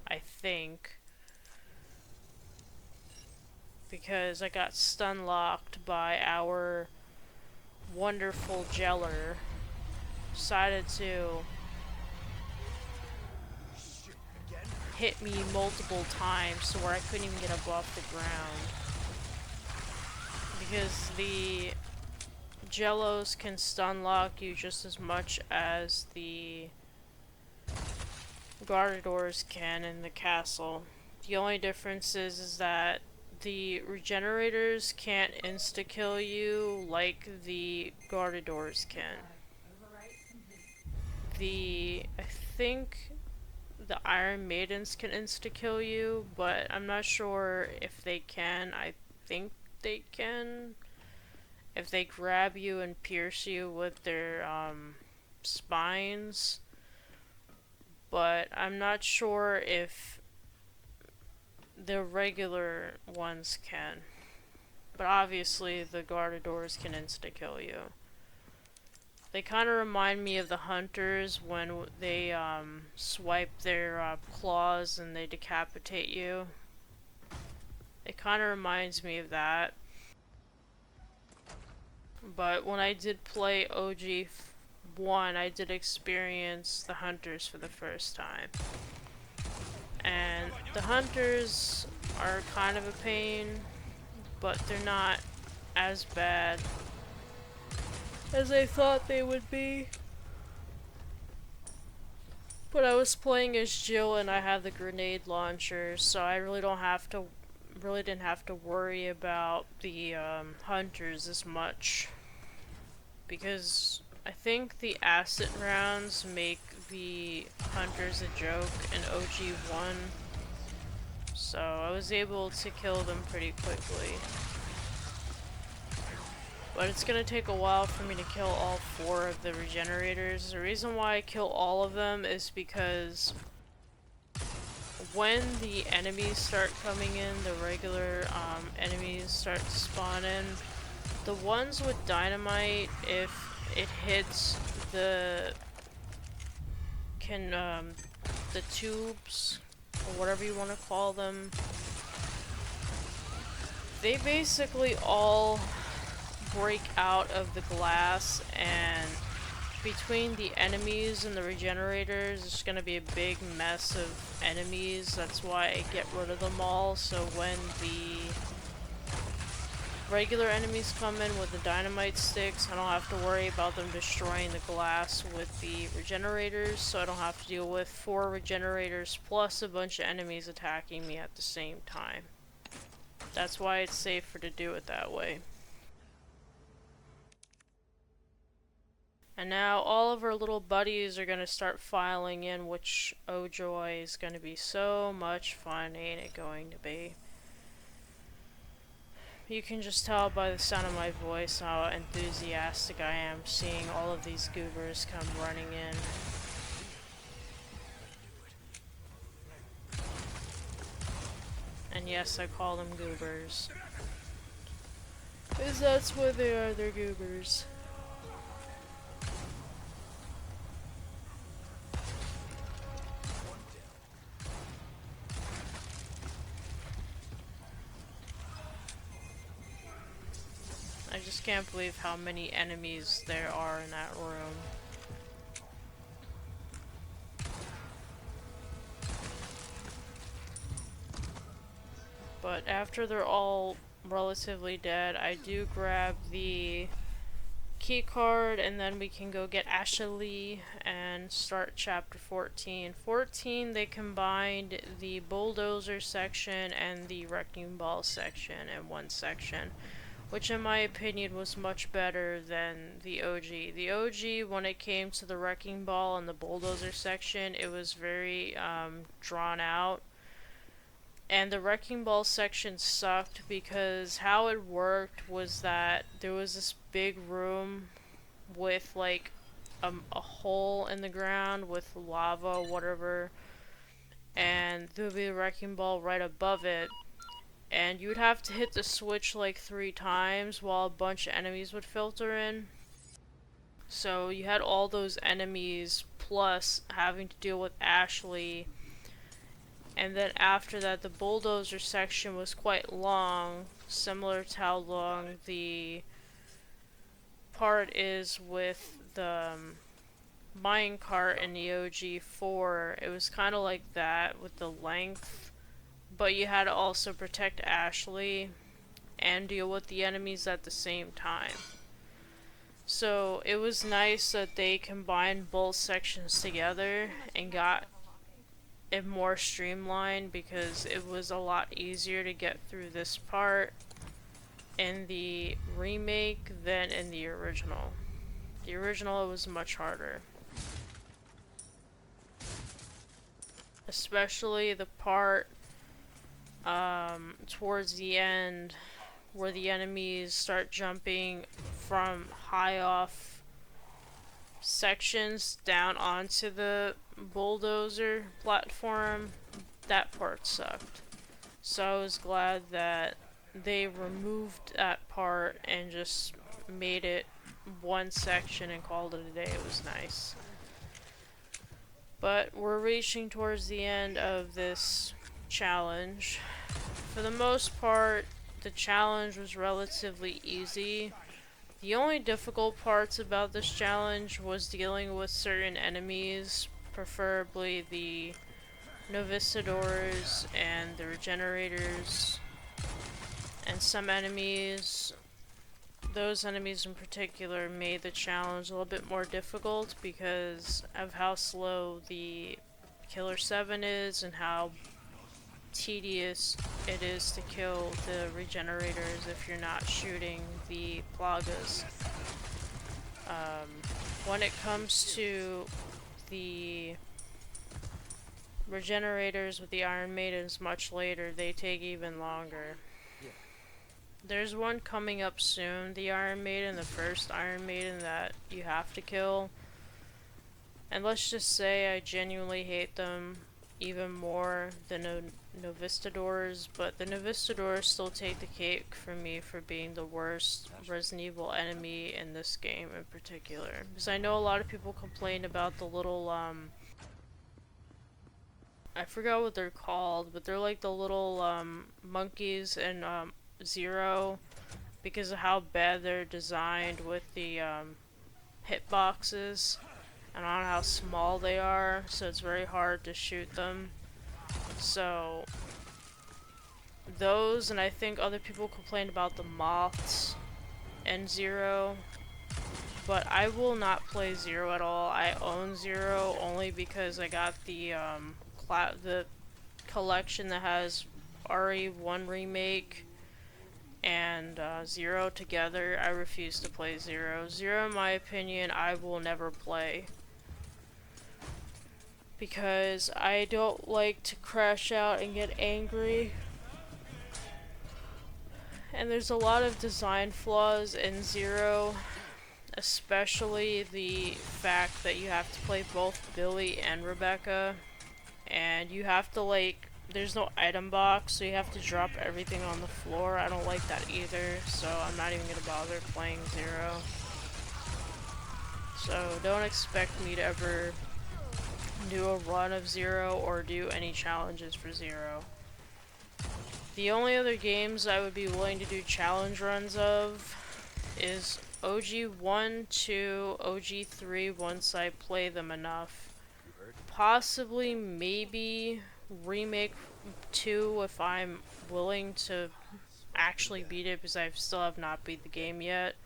A: I think, because I got stun locked by our wonderful Jeller. Decided to hit me multiple times to where I couldn't even get above the ground, because the Jellos can stun lock you just as much as the Gardeadors can in the castle. The only difference is that the regenerators can't insta-kill you like the Gardeadors can. I think the Iron Maidens can insta-kill you, but I'm not sure if they can. I think they can. If they grab you and pierce you with their spines. But I'm not sure if the regular ones can. But obviously the Gardeadors can insta-kill you. They kind of remind me of the hunters when they swipe their claws and they decapitate you. It kind of reminds me of that. But when I did play OG1, I did experience the hunters for the first time. And the hunters are kind of a pain, but they're not as bad as I thought they would be. But I was playing as Jill and I had the grenade launcher, so I really didn't have to worry about the hunters as much. Because I think the acid rounds make the hunters a joke in OG1. So I was able to kill them pretty quickly. But it's gonna take a while for me to kill all 4 of the regenerators. The reason why I kill all of them is because when the enemies start coming in, the regular enemies start to spawn in, the ones with dynamite, if it hits the tubes, or whatever you want to call them, they basically all break out of the glass, and between the enemies and the regenerators, it's gonna be a big mess of enemies. That's why I get rid of them all, so when the regular enemies come in with the dynamite sticks, I don't have to worry about them destroying the glass with the regenerators, so I don't have to deal with 4 regenerators plus a bunch of enemies attacking me at the same time. That's why it's safer to do it that way. And now all of our little buddies are gonna start filing in, which, oh joy, is gonna be so much fun, ain't it going to be? You can just tell by the sound of my voice how enthusiastic I am seeing all of these goobers come running in. And yes, I call them goobers. Because that's what they are, they're goobers. I just can't believe how many enemies there are in that room. But after they're all relatively dead, I do grab the key card and then we can go get Ashley and start chapter 14. 14, they combined the bulldozer section and the wrecking ball section in one section, which in my opinion was much better than the OG. The OG, when it came to the wrecking ball and the bulldozer section, it was very drawn out. And the wrecking ball section sucked because how it worked was that there was this big room with like a hole in the ground with lava, whatever, and there would be a wrecking ball right above it. And you would have to hit the switch like 3 times while a bunch of enemies would filter in. So you had all those enemies plus having to deal with Ashley. And then after that, the bulldozer section was quite long, similar to how long the part is with the minecart in the OG4. It was kind of like that with the length, but you had to also protect Ashley and deal with the enemies at the same time. So it was nice that they combined both sections together and got it more streamlined, because it was a lot easier to get through this part in the remake than in the original. The original, it was much harder. Especially the part towards the end where the enemies start jumping from high off sections down onto the bulldozer platform. That part sucked. So I was glad that they removed that part and just made it one section and called it a day. It was nice. But we're reaching towards the end of this challenge. For the most part, the challenge was relatively easy. The only difficult parts about this challenge was dealing with certain enemies, preferably the Novistadors and the Regenerators, and some enemies. Those enemies in particular made the challenge a little bit more difficult because of how slow the Killer 7 is and how tedious it is to kill the Regenerators if you're not shooting the Plagas. When it comes to the Regenerators with the Iron Maidens much later, they take even longer. There's one coming up soon, the Iron Maiden, the first Iron Maiden that you have to kill. And let's just say I genuinely hate them even more than the Novistadors, but the Novistadors still take the cake for me for being the worst Resident Evil enemy in this game in particular. Because I know a lot of people complain about the little, I forgot what they're called, but they're like the little, monkeys in, Zero, because of how bad they're designed with the hitboxes and on how small they are, so it's very hard to shoot them. So those, and I think other people complain about the moths and Zero, but I will not play Zero at all. I own Zero only because I got the the collection that has RE1 Remake and Zero together. I refuse to play Zero. Zero, in my opinion, I will never play. Because I don't like to crash out and get angry. And there's a lot of design flaws in Zero. Especially the fact that you have to play both Billy and Rebecca. And you have to, like, there's no item box, so you have to drop everything on the floor. I don't like that either, so I'm not even gonna bother playing Zero. So don't expect me to ever do a run of Zero or do any challenges for Zero. The only other games I would be willing to do challenge runs of is OG 1, 2, OG 3 once I play them enough. Possibly, maybe Remake 2 if I'm willing to actually beat it, because I still have not beat the game yet.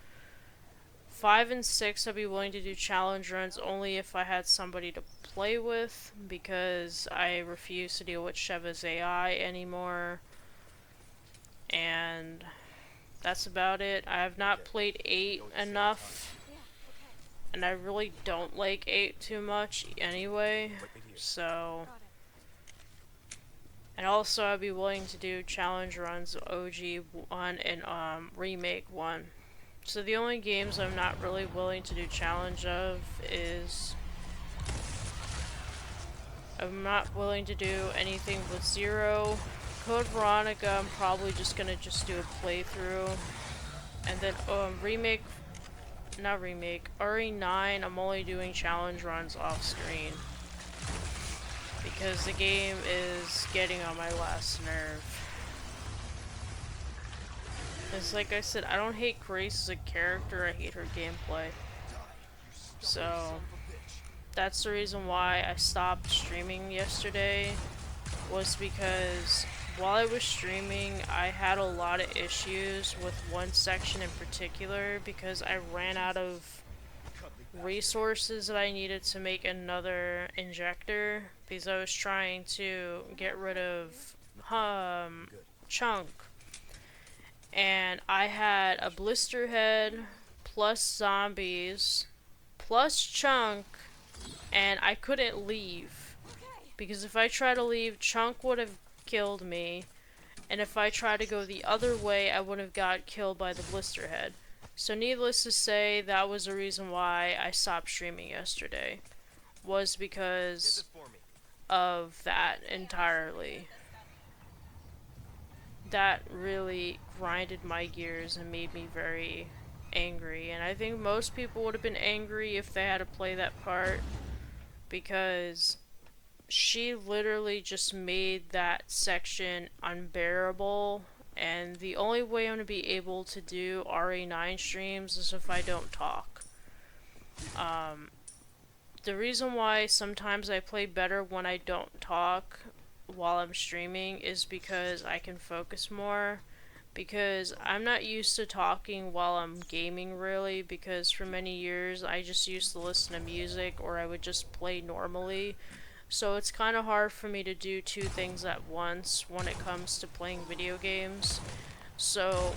A: 5 and 6 I'd be willing to do challenge runs only if I had somebody to play with, because I refuse to deal with Sheva's AI anymore. And that's about it. I have not played 8 enough, and I really don't like 8 too much anyway, so... And also I'd be willing to do challenge runs of OG 1 and Remake 1. So the only games I'm not really willing to do challenge of is... I'm not willing to do anything with Zero. Code Veronica, I'm probably just gonna do a playthrough. And then RE9, I'm only doing challenge runs off screen. Because the game is getting on my last nerve. It's like I said, I don't hate Grace as a character, I hate her gameplay. So, that's the reason why I stopped streaming yesterday, was because while I was streaming, I had a lot of issues with one section in particular, because I ran out of resources that I needed to make another injector, because I was trying to get rid of Chunk, and I had a blister head plus zombies plus Chunk, and I couldn't leave, because if I tried to leave, Chunk would have killed me, and if I tried to go the other way, I would have got killed by the blister head. So needless to say, that was the reason why I stopped streaming yesterday, was because of that entirely. That really grinded my gears and made me very angry, and I think most people would have been angry if they had to play that part, because she literally just made that section unbearable, and the only way I'm going to be able to do RA9 streams is if I don't talk. The reason why sometimes I play better when I don't talk while I'm streaming is because I can focus more, because I'm not used to talking while I'm gaming really, because for many years I just used to listen to music or I would just play normally. So it's kind of hard for me to do two things at once when it comes to playing video games. So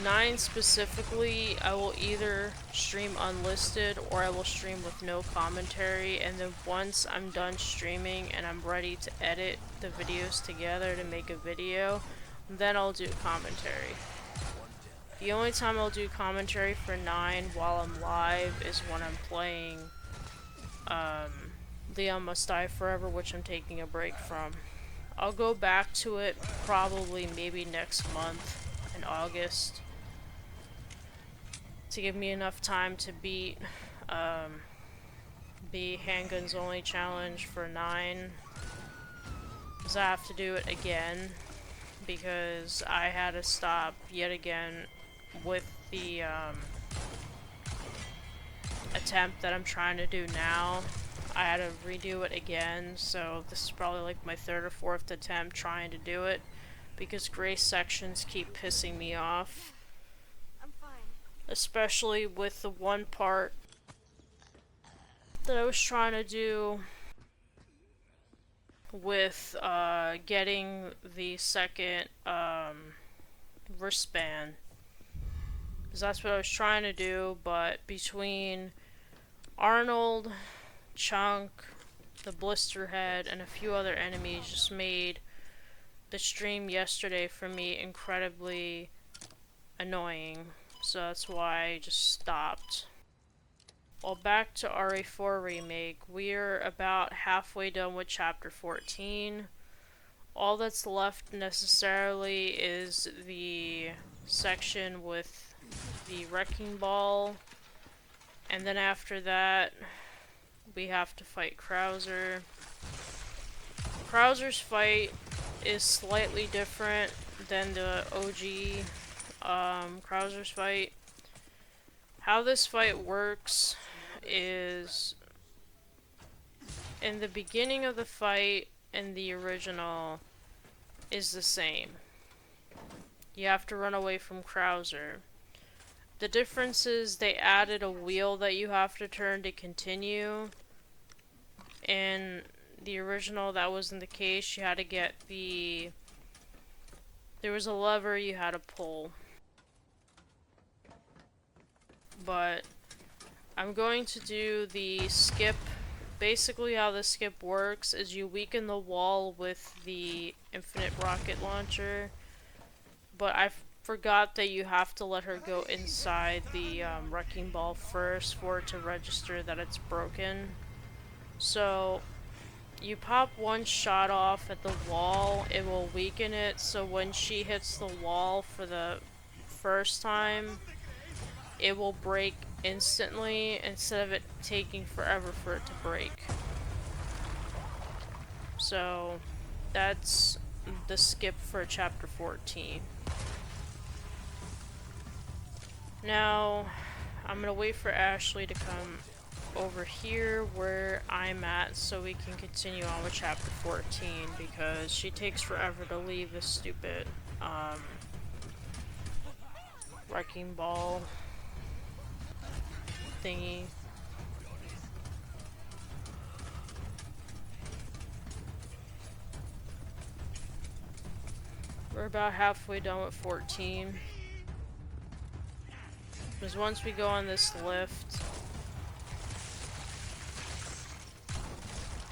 A: 9 specifically, I will either stream unlisted or I will stream with no commentary, and then once I'm done streaming and I'm ready to edit the videos together to make a video, then I'll do commentary. The only time I'll do commentary for 9 while I'm live is when I'm playing Leon Must Die Forever, which I'm taking a break from. I'll go back to it probably maybe next month in August to give me enough time to beat the Handguns Only challenge for 9. Because I have to do it again, because I had to stop yet again with the attempt that I'm trying to do now. I had to redo it again, so this is probably like my 3rd or 4th attempt trying to do it, because gray sections keep pissing me off.
C: I'm fine.
A: Especially with the one part that I was trying to do with getting the second wristband. Because that's what I was trying to do, but between Arnold, Chunk, the Blisterhead, and a few other enemies just made the stream yesterday for me incredibly annoying. So that's why I just stopped. Well, back to RA4 Remake. We're about halfway done with Chapter 14. All that's left necessarily is the section with the Wrecking Ball. And then after that, we have to fight Krauser. Krauser's fight is slightly different than the OG Krauser's fight. How this fight works is, in the beginning of the fight and the original is the same. You have to run away from Krauser. The difference is they added a wheel that you have to turn to continue. In the original, that wasn't the case. You had to get the... There was a lever you had to pull. But I'm going to do the skip. Basically how the skip works is you weaken the wall with the infinite rocket launcher, but I forgot that you have to let her go inside the wrecking ball first for it to register that it's broken. So you pop one shot off at the wall, it will weaken it, so when she hits the wall for the first time, it will break instantly instead of it taking forever for it to break. So that's the skip for chapter 14. Now I'm gonna wait for Ashley to come over here where I'm at so we can continue on with chapter 14, because she takes forever to leave this stupid wrecking ball thingy. We're about halfway done with 14. Because once we go on this lift,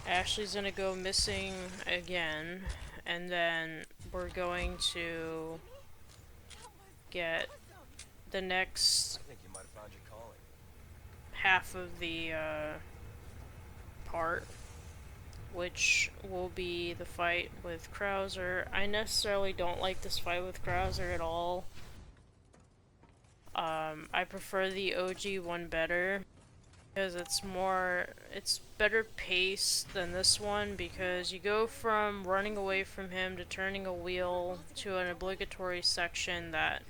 A: Ashley's gonna go missing again, and then we're going to get the next half of the part, which will be the fight with Krauser. I necessarily don't like this fight with Krauser at all. I prefer the OG one better because it's better paced than this one, because you go from running away from him to turning a wheel to an obligatory section that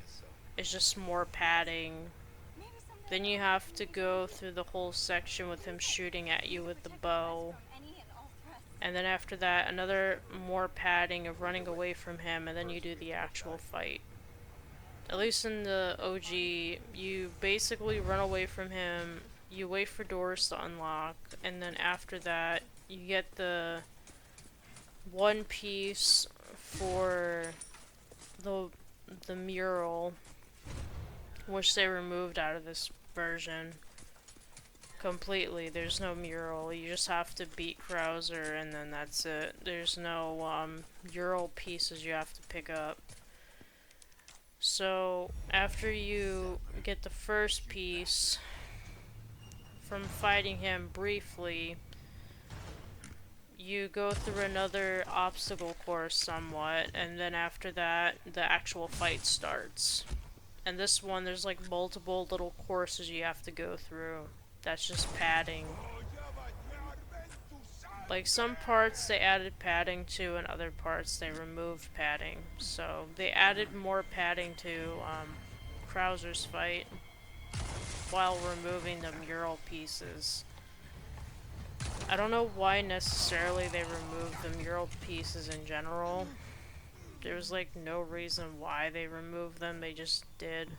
A: is just more padding.
C: Maybe someday
A: Then you have to go through the whole section with him shooting at you with the bow.
C: from any and all threats.
A: And then after that, another more padding of running away from him, and then you do the actual fight. At least in the OG, you basically run away from him, you wait for doors to unlock, and then after that, you get the one piece for the mural, which they removed out of this version completely. There's no mural. You just have to beat Krauser, and then that's it. There's no mural pieces you have to pick up. So after you get the first piece from fighting him briefly, you go through another obstacle course somewhat, and then after that the actual fight starts. And this one, there's like multiple little courses you have to go through. That's just padding. Like some parts they added padding to, and other parts they removed padding. So they added more padding to Krauser's fight while removing the mural pieces. I don't know why necessarily they removed the mural pieces in general. There was like no reason why they removed them, they just did.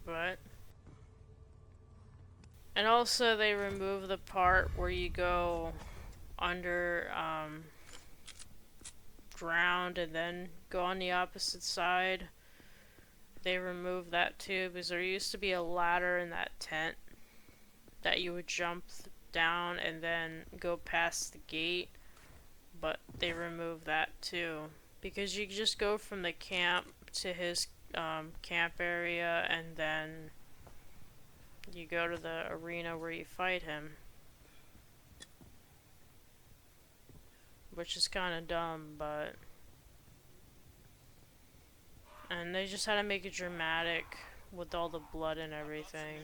A: But and also they remove the part where you go under ground and then go on the opposite side. They removed that too, because there used to be a ladder in that tent that you would jump down and then go past the gate, but they removed that too, because you just go from the camp to his camp area, and then you go to the arena where you fight him, which is kind of dumb, but and they just had to make it dramatic with all the blood and everything.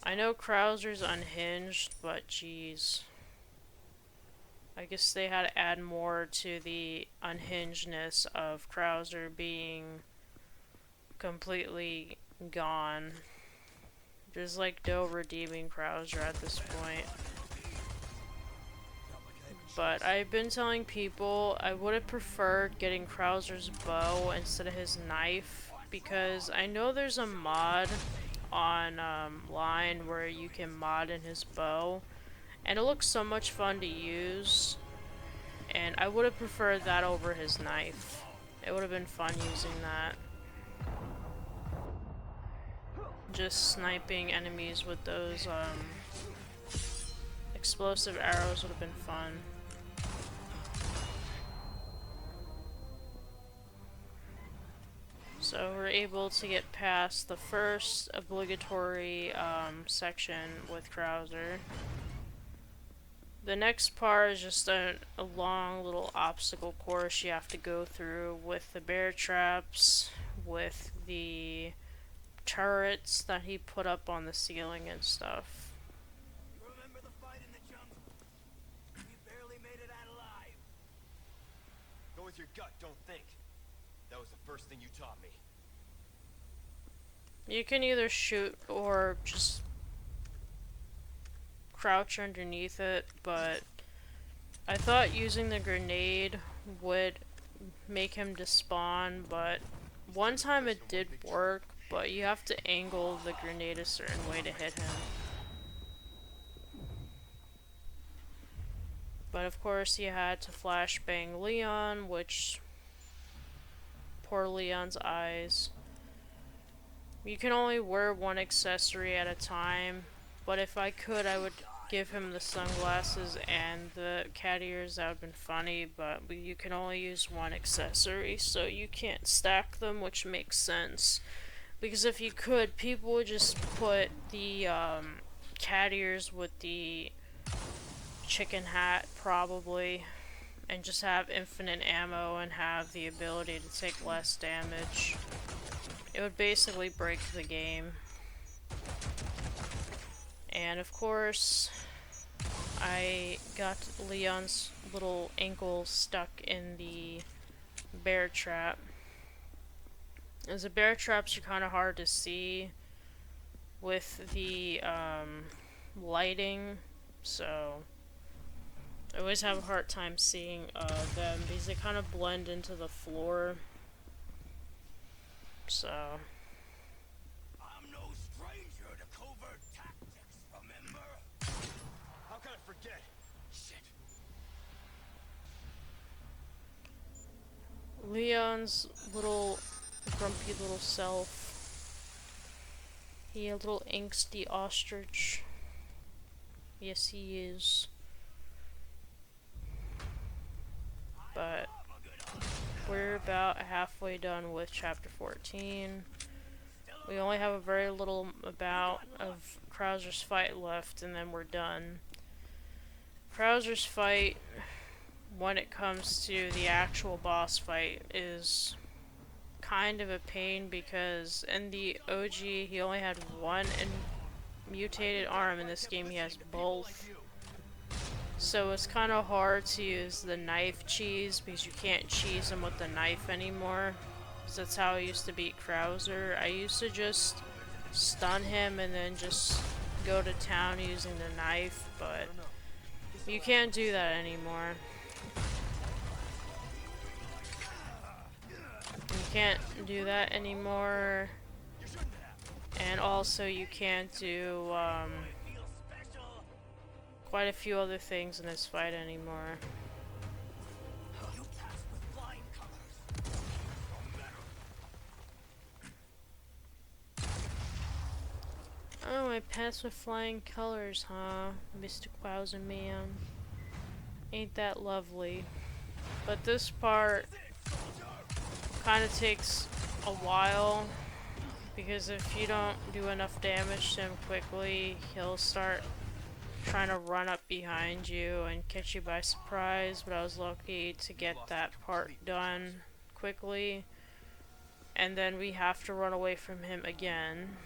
A: I know Krauser's unhinged, but jeez. I guess they had to add more to the unhingedness of Krauser being completely gone. There's like no redeeming Krauser at this point. But I've been telling people I would have preferred getting Krauser's bow instead of his knife, because I know there's a mod on line where you can mod in his bow, and it looks so much fun to use, and I would have preferred that over his knife. It would have been fun using that. Just sniping enemies with those explosive arrows would have been fun. So we're able to get past the first obligatory section with Krauser. The next part is just a long little obstacle course you have to go through with the bear traps, with the turrets that he put up on the ceiling and stuff.
E: You remember the fight in the jungle? We barely made it out alive.
B: Go with your gut, don't think. That was the first thing you taught me.
A: You can either shoot or just crouch underneath it, but I thought using the grenade would make him despawn, but one time it did work, but you have to angle the grenade a certain way to hit him. But of course you had to flashbang Leon, which poor Leon's eyes. You can only wear one accessory at a time, but if I could, I would give him the sunglasses and the cat ears. That would have been funny, but you can only use one accessory, so you can't stack them, which makes sense. Because if you could, people would just put the cat ears with the chicken hat, probably, and just have infinite ammo and have the ability to take less damage. It would basically break the game. And of course, I got Leon's little ankle stuck in the bear trap. As the bear traps are kind of hard to see with the lighting, so I always have a hard time seeing them because they kind of blend into the floor. So
E: I'm no stranger to covert tactics, remember? How can I forget? Shit.
A: Leon's little grumpy little self. He a little angsty ostrich. Yes, he is. But we're about halfway done with chapter 14. We only have a very little amount of Krauser's fight left, and then we're done. Krauser's fight, when it comes to the actual boss fight, is kind of a pain because in the OG he only had one mutated arm. In this game he has both. So it's kind of hard to use the knife cheese because you can't cheese him with the knife anymore. Because that's how I used to beat Krauser. I used to just stun him and then just go to town using the knife, but you can't do that anymore. You can't do that anymore. And also you can't do quite a few other things in this fight anymore. Oh, I passed with flying colors, huh? Mr. Krauser man. Ain't that lovely. But this part kind of takes a while, because if you don't do enough damage to him quickly, he'll start trying to run up behind you and catch you by surprise. But I was lucky to get that part done quickly, and then we have to run away from him again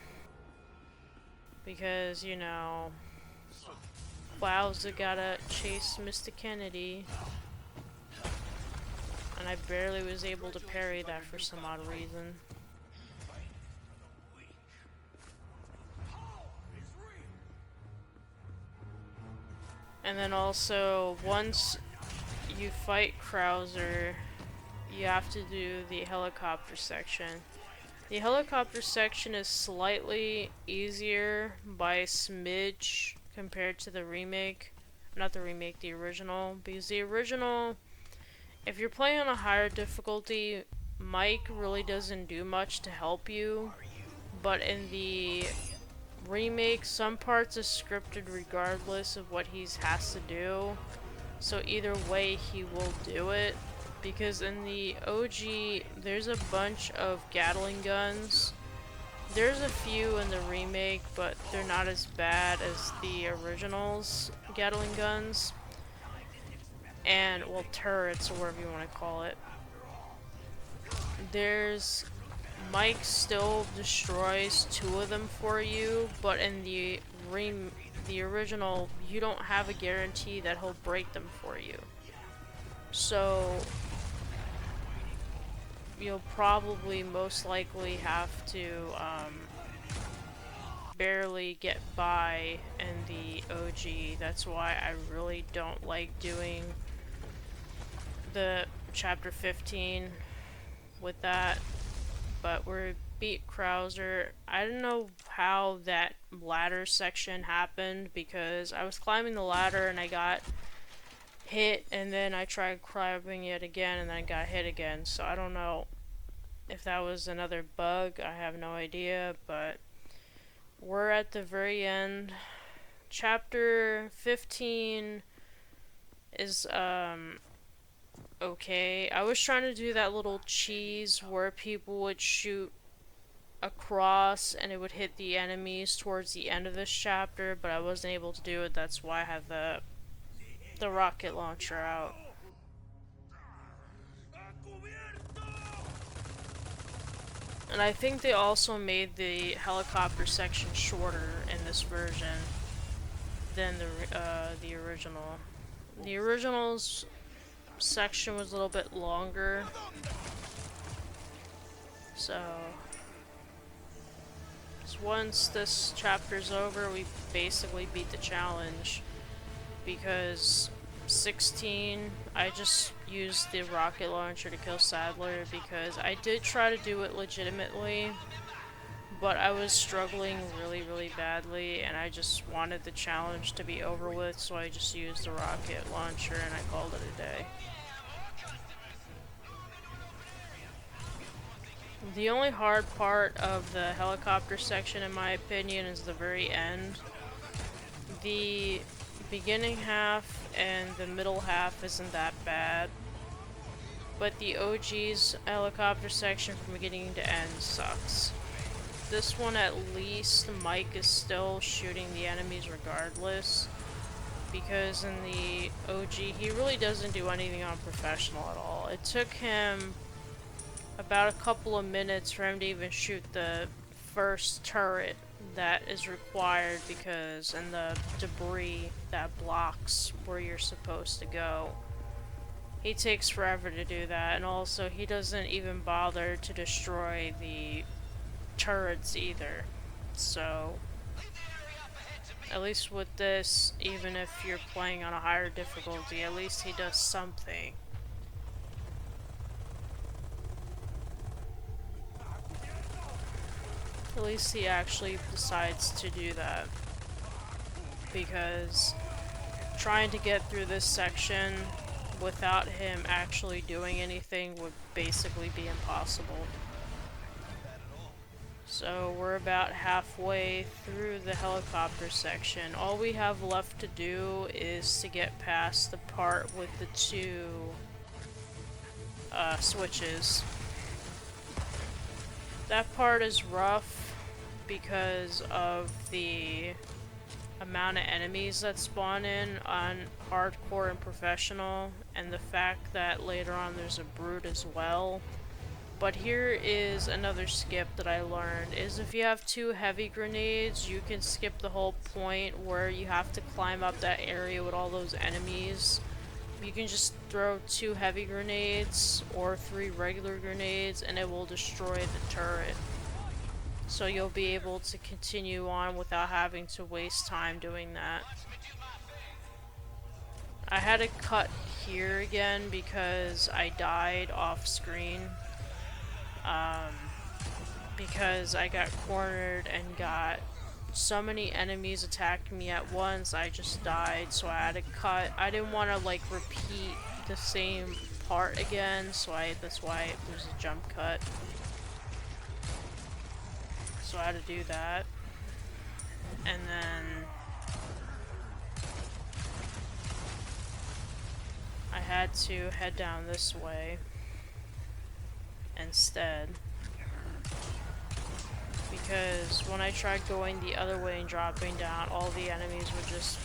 A: because, you know, Wowza gotta chase Mr. Kennedy, and I barely was able to parry that for some odd reason. And then also, once you fight Krauser, you have to do the helicopter section. The helicopter section is slightly easier by a smidge compared to the remake. Not the remake, the original. Because the original, if you're playing on a higher difficulty, Mike really doesn't do much to help you. But in the remake, some parts are scripted regardless of what he has to do. So either way, he will do it. Because in the OG, there's a bunch of Gatling guns. There's a few in the remake, but they're not as bad as the original's Gatling guns. And, well, turrets, or whatever you want to call it. Mike still destroys 2 of them for you, but in the original, you don't have a guarantee that he'll break them for you. So you'll probably most likely have to barely get by in the OG. That's why I really don't like doing the chapter 15 with that. But we're beat Krauser. I don't know how that ladder section happened, because I was climbing the ladder and I got hit, and then I tried climbing it again and then I got hit again. So I don't know if that was another bug. I have no idea, but we're at the very end. Chapter 15 is okay. I was trying to do that little cheese where people would shoot across and it would hit the enemies towards the end of this chapter, but I wasn't able to do it. That's why I have the rocket launcher out. And I think they also made the helicopter section shorter in this version than the original. The original's section was a little bit longer, so once this chapter's over, we basically beat the challenge. Because 16, I just used the rocket launcher to kill Sadler because I did try to do it legitimately, but I was struggling really badly and I just wanted the challenge to be over with, so I just used the rocket launcher and I called it a day. The only hard part of the helicopter section, in my opinion, is the very end. The beginning half and the middle half isn't that bad, but the OG's helicopter section from beginning to end sucks. This one, at least, Mike is still shooting the enemies regardless, because in the OG, he really doesn't do anything on professional at all. It took him about a couple of minutes for him to even shoot the first turret that is required, because in the debris that blocks where you're supposed to go, he takes forever to do that. And also, he doesn't even bother to destroy the turrets either. So at least with this, even if you're playing on a higher difficulty, at least he does something. At least he actually decides to do that, because trying to get through this section without him actually doing anything would basically be impossible. So we're about halfway through the helicopter section. All we have left to do is to get past the part with the two switches. That part is rough because of the amount of enemies that spawn in on hardcore and professional, and the fact that later on there's a brute as well. But here is another skip that I learned, is if you have 2 heavy grenades, you can skip the whole point where you have to climb up that area with all those enemies. You can just throw 2 heavy grenades or 3 regular grenades and it will destroy the turret. So you'll be able to continue on without having to waste time doing that. I had to cut here again because I died off screen. Because I got cornered and got so many enemies attacking me at once, I just died, so I had to cut. I didn't want to like repeat the same part again, so that's why there's a jump cut. So I had to do that. And then I had to head down this way instead, because when I tried going the other way and dropping down, all the enemies would just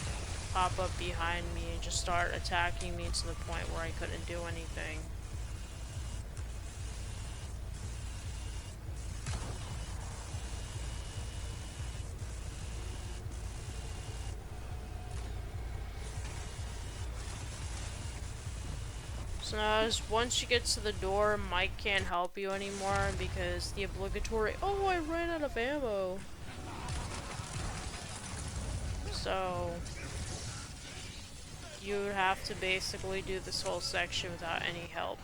A: pop up behind me and just start attacking me to the point where I couldn't do anything. So now, once you get to the door, Mike can't help you anymore because the obligatory, oh, I ran out of ammo. So you would have to basically do this whole section without any help.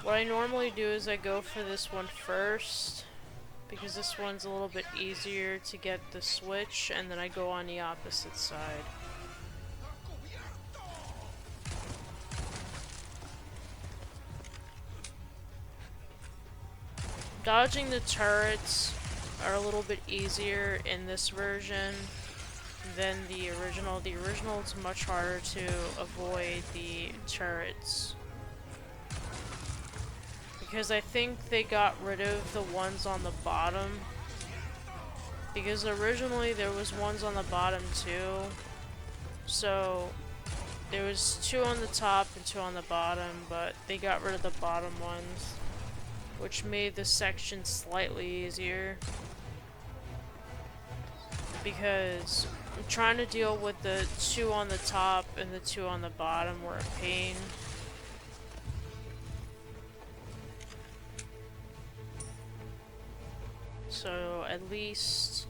A: What I normally do is I go for this one first, because this one's a little bit easier to get the switch, and then I go on the opposite side. Dodging the turrets are a little bit easier in this version than the original. The original, it's much harder to avoid the turrets, because I think they got rid of the ones on the bottom, because originally there was ones on the bottom too. So there was 2 on the top and 2 on the bottom, but they got rid of the bottom ones, which made this section slightly easier. Because trying to deal with the two on the top and the two on the bottom were a pain. So at least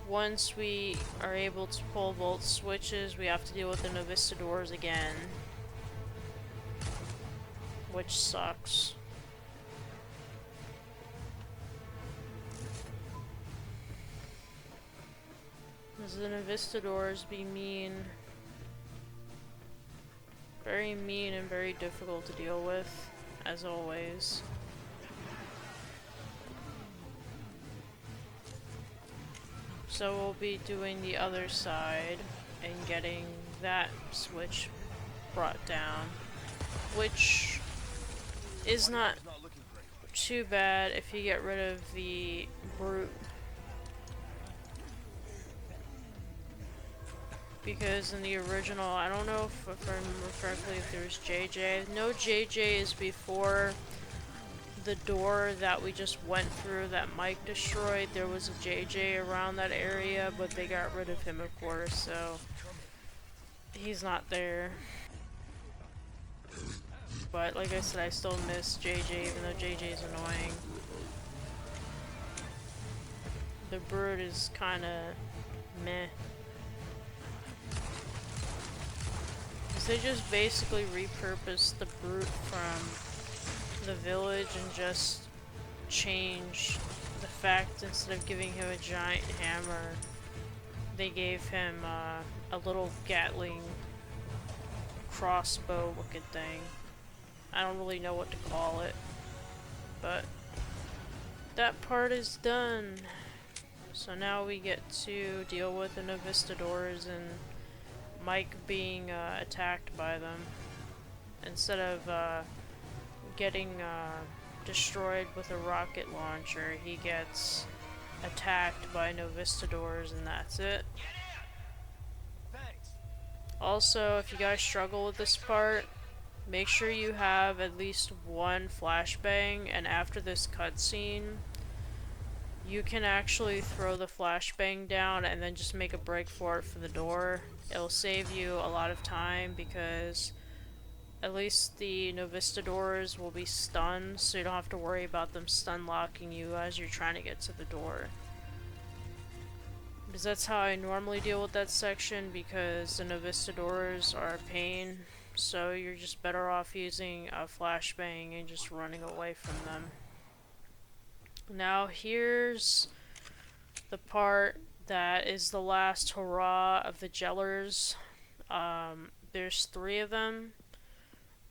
A: once we are able to pull both switches, we have to deal with the Novistadors again, which sucks. Because the Novistadors be mean. Very mean and very difficult to deal with, as always. So we'll be doing the other side and getting that switch brought down, which is not too bad if you get rid of the brute. Because in the original, I don't know if I remember correctly if there's JJ. No, JJ is before the door that we just went through that Mike destroyed. There was a JJ around that area, but they got rid of him, of course, so he's not there. But like I said, I still miss JJ, even though JJ is annoying. The bird is kinda meh. They just basically repurposed the brute from the village and just changed the fact, instead of giving him a giant hammer, they gave him a little Gatling crossbow looking thing. I don't really know what to call it, but that part is done. So now we get to deal with the Novistadors and Mike being attacked by them. Instead of getting destroyed with a rocket launcher, he gets attacked by Novistadors, and that's it. Also, if you guys struggle with this part, make sure you have at least one flashbang, and after this cutscene, you can actually throw the flashbang down and then just make a break for it for the door. It'll save you a lot of time, because at least the Novistadors will be stunned, so you don't have to worry about them stun locking you as you're trying to get to the door. Because that's how I normally deal with that section, because the Novistadors are a pain, so you're just better off using a flashbang and just running away from them. Now here's the part that is the last hurrah of the Jellers. There's 3 of them.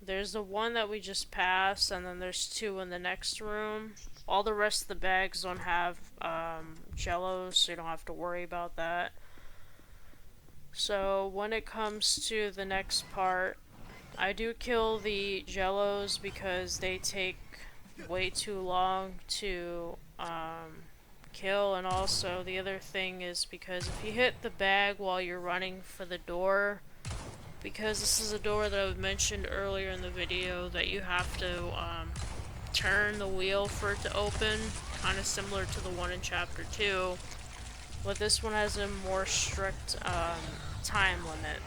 A: There's the one that we just passed, and then there's 2 in the next room. All the rest of the bags don't have jellos, so you don't have to worry about that. So when it comes to the next part, I do kill the jellos because they take way too long to kill, and also the other thing is because if you hit the bag while you're running for the door, because this is a door that I mentioned earlier in the video that you have to turn the wheel for it to open, kind of similar to the one in chapter 2, but this one has a more strict time limit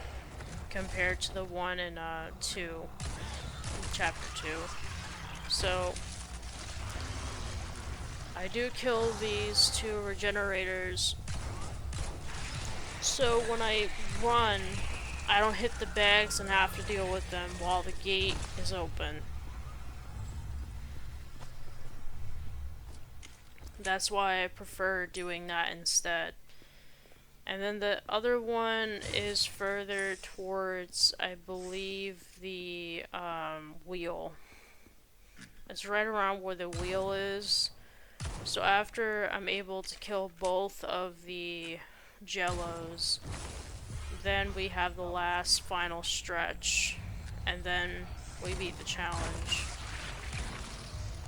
A: compared to the one in chapter 2. So I do kill these 2 regenerators, so when I run, I don't hit the bags and have to deal with them while the gate is open. That's why I prefer doing that instead. And then the other one is further towards, I believe, the wheel. It's right around where the wheel is. So after I'm able to kill both of the jellos, then we have the last final stretch, and then we beat the challenge,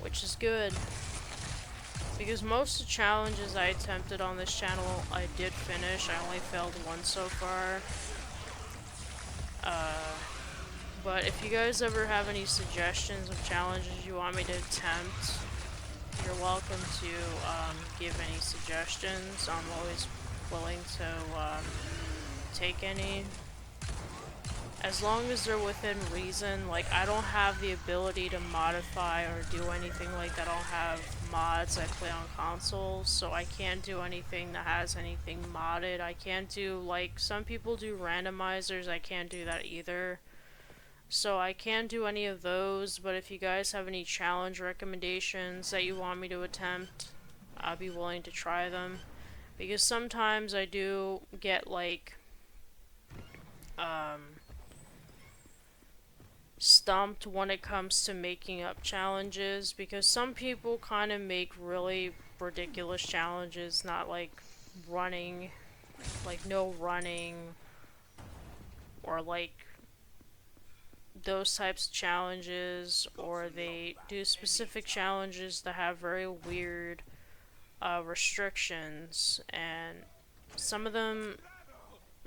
A: which is good. Because most of the challenges I attempted on this channel, I did finish. I only failed one so far. But if you guys ever have any suggestions of challenges you want me to attempt, you're welcome to give any suggestions. I'm always willing to take any. As long as they're within reason. Like, I don't have the ability to modify or do anything like that. I don't have mods. I play on consoles, so I can't do anything that has anything modded. I can't do, like, some people do randomizers. I can't do that either. So I can't do any of those, but if you guys have any challenge recommendations that you want me to attempt, I'll be willing to try them. Because sometimes I do get, like, stumped when it comes to making up challenges, because some people kind of make really ridiculous challenges, not like running, like no running, or like those types of challenges, or they do specific challenges that have very weird restrictions, and some of them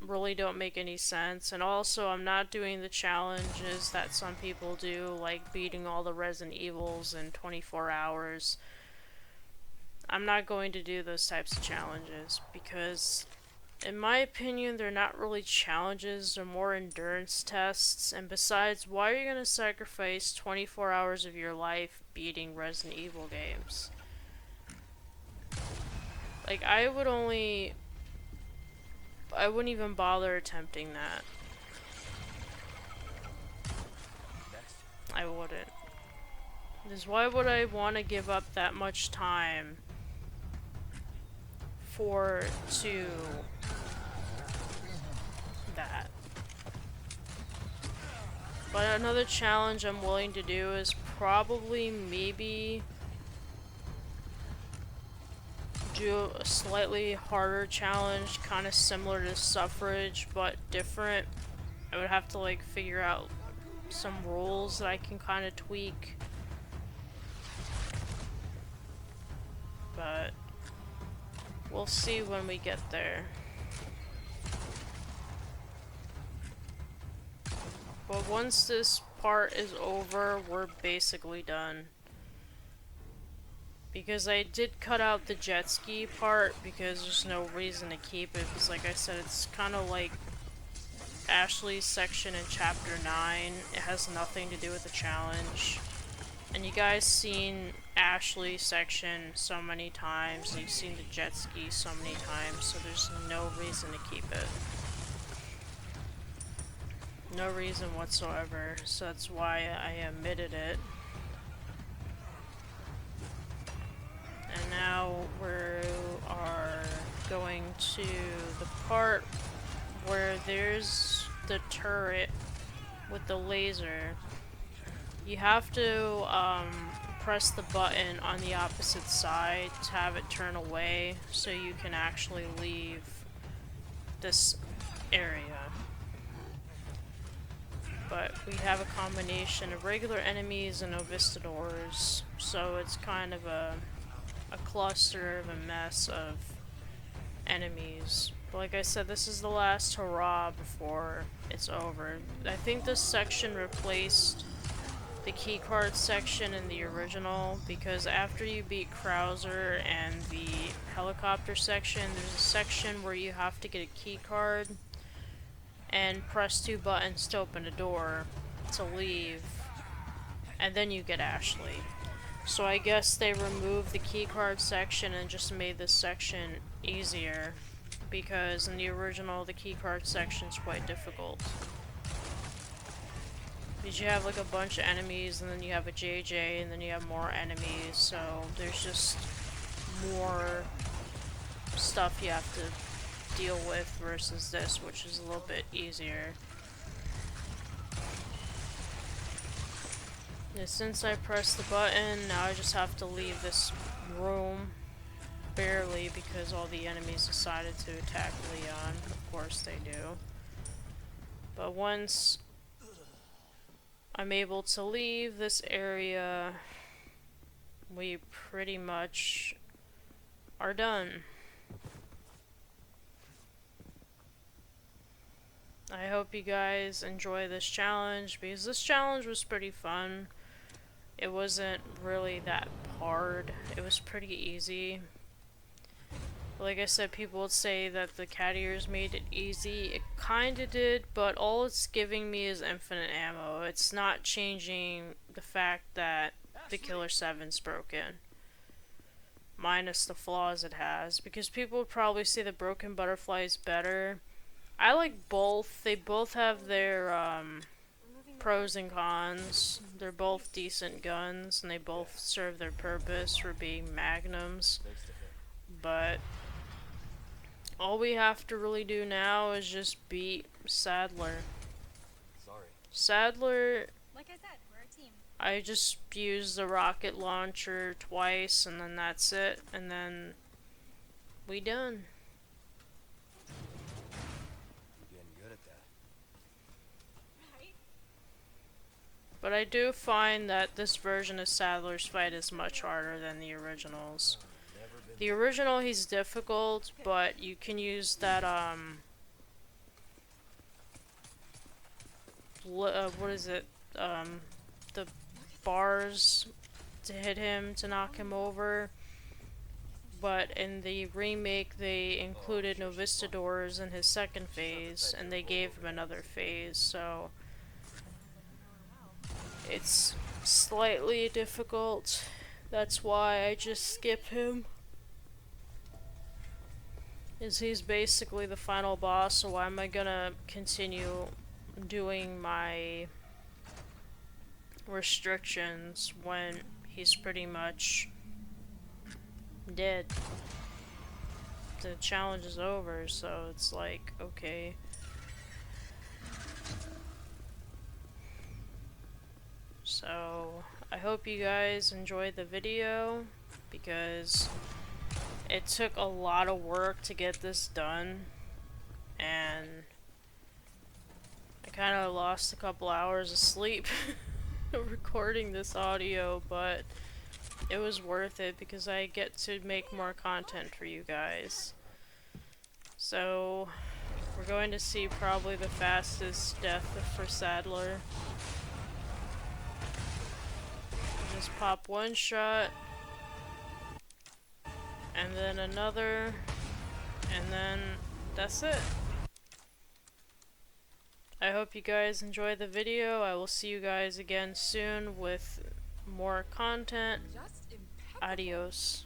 A: really don't make any sense. And also, I'm not doing the challenges that some people do, like beating all the Resident Evils in 24 hours. I'm not going to do those types of challenges because, in my opinion, they're not really challenges, they're more endurance tests. And besides, why are you going to sacrifice 24 hours of your life beating Resident Evil games? Like, I wouldn't even bother attempting that. I wouldn't. Because why would I want to give up that much time to that? But another challenge I'm willing to do is probably maybe do a slightly harder challenge, kind of similar to suffrage, but different. I would have to like figure out some rules that I can kind of tweak. But we'll see when we get there. But once this part is over, we're basically done. Because I did cut out the jet ski part because there's no reason to keep it. Because like I said, it's kind of like Ashley's section in chapter 9. It has nothing to do with the challenge. And you guys seen Ashley's section so many times. And you've seen the jet ski so many times. So there's no reason to keep it. No reason whatsoever. So that's why I omitted it. And now we are going to the part where there's the turret with the laser. You have to press the button on the opposite side to have it turn away so you can actually leave this area. But we have a combination of regular enemies and Ovistadors, so it's kind of a cluster of a mess of enemies. But like I said, this is the last hurrah before it's over. I think this section replaced the keycard section in the original, because after you beat Krauser and the helicopter section, there's a section where you have to get a keycard and press 2 buttons to open a door to leave, and then you get Ashley. So I guess they removed the keycard section and just made this section easier, because in the original the keycard section is quite difficult. Because you have like a bunch of enemies, and then you have a JJ, and then you have more enemies, so there's just more stuff you have to deal with versus this, which is a little bit easier. And since I pressed the button, now I just have to leave this room, barely, because all the enemies decided to attack Leon. Of course they do. But once I'm able to leave this area, we pretty much are done. I hope you guys enjoy this challenge, because this challenge was pretty fun. It wasn't really that hard. It was pretty easy. Like I said, people would say that the cat ears made it easy. It kinda did, but all it's giving me is infinite ammo. It's not changing the fact that the Killer 7's broken. Minus the flaws it has. Because people would probably say the Broken Butterfly is better. I like both. They both have their pros and cons. They're both decent guns, and they both serve their purpose for being magnums. But all we have to really do now is just beat Sadler.
B: Sorry.
A: Sadler,
C: Like I said, we're a team.
A: I just used the rocket launcher twice, and then that's it, and then we done.
B: You're getting good at that.
C: Right?
A: But I do find that this version of Sadler's fight is much harder than the originals. The original, he's difficult, but you can use that, what is it, the bars to hit him, to knock him over. But in the remake, they included Novistadors in his second phase, and they gave him another phase, so it's slightly difficult. That's why I just skip him. He's basically the final boss, so why am I gonna continue doing my restrictions when he's pretty much dead? The challenge is over, so it's like, okay. So, I hope you guys enjoyed the video, because it took a lot of work to get this done, and I kind of lost a couple hours of sleep recording this audio, but it was worth it because I get to make more content for you guys. So, we're going to see probably the fastest death for Sadler. Just pop one shot, and then another, and then that's it. I hope you guys enjoyed the video. I will see you guys again soon with more content. Adios.